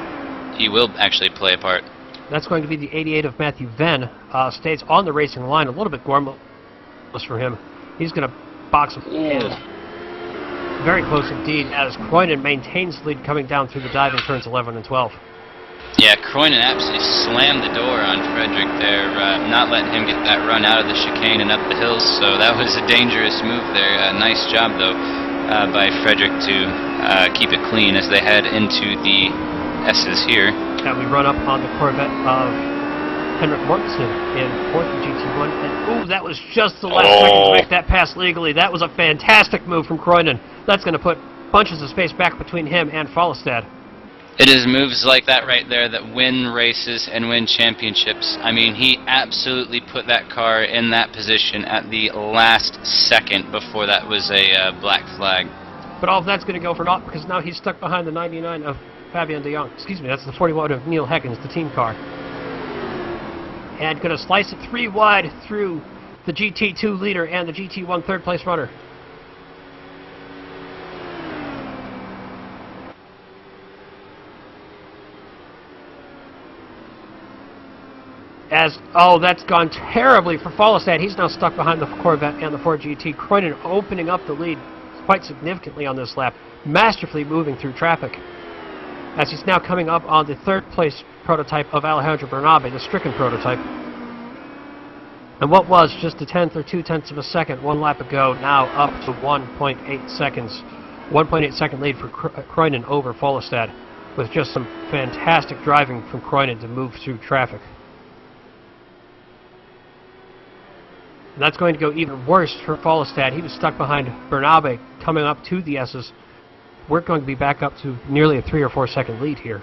He will actually play a part. That's going to be the 88 of Matthew Venn. Stays on the racing line, a little bit gormless for him. He's going to box him in. Very close indeed, as Kreunen maintains the lead coming down through the diving turns 11 and 12. Yeah, Kreunen absolutely slammed the door on Frederick there, not letting him get that run out of the chicane and up the hills, so that was a dangerous move there. Nice job, though, by Frederick to keep it clean as they head into the S's here. And we run up on the Corvette of Henrik Mortensen in 4th GT1, and ooh, that was just the last second to make that pass legally. That was a fantastic move from Kreunen. That's going to put bunches of space back between him and Follestad. It is moves like that right there that win races and win championships. I mean, he absolutely put that car in that position at the last second before that was a black flag. But all of that's going to go for naught, because now he's stuck behind the 99 of Fabian de Jong. Excuse me, that's the 41 of Neil Heckens, the team car. And going to slice it 3 wide through the GT2 leader and the GT1 third place runner. Oh, that's gone terribly for Follestad. He's now stuck behind the Corvette and the Ford GT. Kreunen opening up the lead quite significantly on this lap, masterfully moving through traffic, as he's now coming up on the third place prototype of Alejandro Bernabe, the stricken prototype. And what was just a 1/10 or 2/10 of a second 1 lap ago, now up to 1.8 seconds. 1.8 second lead for Kreunen over Follestad, with just some fantastic driving from Kreunen to move through traffic. And that's going to go even worse for Follestad. He was stuck behind Bernabe coming up to the S's. we're going to be back up to nearly a 3 or 4 second lead here.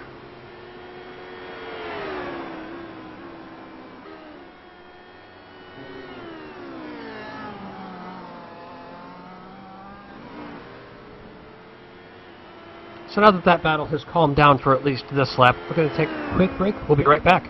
So now that that battle has calmed down for at least this lap, we're going to take a quick break. We'll be right back.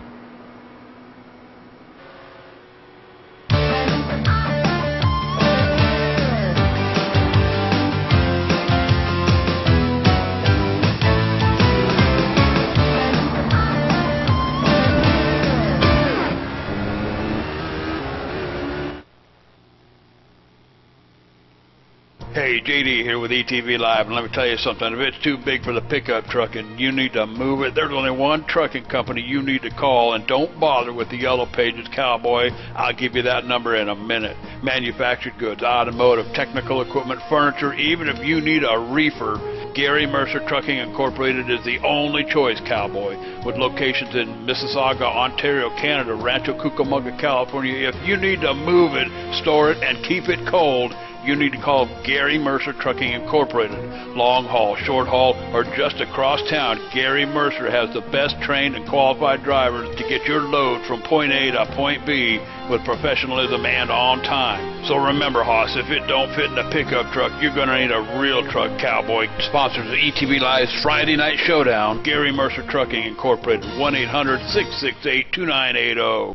Hey, JD here with ETV Live, and let me tell you something. If it's too big for the pickup truck and you need to move it, there's only one trucking company you need to call, and don't bother with the Yellow Pages Cowboy. I'll give you that number in a minute. Manufactured goods, automotive, technical equipment, furniture, even if you need a reefer, Gary Mercer Trucking Incorporated is the only choice, Cowboy. With locations in Mississauga, Ontario, Canada, Rancho Cucamonga, California, if you need to move it, store it, and keep it cold, you need to call Gary Mercer Trucking Incorporated. Long haul, short haul, or just across town, Gary Mercer has the best trained and qualified drivers to get your load from point A to point B with professionalism and on time. So remember, Hoss, if it don't fit in a pickup truck, you're going to need a real truck, Cowboy. Sponsors of ETV Live's Friday Night Showdown, Gary Mercer Trucking Incorporated, 1-800-668-2980.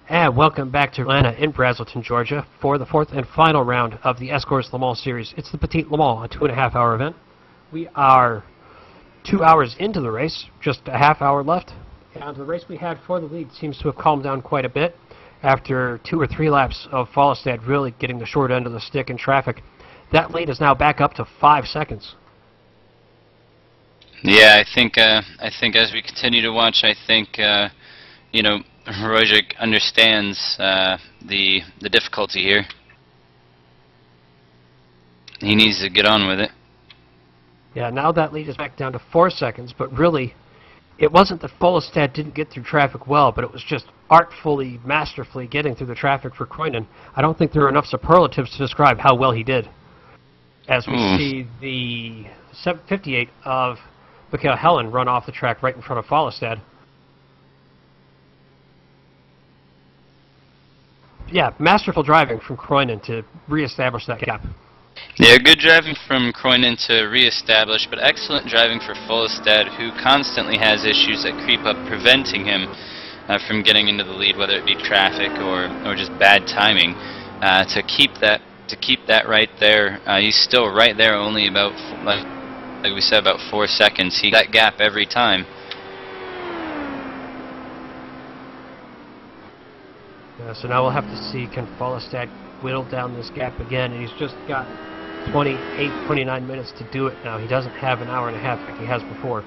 And welcome back to Atlanta in Braselton, Georgia for the fourth and final round of the S-Course Le Mans Series. It's the Petite Le Mans, a 2.5-hour event. We are 2 hours into the race, just a half hour left. And the race we had for the lead seems to have calmed down quite a bit after 2 or 3 laps of Follestad really getting the short end of the stick in traffic. That lead is now back up to 5 seconds. Yeah, I think as we continue to watch, I think you know, Rojic understands the difficulty here. He needs to get on with it. Yeah, now that lead is back down to 4 seconds, but really, it wasn't that Follestad didn't get through traffic well, but it was just artfully, masterfully getting through the traffic for Croynan. I don't think there are enough superlatives to describe how well he did. As we see the 58 of Mikhail Helen run off the track right in front of Follestad. Yeah, masterful driving from Croynan to reestablish that gap. Yeah, good driving from Croynan to reestablish, but excellent driving for Follestad, who constantly has issues that creep up, preventing him from getting into the lead, whether it be traffic or just bad timing. To keep that right there, he's still right there, only about like we said, about 4 seconds. He got that gap every time. So now we'll have to see, can Follestad whittle down this gap again, and he's just got 28, 29 minutes to do it now. He doesn't have an hour and a half like he has before.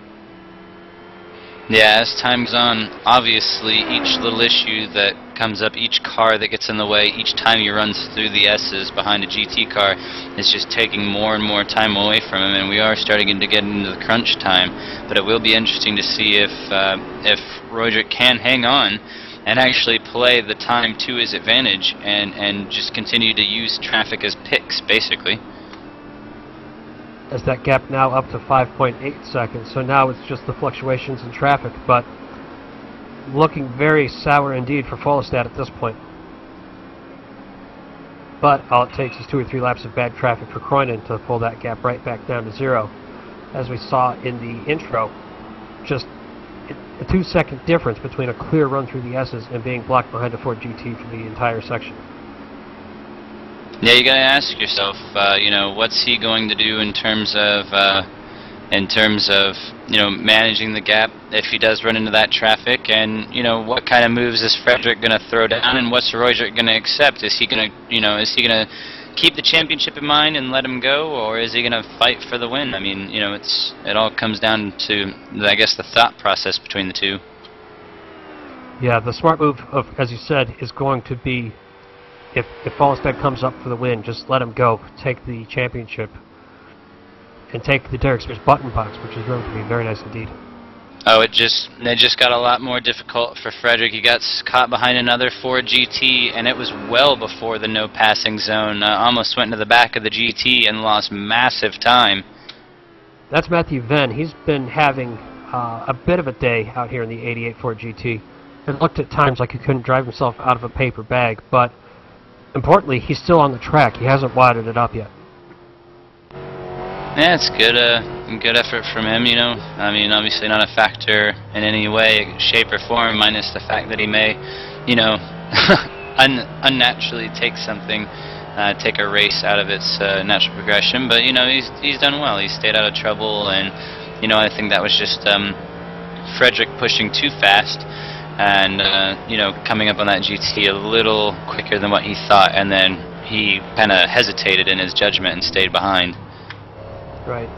Yeah, as time goes on, obviously each little issue that comes up, each car that gets in the way, each time he runs through the S's behind a GT car is just taking more and more time away from him, and we are starting to get into the crunch time. But it will be interesting to see if Rojic can hang on and actually play the time to his advantage and just continue to use traffic as picks, basically. As that gap now up to 5.8 seconds, so now it's just the fluctuations in traffic, but looking very sour indeed for Follestad at this point. But all it takes is 2 or 3 laps of bad traffic for Croynan to pull that gap right back down to 0. As we saw in the intro, just a 2-second difference between a clear run through the S's and being blocked behind a Ford GT for the entire section. Yeah, you gotta ask yourself, you know, what's he going to do in terms of, you know, managing the gap if he does run into that traffic, and, you know, what kind of moves is Frederick gonna throw down, and what's Royzert gonna accept? Is he gonna, you know, keep the championship in mind and let him go, or is he gonna fight for the win? I mean, you know, it all comes down to, I guess, the thought process between the two. Yeah, the smart move, as you said, is going to be, if Fallenstedt comes up for the win, just let him go, take the championship, and take the Derek Spears button box, which is going to be very nice indeed. Oh, it just got a lot more difficult for Frederick. He got caught behind another Ford GT, and it was well before the no passing zone. Almost went into the back of the GT and lost massive time. That's Matthew Venn. He's been having a bit of a day out here in the 88 Ford GT. It looked at times like he couldn't drive himself out of a paper bag, but importantly, he's still on the track. He hasn't wadded it up yet. Yeah, it's good effort from him, you know. I mean, obviously not a factor in any way, shape, or form, minus the fact that he may, you know, unnaturally take a race out of its natural progression. But, you know, he's done well. He's stayed out of trouble, and, you know, I think that was just Frederick pushing too fast and, you know, coming up on that GT a little quicker than what he thought, and then he kind of hesitated in his judgment and stayed behind. Right.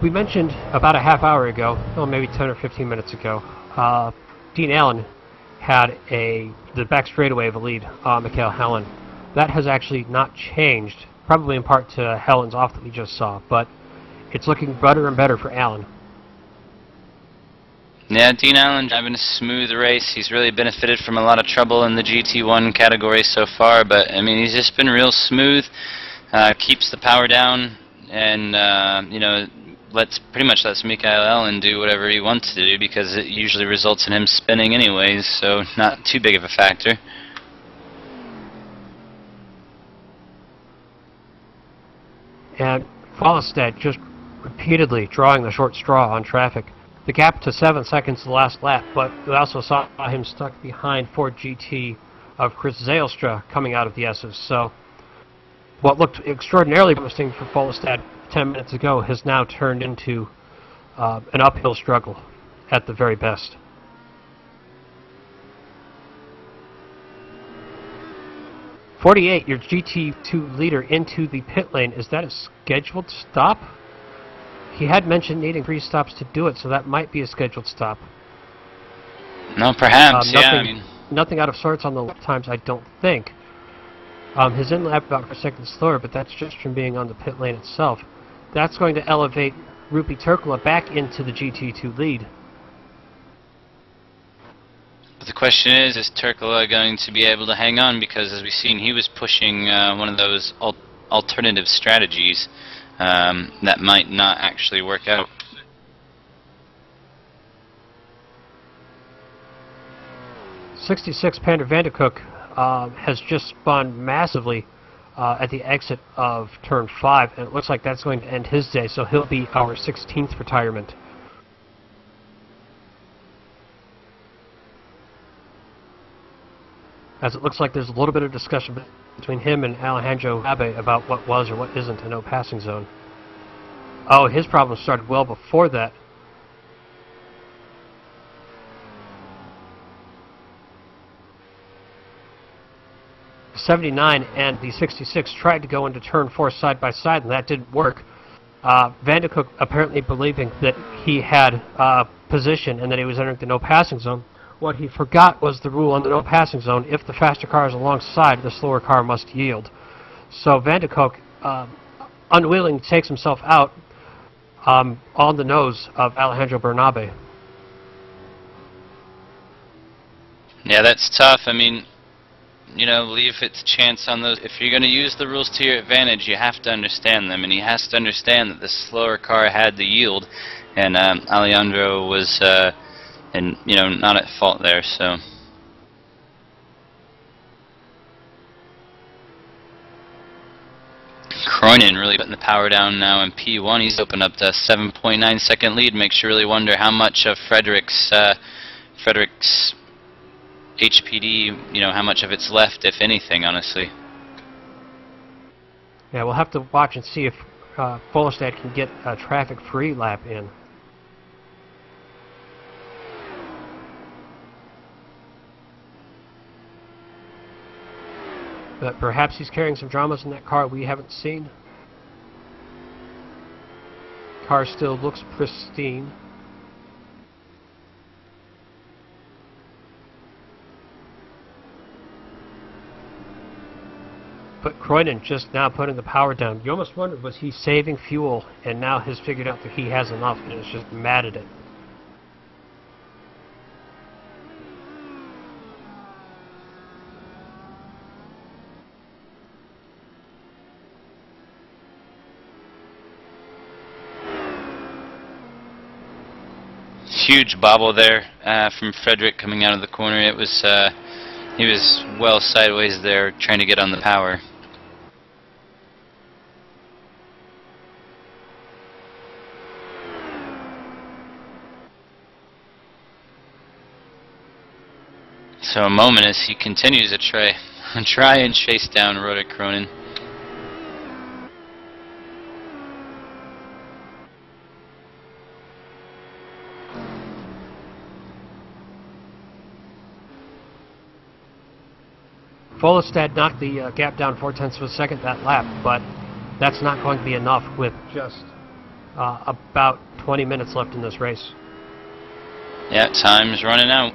We mentioned about a half hour ago, well, maybe 10 or 15 minutes ago, Dean Allen had the back straightaway of a lead on Michael Helen. That has actually not changed, probably in part to Helen's off that we just saw, but it's looking better and better for Allen. Yeah, Dean Allen driving a smooth race. He's really benefited from a lot of trouble in the GT1 category so far, but I mean, he's just been real smooth, keeps the power down, and you know, pretty much lets Michael Allen do whatever he wants to do, because it usually results in him spinning anyways, so not too big of a factor. And Fallenstedt just repeatedly drawing the short straw on traffic. The gap to 7 seconds the last lap, but we also saw him stuck behind Ford GT of Chris Zaelstra coming out of the S's. So what looked extraordinarily promising for Fallenstedt 10 minutes ago has now turned into an uphill struggle at the very best. '48, your GT2 leader into the pit lane. Is that a scheduled stop? He had mentioned needing 3 stops to do it, so that might be a scheduled stop. No, perhaps, yeah. I mean, nothing out of sorts on the lap times, I don't think. His in-lap about 4 seconds slower, but that's just from being on the pit lane itself. That's going to elevate Rupi Turkula back into the GT2 lead. but the question is Turkula going to be able to hang on? Because as we've seen, he was pushing one of those alternative strategies that might not actually work out. '66 Pander Vanderkook has just spun massively at the exit of turn 5, and it looks like that's going to end his day, so he'll be our 16th retirement. As it looks like there's a little bit of discussion between him and Alejandro Abe about what was or what isn't a no passing zone. Oh, his problem started well before that. The 79 and the 66 tried to go into turn 4 side by side, and that didn't work. Vanderkook apparently believing that he had position and that he was entering the no passing zone. What he forgot was the rule on the no passing zone: if the faster car is alongside, the slower car must yield. So Vanderkook, unwilling, takes himself out on the nose of Alejandro Bernabe. Yeah, that's tough. I mean, you know, leave its chance on those. If you're going to use the rules to your advantage, you have to understand them, and he has to understand that the slower car had the yield, and Alejandro was, and you know, not at fault there. So. Cronin really putting the power down now in P1. He's opened up to a 7.9 second lead. Makes you really wonder how much of Frederick's HPD, you know, how much of it's left, if anything, honestly. Yeah, we'll have to watch and see if Folstad can get a traffic-free lap in. But perhaps he's carrying some dramas in that car we haven't seen. Car still looks pristine. But Croydon just now putting the power down. You almost wondered, was he saving fuel and now has figured out that he has enough and is just mad at it. Huge bobble there from Frederick coming out of the corner. It was he was well sideways there trying to get on the power. So a moment as he continues to try and chase down Roderick Cronin. Folstad knocked the gap down 0.4 of a second that lap, but that's not going to be enough with just about 20 minutes left in this race. Yeah, time's running out.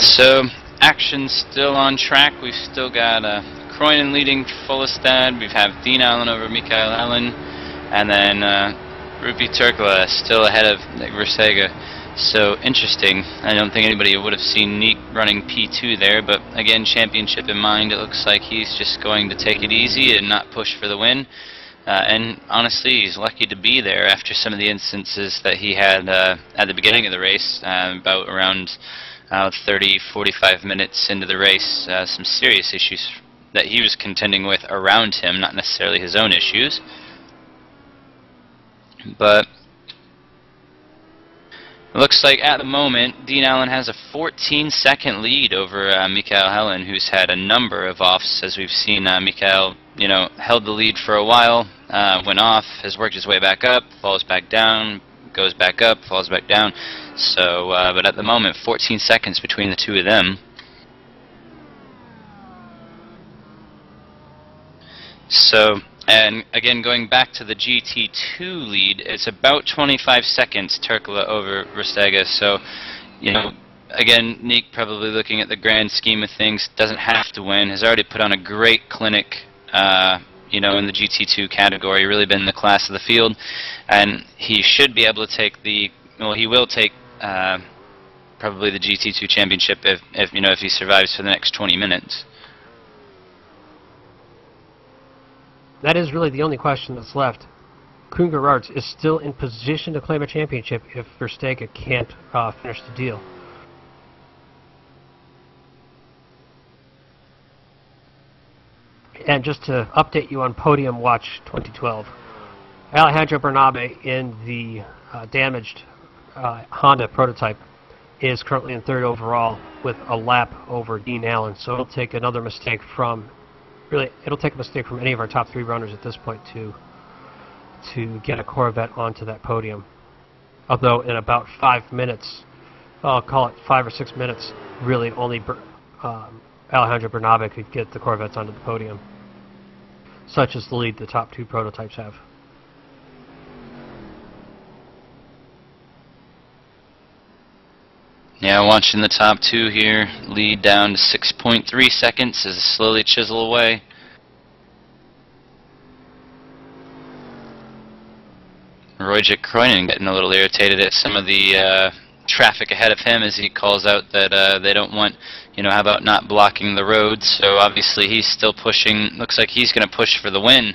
So, action's still on track. We've still got Cronin leading Folstad. We've have Dean Allen over Mikael Allen. And then Rupi Turkla still ahead of Nick Versega. So, interesting. I don't think anybody would have seen Nick running P2 there. But, again, championship in mind. It looks like he's just going to take it easy and not push for the win. And, honestly, he's lucky to be there after some of the instances that he had at the beginning of the race. About around 30-45 minutes into the race, some serious issues that he was contending with around him, not necessarily his own issues. But it looks like at the moment Dean Allen has a 14-second lead over Mikael Helen, who's had a number of offs, as we've seen. Mikael, you know, held the lead for a while, went off, has worked his way back up, falls back down, goes back up, falls back down. So, but at the moment, 14 seconds between the two of them. So, and again, going back to the GT2 lead, it's about 25 seconds Turkla over Rostega. So, you know, again, Nick probably looking at the grand scheme of things, doesn't have to win, has already put on a great clinic, you know, in the GT2 category, really been the class of the field, and he should be able to take the, well, he will take probably the GT2 championship if you know, if he survives for the next 20 minutes. That is really the only question that's left. Kungar Arts is still in position to claim a championship if Verstega can't finish the deal. And just to update you on Podium Watch 2012, Alejandro Bernabe in the damaged Honda prototype is currently in third overall with a lap over Dean Allen. So it'll take another mistake from, really, it'll take a mistake from any of our top three runners at this point to get a Corvette onto that podium. Although in about 5 minutes, I'll call it 5 or 6 minutes, really only Alejandro Bernabe could get the Corvettes onto the podium. Such is the lead the top two prototypes have. Yeah, watching the top two here, lead down to 6.3 seconds as they slowly chisel away. Royjik Kroinen getting a little irritated at some of the traffic ahead of him as he calls out that they don't want, how about not blocking the road. So obviously he's still pushing. Looks like he's going to push for the win.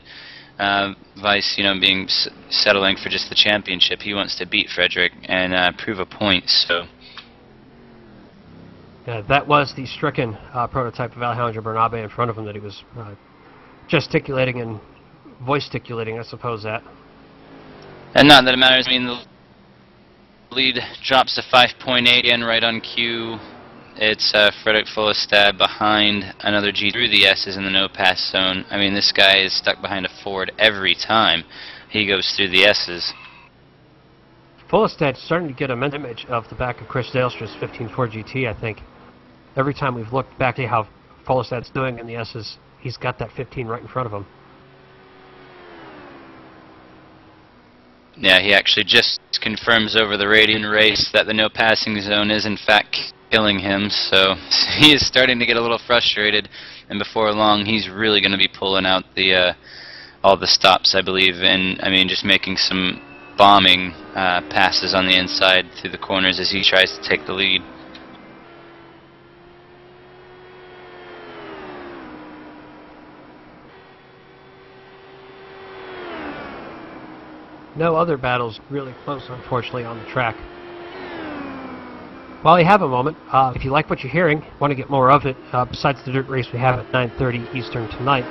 Weiss, being settling for just the championship. He wants to beat Frederick and prove a point. So. Yeah, that was the stricken prototype of Alejandro Bernabe in front of him that he was gesticulating and voice-sticulating, I suppose, that. And not that it matters. I mean, the lead drops to 5.8 again, right on cue. It's Frederick Fullestad behind another G through the S's in the no-pass zone. I mean, this guy is stuck behind a Ford every time he goes through the S's. Fullestad's starting to get a mental image of the back of Chris Dalestra's 15 Ford GT, I think. Every time we've looked back to how Fullestad's doing in the S's, he's got that 15 right in front of him. Yeah, he actually just confirms over the radio in race that the no passing zone is in fact killing him, so he is starting to get a little frustrated, and before long he's really going to be pulling out the all the stops, I believe, and I mean just making some bombing passes on the inside through the corners as he tries to take the lead. No other battles really close, unfortunately, on the track. While you have a moment, if you like what you're hearing, want to get more of it, besides the dirt race we have at 9:30 Eastern tonight,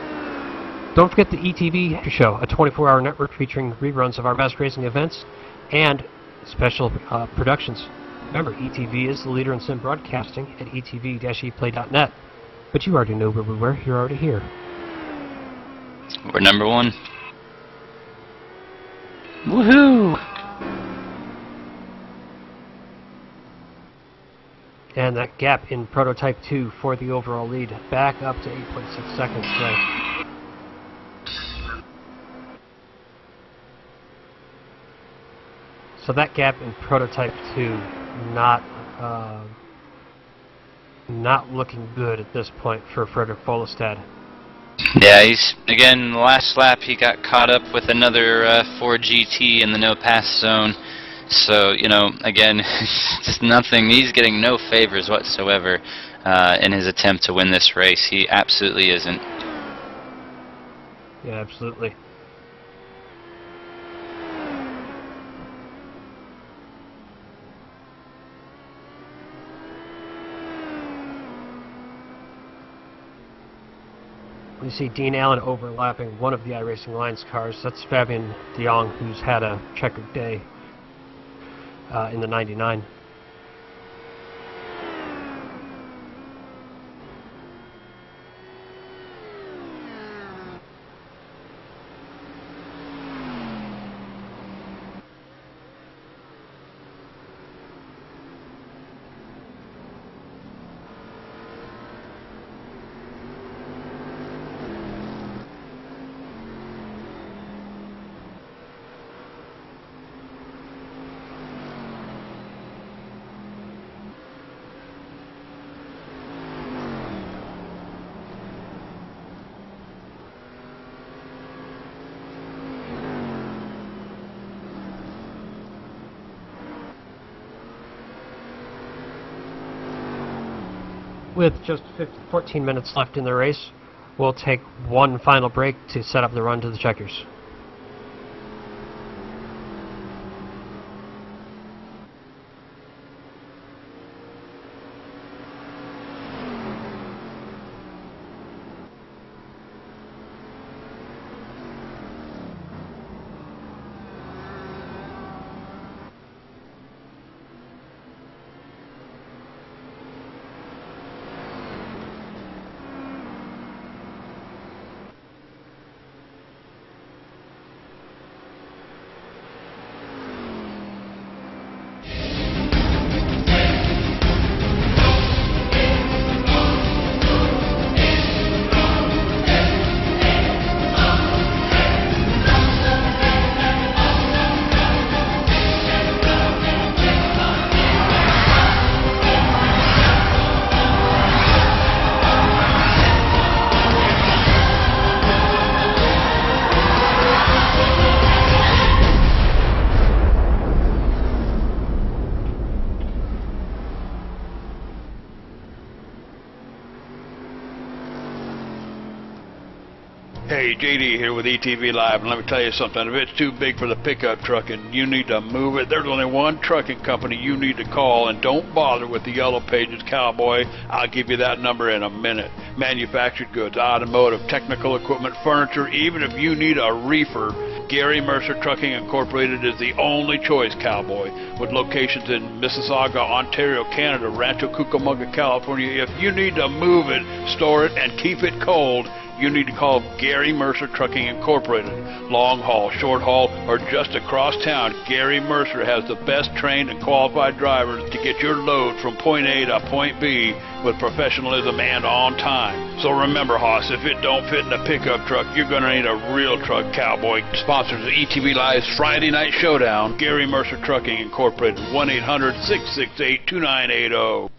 don't forget the ETV show, a 24-hour network featuring reruns of our best racing events and special productions. Remember, ETV is the leader in sim broadcasting at etv-eplay.net. But you already know where we were. You're already here. We're number one. Woohoo! And that gap in Prototype 2 for the overall lead back up to 8.6 seconds. So that gap in Prototype 2 not looking good at this point for Frederick Fullestad. Yeah, he's, again, the last lap he got caught up with another Ford GT in the no-pass zone. So, again, just nothing. He's getting no favors whatsoever in his attempt to win this race. He absolutely isn't. Yeah, absolutely. You see Dean Allen overlapping one of the iRacing Lions cars. That's Fabian de Jong, who's had a checkered day in the 99. With just 14 minutes left in the race, we'll take one final break to set up the run to the checkers. Hey, JD here with ETV Live, and let me tell you something. If it's too big for the pickup truck and you need to move it, there's only one trucking company you need to call, and don't bother with the Yellow Pages, cowboy. I'll give you that number in a minute. Manufactured goods, automotive, technical equipment, furniture, even if you need a reefer, Gary Mercer Trucking Incorporated is the only choice, cowboy. With locations in Mississauga, Ontario, Canada, Rancho Cucamonga, California, if you need to move it, store it, and keep it cold, you need to call Gary Mercer Trucking Incorporated. Long haul, short haul, or just across town, Gary Mercer has the best trained and qualified drivers to get your load from point A to point B with professionalism and on time. So remember, Hoss, if it don't fit in a pickup truck, you're going to need a real truck, cowboy. Sponsors of ETV Live's Friday Night Showdown, Gary Mercer Trucking Incorporated, 1-800-668-2980.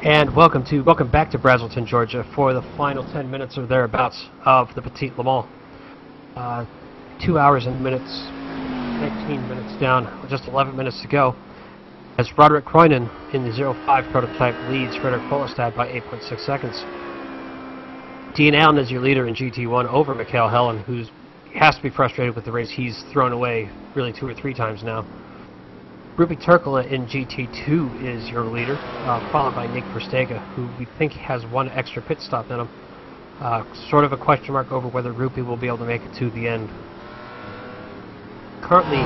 And welcome back to Braselton, Georgia, for the final 10 minutes or thereabouts of the Petite Le Mans. 2 hours and 19 minutes down, just 11 minutes to go, as Roderick Croynan in the 05 prototype leads Frederick Folestad by 8.6 seconds. Dean Allen is your leader in GT1 over Mikhail Helen, who has to be frustrated with the race he's thrown away really 2 or 3 times now. Rupi Turkala in GT2 is your leader, followed by Nick Verstega, who we think has one extra pit stop in him. Sort of a question mark over whether Rupi will be able to make it to the end. Currently,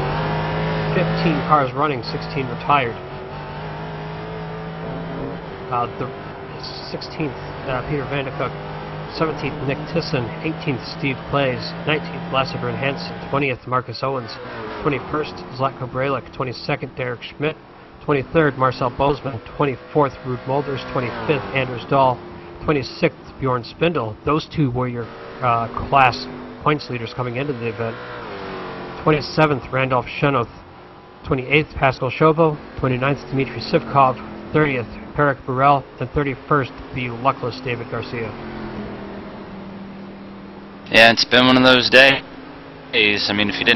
15 cars running, 16 retired. The 16th, Peter Vandercook, 17th, Nick Tisson, 18th, Steve Plays, 19th, Lasse Brun Hansen, 20th, Marcus Owens, 21st, Zlatko Bralic, 22nd, Derek Schmidt, 23rd, Marcel Bozeman, 24th, Ruud Mulders, 25th, Anders Dahl, 26th, Bjorn Spindle. Those two were your class points leaders coming into the event. 27th, Randolph Shenoth, 28th, Pascal Chauveau, 29th, Dmitry Sivkov, 30th, Perik Burrell, and 31st, the luckless David Garcia. Yeah, it's been one of those days. I mean, if it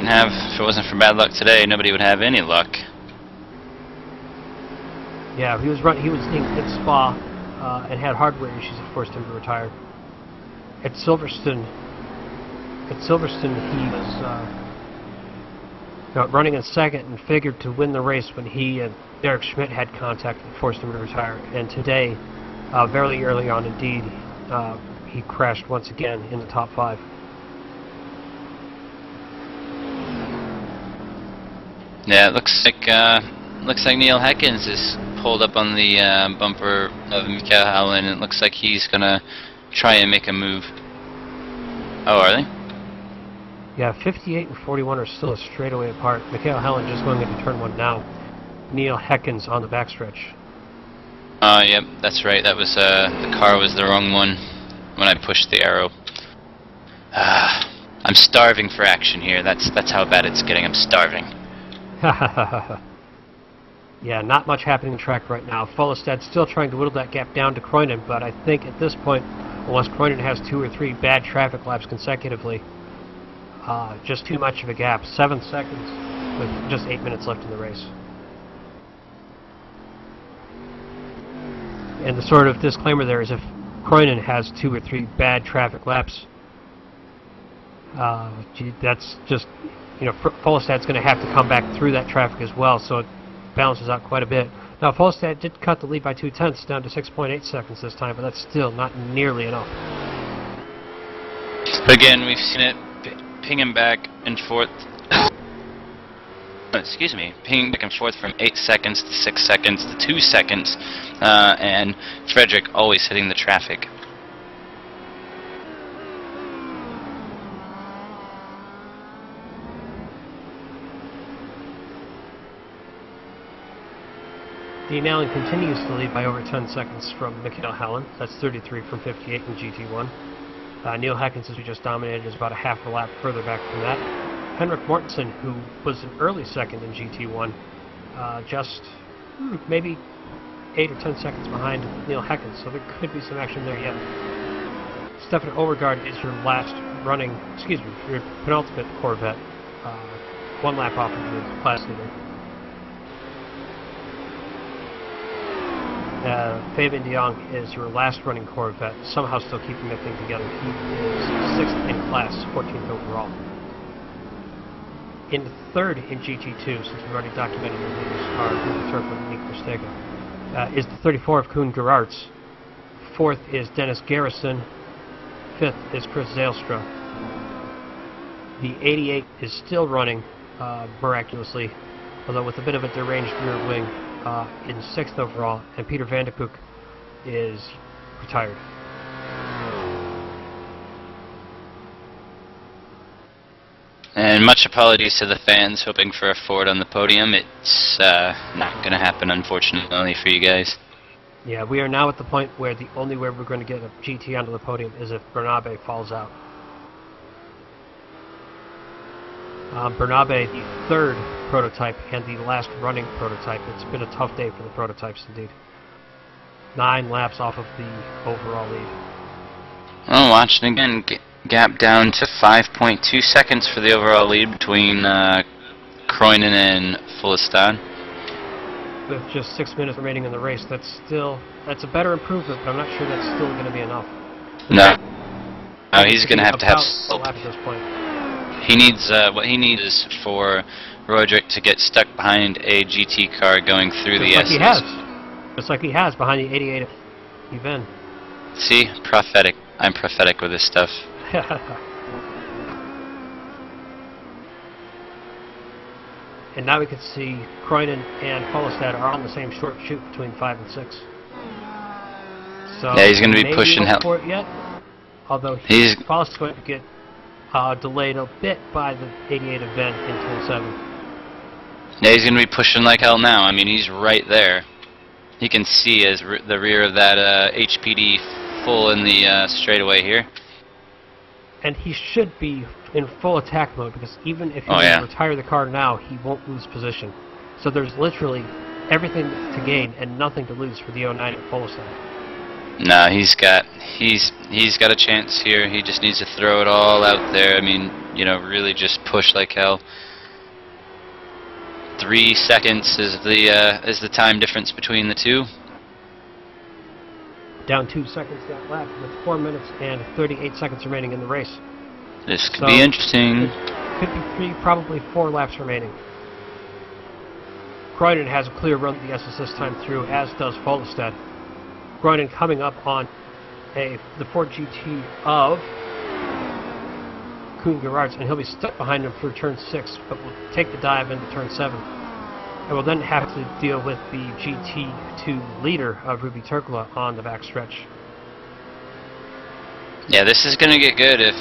wasn't for bad luck today, nobody would have any luck. Yeah, he was in pit Spa and had hardware issues that forced him to retire. At Silverstone, he was running in second and figured to win the race when he and Derek Schmidt had contact and forced him to retire. And today, very early on indeed, he crashed once again in the top 5. Yeah, it looks like Neil Heckins is pulled up on the bumper of Mikhail Helen, and it looks like he's gonna try and make a move. Oh, are they? Yeah, 58 and 41 are still a straightaway apart. Mikhail Helen just going into turn 1 now. Neil Heckins on the backstretch. Yep, that's right. That was the car was the wrong one when I pushed the arrow. I'm starving for action here. That's how bad it's getting. I'm starving. Yeah, not much happening in the track right now. Folestad's still trying to whittle that gap down to Croynan, but I think at this point, unless Croynan has 2 or 3 bad traffic laps consecutively, just too much of a gap. 7 seconds with just 8 minutes left in the race. And the sort of disclaimer there is if Croynan has 2 or 3 bad traffic laps, that's just, Folestad's going to have to come back through that traffic as well, so it balances out quite a bit. Now, Folestad did cut the lead by 0.2 down to 6.8 seconds this time, but that's still not nearly enough. Again, we've seen it pinging back and forth. Excuse me, pinging back and forth from 8 seconds to 6 seconds to 2 seconds, and Frederick always hitting the traffic. Dean Allen continues to lead by over 10 seconds from Mikhail Helen. That's 33 from 58 in GT1. Neil Heckens, as we just dominated, is about a half a lap further back from that. Henrik Mortensen, who was an early second in GT1, just maybe 8 or 10 seconds behind Neil Heckens, so there could be some action there yet. Stefan Overgaard is your your penultimate Corvette, 1 lap off of the class leader. Fabian de Jong is your last running Corvette, somehow still keeping that thing together. He is 6th in class, 14th overall. In 3rd in GT2, since we've already documented the leaders are Rudy Turkle and Nick Verstegen, is the 34 of Koen Gerards. 4th is Dennis Garrison. 5th is Chris Zylstra. The 88 is still running, miraculously, although with a bit of a deranged rear wing, in 6th overall, and Peter Van de Kook is retired. And much apologies to the fans hoping for a Ford on the podium. It's not going to happen, unfortunately, for you guys. Yeah, we are now at the point where the only way we're going to get a GT onto the podium is if Bernabe falls out. Bernabe, the 3rd prototype and the last running prototype. It's been a tough day for the prototypes indeed. 9 laps off of the overall lead. Well, watching again, gap down to 5.2 seconds for the overall lead between Kroinen and Fullestad. With just 6 minutes remaining in the race, that's a better improvement, but I'm not sure that's still going to be enough. No, he's going to have a lap at this point. He needs what he needs is for Roderick to get stuck behind a GT car going through the S's. Just like he has behind the 88 event. See, prophetic. I'm prophetic with this stuff. And now we can see Kroinen and Fullestad are on the same short chute between 5 and 6. So yeah, he's going to be pushing hell for it yet. Although Fullestad's going to get delayed a bit by the 88 event in turn 7. Yeah, he's going to be pushing like hell now. I mean, he's right there. You can see as the rear of that HPD full in the straightaway here. And he should be in full attack mode, because even if he retire the car now, he won't lose position. So there's literally everything to gain and nothing to lose for the 09 at Fullestad. No, he's got a chance here. He just needs to throw it all out there. I mean, you know, really just push like hell. 3 seconds is the time difference between the two. Down 2 seconds that lap with 4 minutes and 38 seconds remaining in the race. This could be interesting. Could be 3, probably 4 laps remaining. Kroinen has a clear run at the SSS time through, as does Fullestad. Kroinen coming up on the Ford GT of Koen Gerards, and he'll be stuck behind him for turn 6, but will take the dive into turn 7. And will then have to deal with the GT2 leader of Ruby Turkla on the backstretch. Yeah, this is going to get good if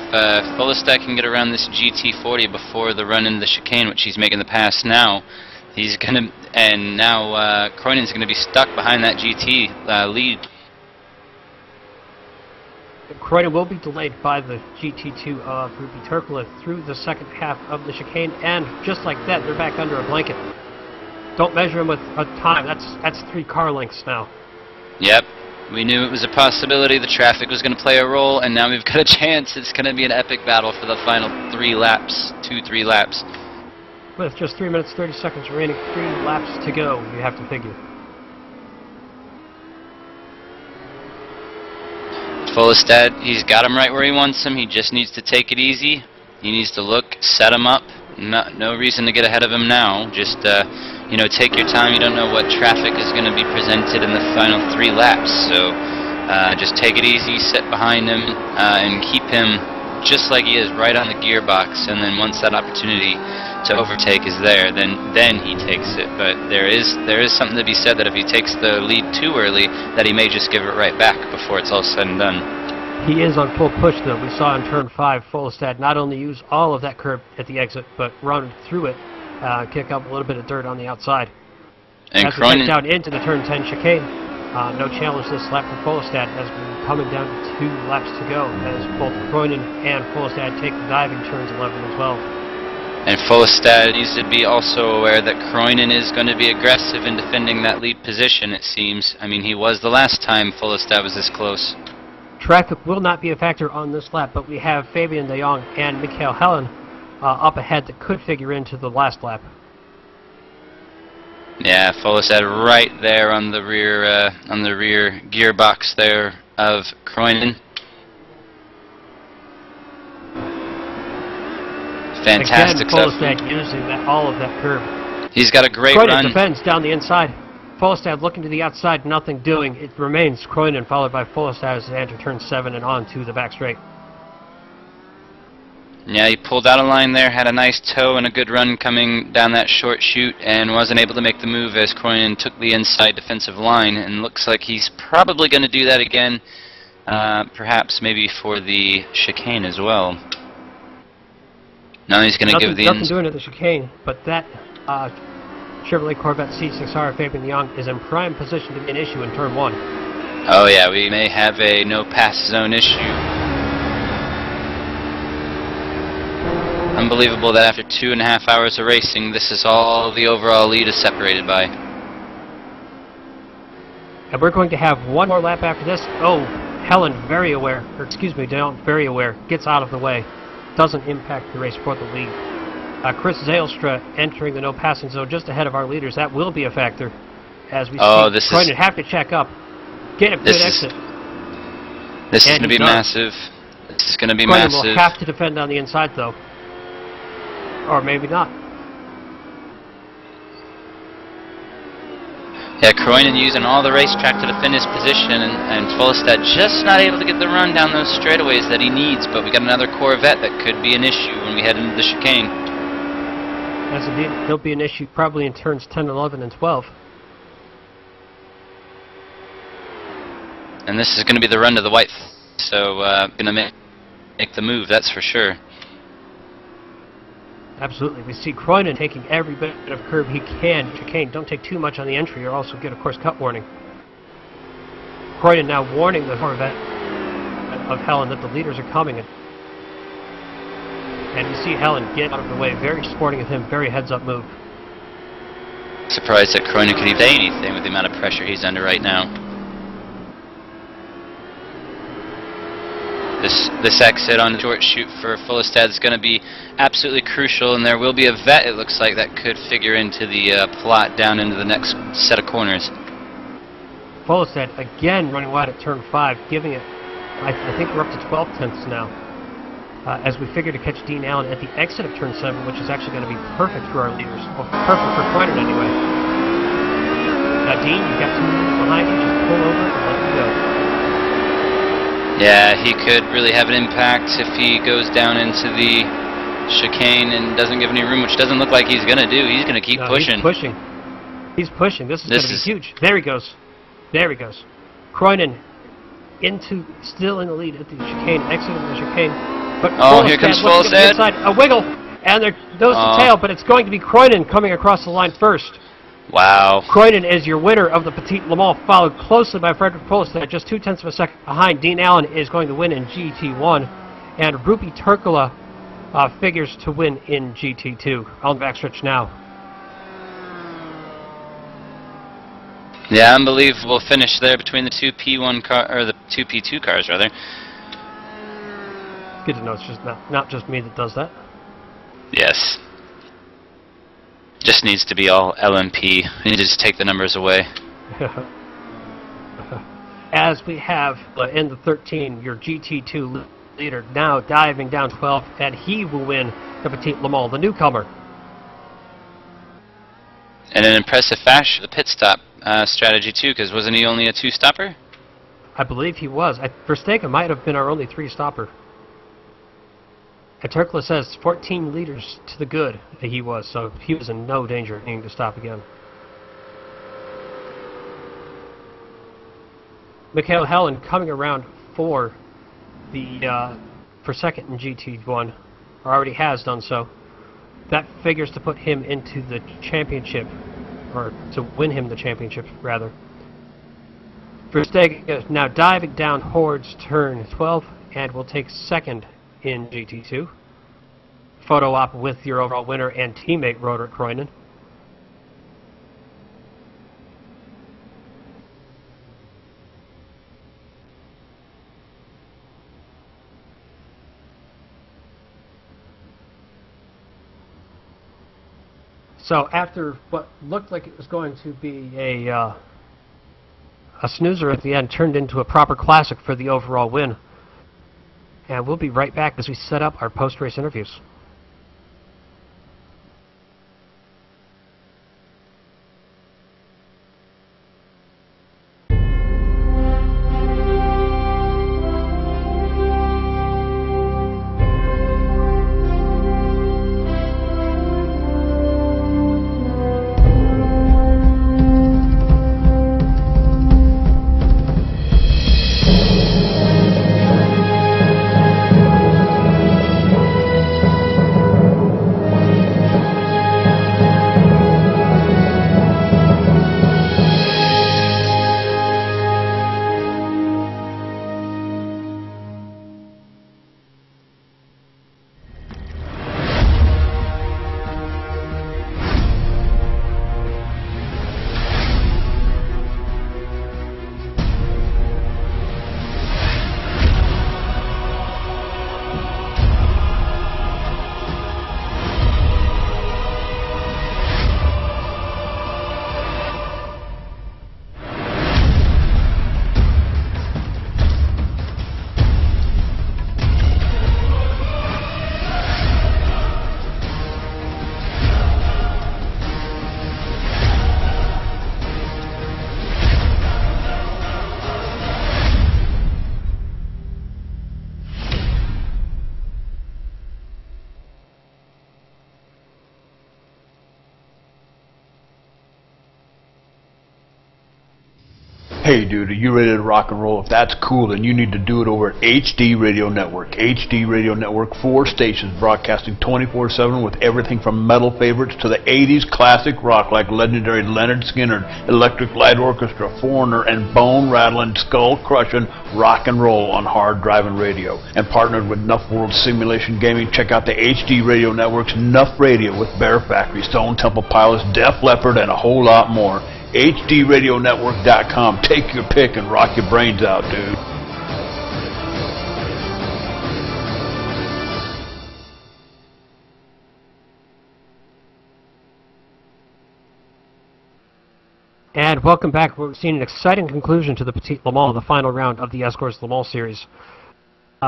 Fullestad can get around this GT40 before the run into the chicane, which he's making the pass now. He's going to, and now Kroinen's going to be stuck behind that GT lead. Kroinen will be delayed by the GT2 of Ruby Turkla through the second half of the chicane, and just like that, they're back under a blanket. Don't measure them with a time. That's 3 car lengths now. Yep. We knew it was a possibility. The traffic was going to play a role, and now we've got a chance. It's going to be an epic battle for the final 3 laps, 2-3 laps. With just 3 minutes 30 seconds remaining, 3 laps to go, you have to figure. Fullestad, he's got him right where he wants him. He just needs to take it easy. He needs to look, set him up. No reason to get ahead of him now. Just you know, take your time. You don't know what traffic is going to be presented in the final 3 laps. So just take it easy, sit behind him, and keep him just like he is, right on the gearbox. And then once that opportunity to overtake is there, then he takes it. But there is something to be said that if he takes the lead too early, that he may just give it right back before it's all said and done. He is on full push, though. We saw in turn 5, Fullestad not only use all of that curb at the exit, but run through it, kick up a little bit of dirt on the outside. And as we head Cronin, down into the turn 10 chicane. No challenge this lap for Folestad as we're coming down to 2 laps to go as both Cronin and Folestad take the diving turns 11 and 12. and Folestad needs to be also aware that Cronin is going to be aggressive in defending that lead position, it seems. I mean, he was the last time Folestad was this close. Traffic will not be a factor on this lap, but we have Fabian de Jong and Michael Hellen up ahead that could figure into the last lap. Yeah, Folestad right there on the rear gearbox there of Cronin. Fantastic Again, stuff. Folestad using all of that curve. He's got a great Cronin run. defends down the inside. Folestad looking to the outside, nothing doing. It remains Cronin followed by Folestad as they enter turn 7 and on to the back straight. Yeah, he pulled out a line there, had a nice toe and a good run coming down that short chute, and wasn't able to make the move as Cronin took the inside defensive line, and looks like he's probably going to do that again, perhaps maybe for the chicane as well. Now he's going to give the nothing doing at the chicane, but that Chevrolet Corvette C6R Fabian de Jong is in prime position to be an issue in turn 1. Oh yeah, we may have a no pass zone issue. Unbelievable that after 2.5 hours of racing, this is all the overall lead is separated by. And we're going to have one more lap after this. Oh, Helen very aware, or excuse me, de Jong very aware, gets out of the way. Doesn't impact the race for the lead. Chris Zylstra entering the no passing zone just ahead of our leaders. That will be a factor as we see Cronin have to check up, get a good exit. This is going to be massive. This is going to be Cronin massive. will have to defend on the inside though. Or maybe not. Yeah, Cronin using all the racetrack to defend his position, and Folestad just not able to get the run down those straightaways that he needs, but we got another Corvette that could be an issue when we head into the chicane. As indeed, there'll be an issue probably in turns 10, 11, and 12. And this is going to be the run to the white, so going to make the move, that's for sure. Absolutely. We see Cronin taking every bit of curb he can. Chicane, don't take too much on the entry or also get, of course, cut warning. Cronin now warning the Corvette of Helen that the leaders are coming. And you see Helen get out of the way. Very sporting of him. Very heads-up move. Surprised that Cronin could even say anything with the amount of pressure he's under right now. This exit on the short chute for Folestad is going to be absolutely crucial, and there will be a vet, it looks like, that could figure into the plot down into the next set of corners. Folestad again running wide at turn 5, giving it, I think we're up to 12 tenths now, as we figure to catch Dean Allen at the exit of turn 7, which is actually going to be perfect for our leaders. Well, perfect for Cronin anyway. Now Dean, you've got 2 minutes behind you, just pull over and let him go. Yeah, he could really have an impact if he goes down into the chicane and doesn't give any room, which doesn't look like he's going to do. He's going to keep pushing. He's pushing. He's pushing. This is going to be huge. There he goes. There he goes. Cronin still in the lead at the chicane, exiting the chicane. But here comes Folestad. A wiggle, and there goes the tail, but it's going to be Cronin coming across the line first. Wow. Cronin is your winner of the Petit Le Mans, followed closely by Frederick Folestad, just 0.2 of a second behind. Dean Allen is going to win in GT1, and Rupi Turkula figures to win in GT2. On the backstretch now. Yeah, unbelievable finish there between the two P1 car, or the two P2 cars rather. Good to know it's just not just me that does that. Yes. Just needs to be all LMP. We need to just take the numbers away. As we have in the 13, your GT2 leader now diving down 12, and he will win the Petit Le Mans, the newcomer. And an impressive fashion, the pit stop strategy too, because wasn't he only a 2-stopper? I believe he was. Verstappen might have been our only 3-stopper. And Turkla says 14 liters to the good that he was, so he was in no danger of needing to stop again. Michael Helen coming around for second in GT1, or already has done so. That figures to put him into the championship or to win him the championship, rather. Verstegen is now diving down towards turn 12, and will take second in GT2. Photo op with your overall winner and teammate Roderick Croynan. So after what looked like it was going to be a snoozer at the end, turned into a proper classic for the overall win. And we'll be right back as we set up our post-race interviews. Hey dude, are you ready to rock and roll? If that's cool, then you need to do it over at HD Radio Network. HD Radio Network, 4 stations broadcasting 24/7 with everything from metal favorites to the 80s classic rock like legendary Leonard Skinner, Electric Light Orchestra, Foreigner, and bone-rattling, skull-crushing rock and roll on hard driving radio. And partnered with Nuff World Simulation Gaming, check out the HD Radio Network's Nuff Radio with Bear Factory, Stone Temple Pilots, Def Leppard, and a whole lot more. HDRadioNetwork.com. Take your pick and rock your brains out, dude. And welcome back. We're seeing an exciting conclusion to the Petit Le Mans, the final round of the Escorts Le Mans series.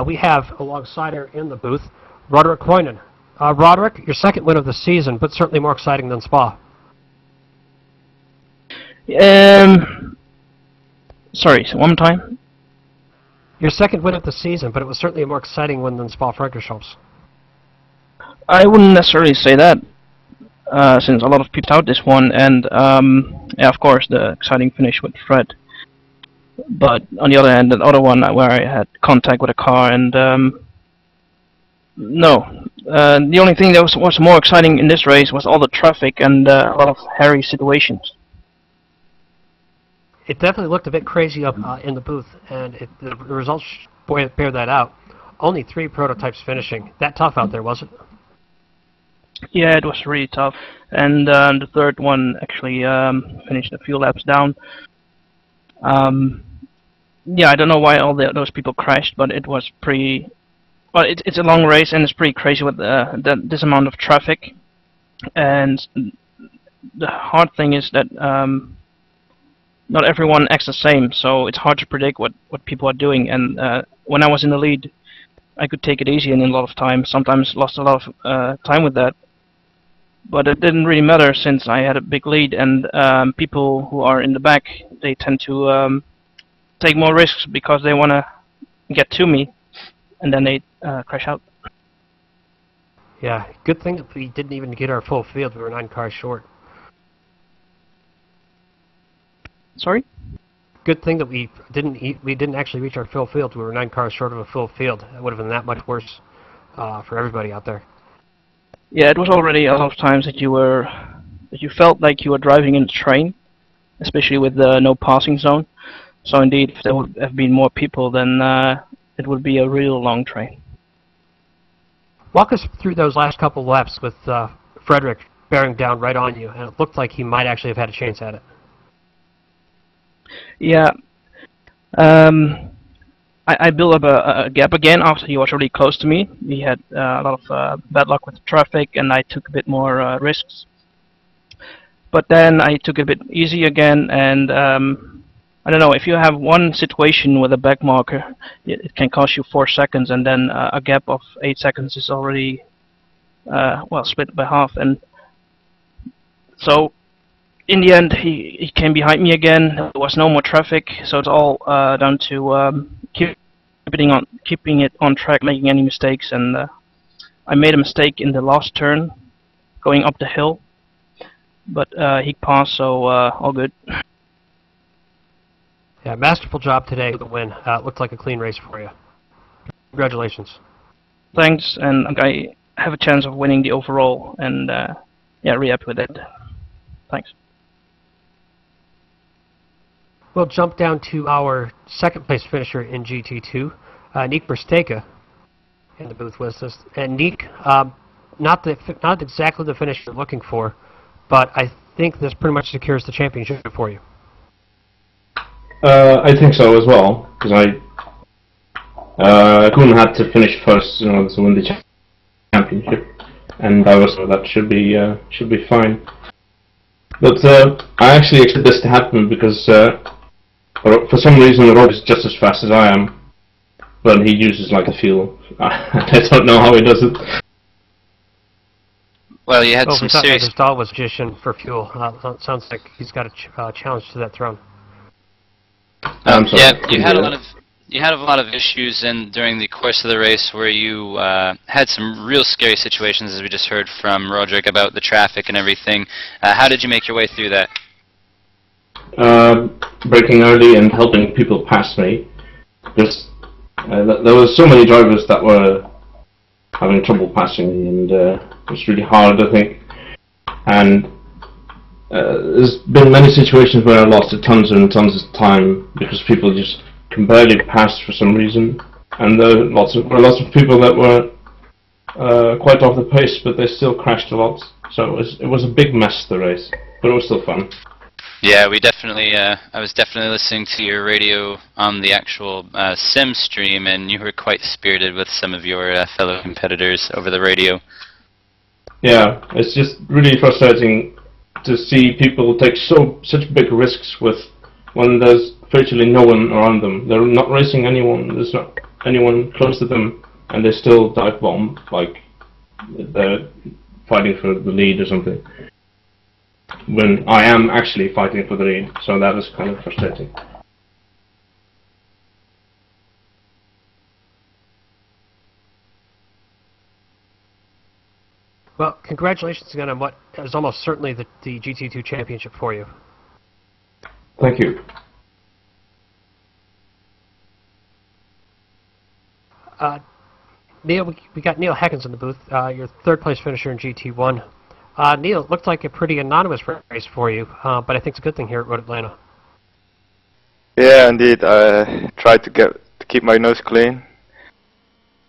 We have alongside her in the booth, Roderick Croynan. Roderick, your second win of the season, but certainly more exciting than Spa. Sorry, one more time. Your second win of the season, but it was certainly a more exciting win than Spa-Francorchamps. I wouldn't necessarily say that, since a lot of people out this one, and yeah, of course, the exciting finish with Fred. But on the other hand, the other one where I had contact with a car, and no, the only thing that was more exciting in this race was all the traffic and a lot of hairy situations. It definitely looked a bit crazy up in the booth, and the results bear that out. Only 3 prototypes finishing. That tough out there, was it? Yeah, it was really tough. And the third one actually finished a few laps down. Yeah, I don't know why all those people crashed, but it was pretty... Well, it's a long race, and it's pretty crazy with this amount of traffic. And the hard thing is that... not everyone acts the same, so it's hard to predict what people are doing. And when I was in the lead, I could take it easy in a lot of time. Sometimes lost a lot of time with that, but it didn't really matter since I had a big lead. And people who are in the back, they tend to take more risks because they want to get to me, and then they crash out. Yeah, good thing that we didn't even get our full field. We were 9 cars short. Sorry? Good thing that we didn't actually reach our full field. We were 9 cars short of a full field. It would have been that much worse for everybody out there. Yeah, it was already a lot of times that you were you felt like you were driving in a train, especially with the no passing zone. So indeed, if there would have been more people, then it would be a real long train. Walk us through those last couple laps with Frederick bearing down right on you, and it looked like he might actually have had a chance at it. Yeah. I built up a gap again after he was really close to me. He had a lot of bad luck with the traffic, and I took a bit more risks. But then I took it a bit easy again, and I don't know, if you have one situation with a back marker, it can cost you 4 seconds, and then a gap of 8 seconds is already well, split by half. And so in the end, he came behind me again. There was no more traffic, so it's all down to keeping it on track, making any mistakes. And I made a mistake in the last turn, going up the hill, but he passed, so all good. Yeah, masterful job today with the win. It looked like a clean race for you. Congratulations. Thanks, and I have a chance of winning the overall, and yeah, really happy with it. Thanks. We'll jump down to our second place finisher in GT2, Nick Versteke, in the booth with us. And Nick, not exactly the finish you're looking for, but I think this pretty much secures the championship for you. I think so as well, because I couldn't have to finish first in order to win the championship, and I was that should be fine. But I actually expect this to happen because for some reason Rob is just as fast as I am, but he uses like a fuel. I don't know how he does it. Well, you had some serious. His dog was magician for fuel. Sounds like he's got a challenge to that throne. Yeah, you had a lot of issues during the course of the race where you had some real scary situations, as we just heard from Roderick about the traffic and everything. How did you make your way through that? Braking early and helping people pass me. Because there were so many drivers that were having trouble passing me, and it was really hard, I think. And there's been many situations where I lost tons and tons of time because people just can barely pass for some reason, and there were lots of people that were quite off the pace, but they still crashed a lot. So it was a big mess, the race, but it was still fun. Yeah, we definitely. I was definitely listening to your radio on the actual sim stream, and you were quite spirited with some of your fellow competitors over the radio. Yeah, it's just really frustrating to see people take such big risks when there's virtually no one around them. They're not racing anyone. There's not anyone close to them, and they still dive bomb like they're fighting for the lead or something. When I am actually fighting for the lead, so that is kind of frustrating. Well, congratulations again on what is almost certainly the GT2 championship for you. Thank you. Neil, we got Neil Heckens in the booth, your third place finisher in GT1. Neil, it looked like a pretty anonymous race for you, but I think it's a good thing here at Road Atlanta. Yeah, indeed. I tried to keep my nose clean.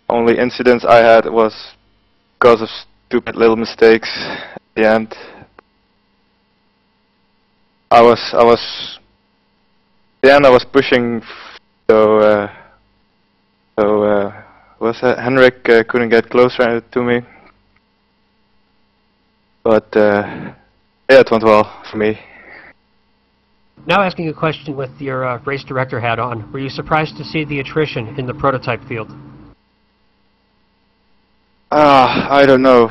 Only incidents I had was because of stupid little mistakes at the end. I was pushing, so Henrik couldn't get closer to me. But yeah, it went well for me. Now asking a question with your race director hat on, were you surprised to see the attrition in the prototype field? I don't know.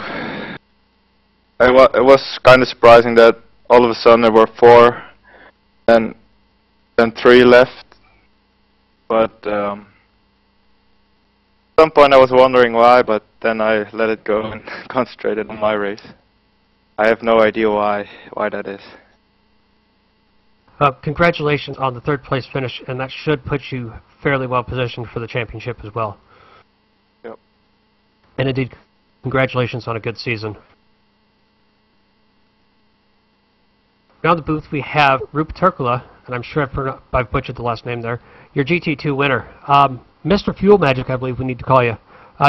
It was kind of surprising that all of a sudden there were 4 and then 3 left. But at some point I was wondering why, but then I let it go and concentrated on my race. I have no idea why that is. Congratulations on the third place finish, and that should put you fairly well positioned for the championship as well. Yep. And indeed, congratulations on a good season. Around the booth we have Rup Turkula, and I'm sure I've butchered the last name there, your GT2 winner. Mr. Fuel Magic, I believe we need to call you.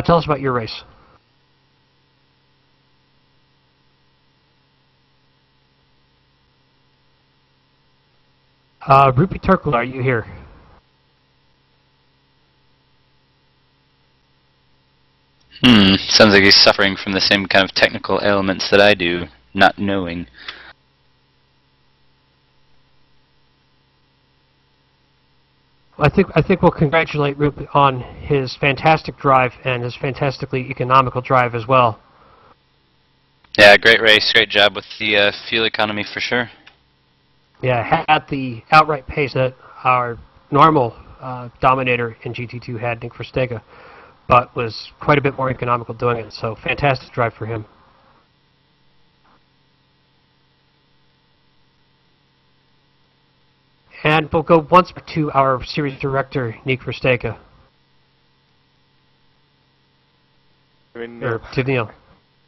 Tell us about your race. Rupi Turkula, are you here? Sounds like he's suffering from the same kind of technical ailments that I do, not knowing. I think we'll congratulate Rupi on his fantastic drive and his fantastically economical drive as well. Yeah, great race, great job with the fuel economy for sure. Yeah, at the outright pace that our normal dominator in GT2 had, Nick Verstega, but was quite a bit more economical doing it, so fantastic drive for him. And we'll go once more to our series director, Nick Verstega. Or to Neil.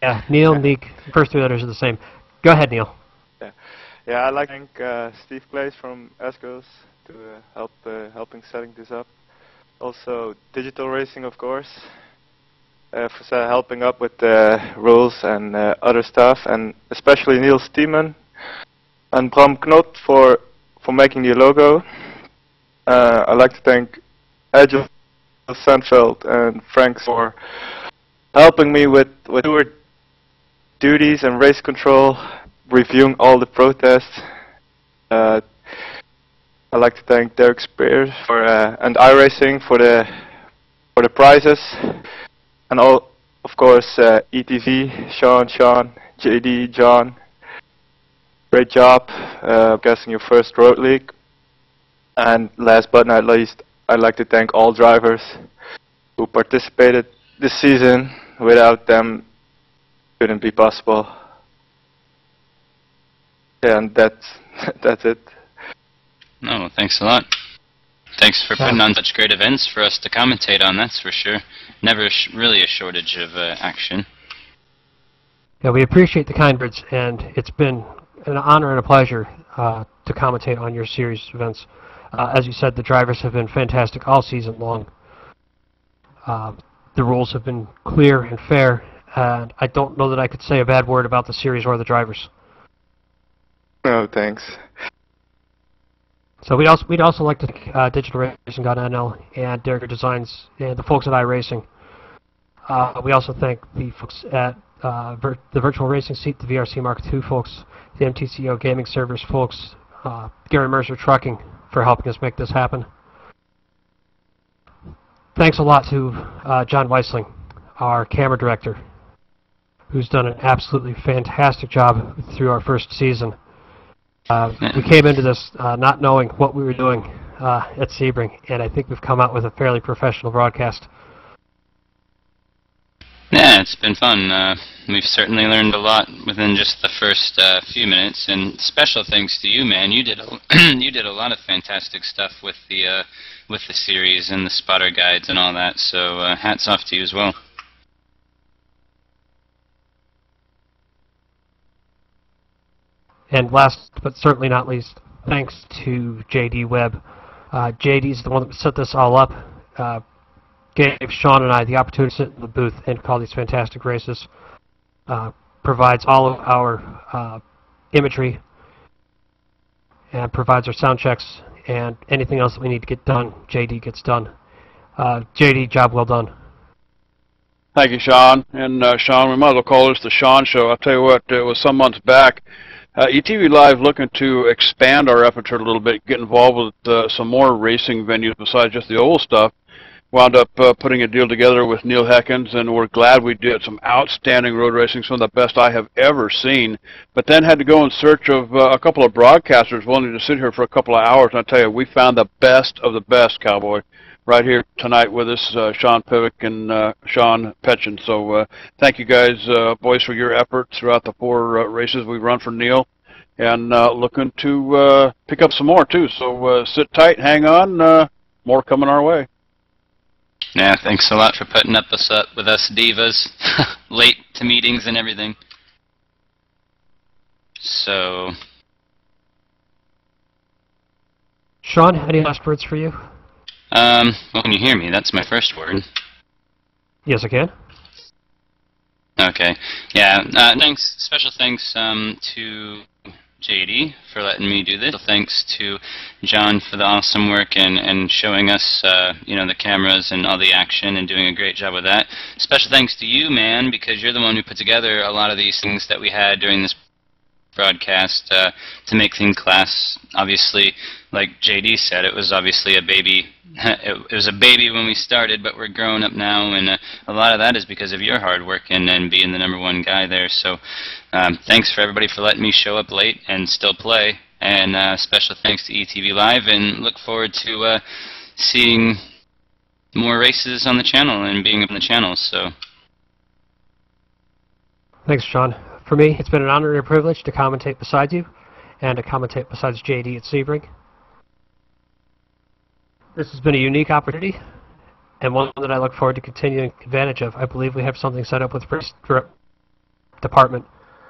Yeah, Neil, Nick, first three letters are the same. Go ahead, Neil. Yeah, I'd like to thank Steve Clays from Escos to helping setting this up. Also, Digital Racing, of course, for helping up with the rules and other stuff, and especially Neil Steeman and Bram Knot for making the logo. I'd like to thank Agile Sandveld and Frank for helping me with tour duties and race control, reviewing all the protests. I'd like to thank Derek Spears for and iRacing for the prizes, and all, of course, ETV, Sean, JD, John. Great job guessing your first road league. And last but not least, I'd like to thank all drivers who participated this season. Without them, it couldn't be possible. Yeah, and that's it. No, thanks a lot. Thanks for putting on such great events for us to commentate on, that's for sure. Never really a shortage of action. Yeah, we appreciate the kind words, and it's been an honor and a pleasure to commentate on your series events. As you said, the drivers have been fantastic all season long. The rules have been clear and fair, and I don't know that I could say a bad word about the series or the drivers. Oh, thanks. So we'd also like to thank Digital.nl and Derricker Designs and the folks at iRacing. We also thank the folks at the Virtual Racing Seat, the VRC Mark II folks, the MTCO Gaming Servers folks, Gary Mercer Trucking for helping us make this happen. Thanks a lot to John Weisling, our camera director, who's done an absolutely fantastic job through our first season. We came into this not knowing what we were doing at Sebring, and I think we've come out with a fairly professional broadcast. Yeah, it's been fun. We've certainly learned a lot within just the first few minutes, and special thanks to you, man. You did you did a lot of fantastic stuff with the series and the spotter guides and all that. So hats off to you as well. And last but certainly not least, thanks to JD Webb. JD's the one that set this all up. Gave Sean and I the opportunity to sit in the booth and call these fantastic races. Provides all of our imagery and provides our sound checks and anything else that we need to get done, JD gets done. JD, job well done. Thank you, Sean. And Sean, we might as well call this the Sean Show. I'll tell you what, it was some months back. ETV Live looking to expand our effort a little bit, get involved with some more racing venues besides just the old stuff. Wound up putting a deal together with Neil Heckens, and we're glad we did. Some outstanding road racing, some of the best I have ever seen. But then had to go in search of a couple of broadcasters willing to sit here for a couple of hours. And I tell you, we found the best of the best, Cowboy, right here tonight with us, Sean Pivick and Sean Petchin. So thank you guys, boys, for your effort throughout the 4 races we've run for Neil. And looking to pick up some more, too. So sit tight, hang on, more coming our way. Yeah, thanks a lot for putting up with us divas, late to meetings and everything. So, Sean, any last words for you? Well, can you hear me? That's my first word. Yes, I can. Okay. Yeah. Thanks. Special thanks to JD for letting me do this. Thanks to John for the awesome work and showing us, the cameras and all the action and doing a great job with that. Special thanks to you, man, because you're the one who put together a lot of these things that we had during this broadcast to make things class. Obviously, like JD said, it was obviously a baby. It was a baby when we started, but we're grown up now, and a lot of that is because of your hard work and being the #1 guy there. So thanks for everybody for letting me show up late and still play, and special thanks to ETV Live, and look forward to seeing more races on the channel and being up on the channel. So Thanks, Sean. For me, it's been an honor and a privilege to commentate beside you, and to commentate besides JD at Sebring. This has been a unique opportunity, and one that I look forward to continuing advantage of. I believe we have something set up with Race Department,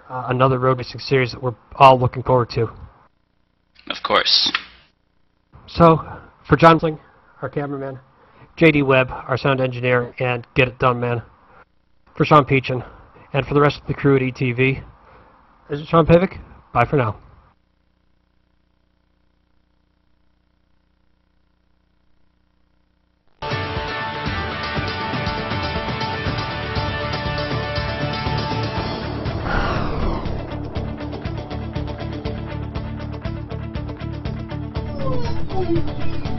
another road racing series that we're all looking forward to. of course. So, for John Sling, our cameraman, JD Webb, our sound engineer, and Get It Done Man, for Sean Peachin, and for the rest of the crew at ETV, this is Sean Pivick. Bye for now. Thank you.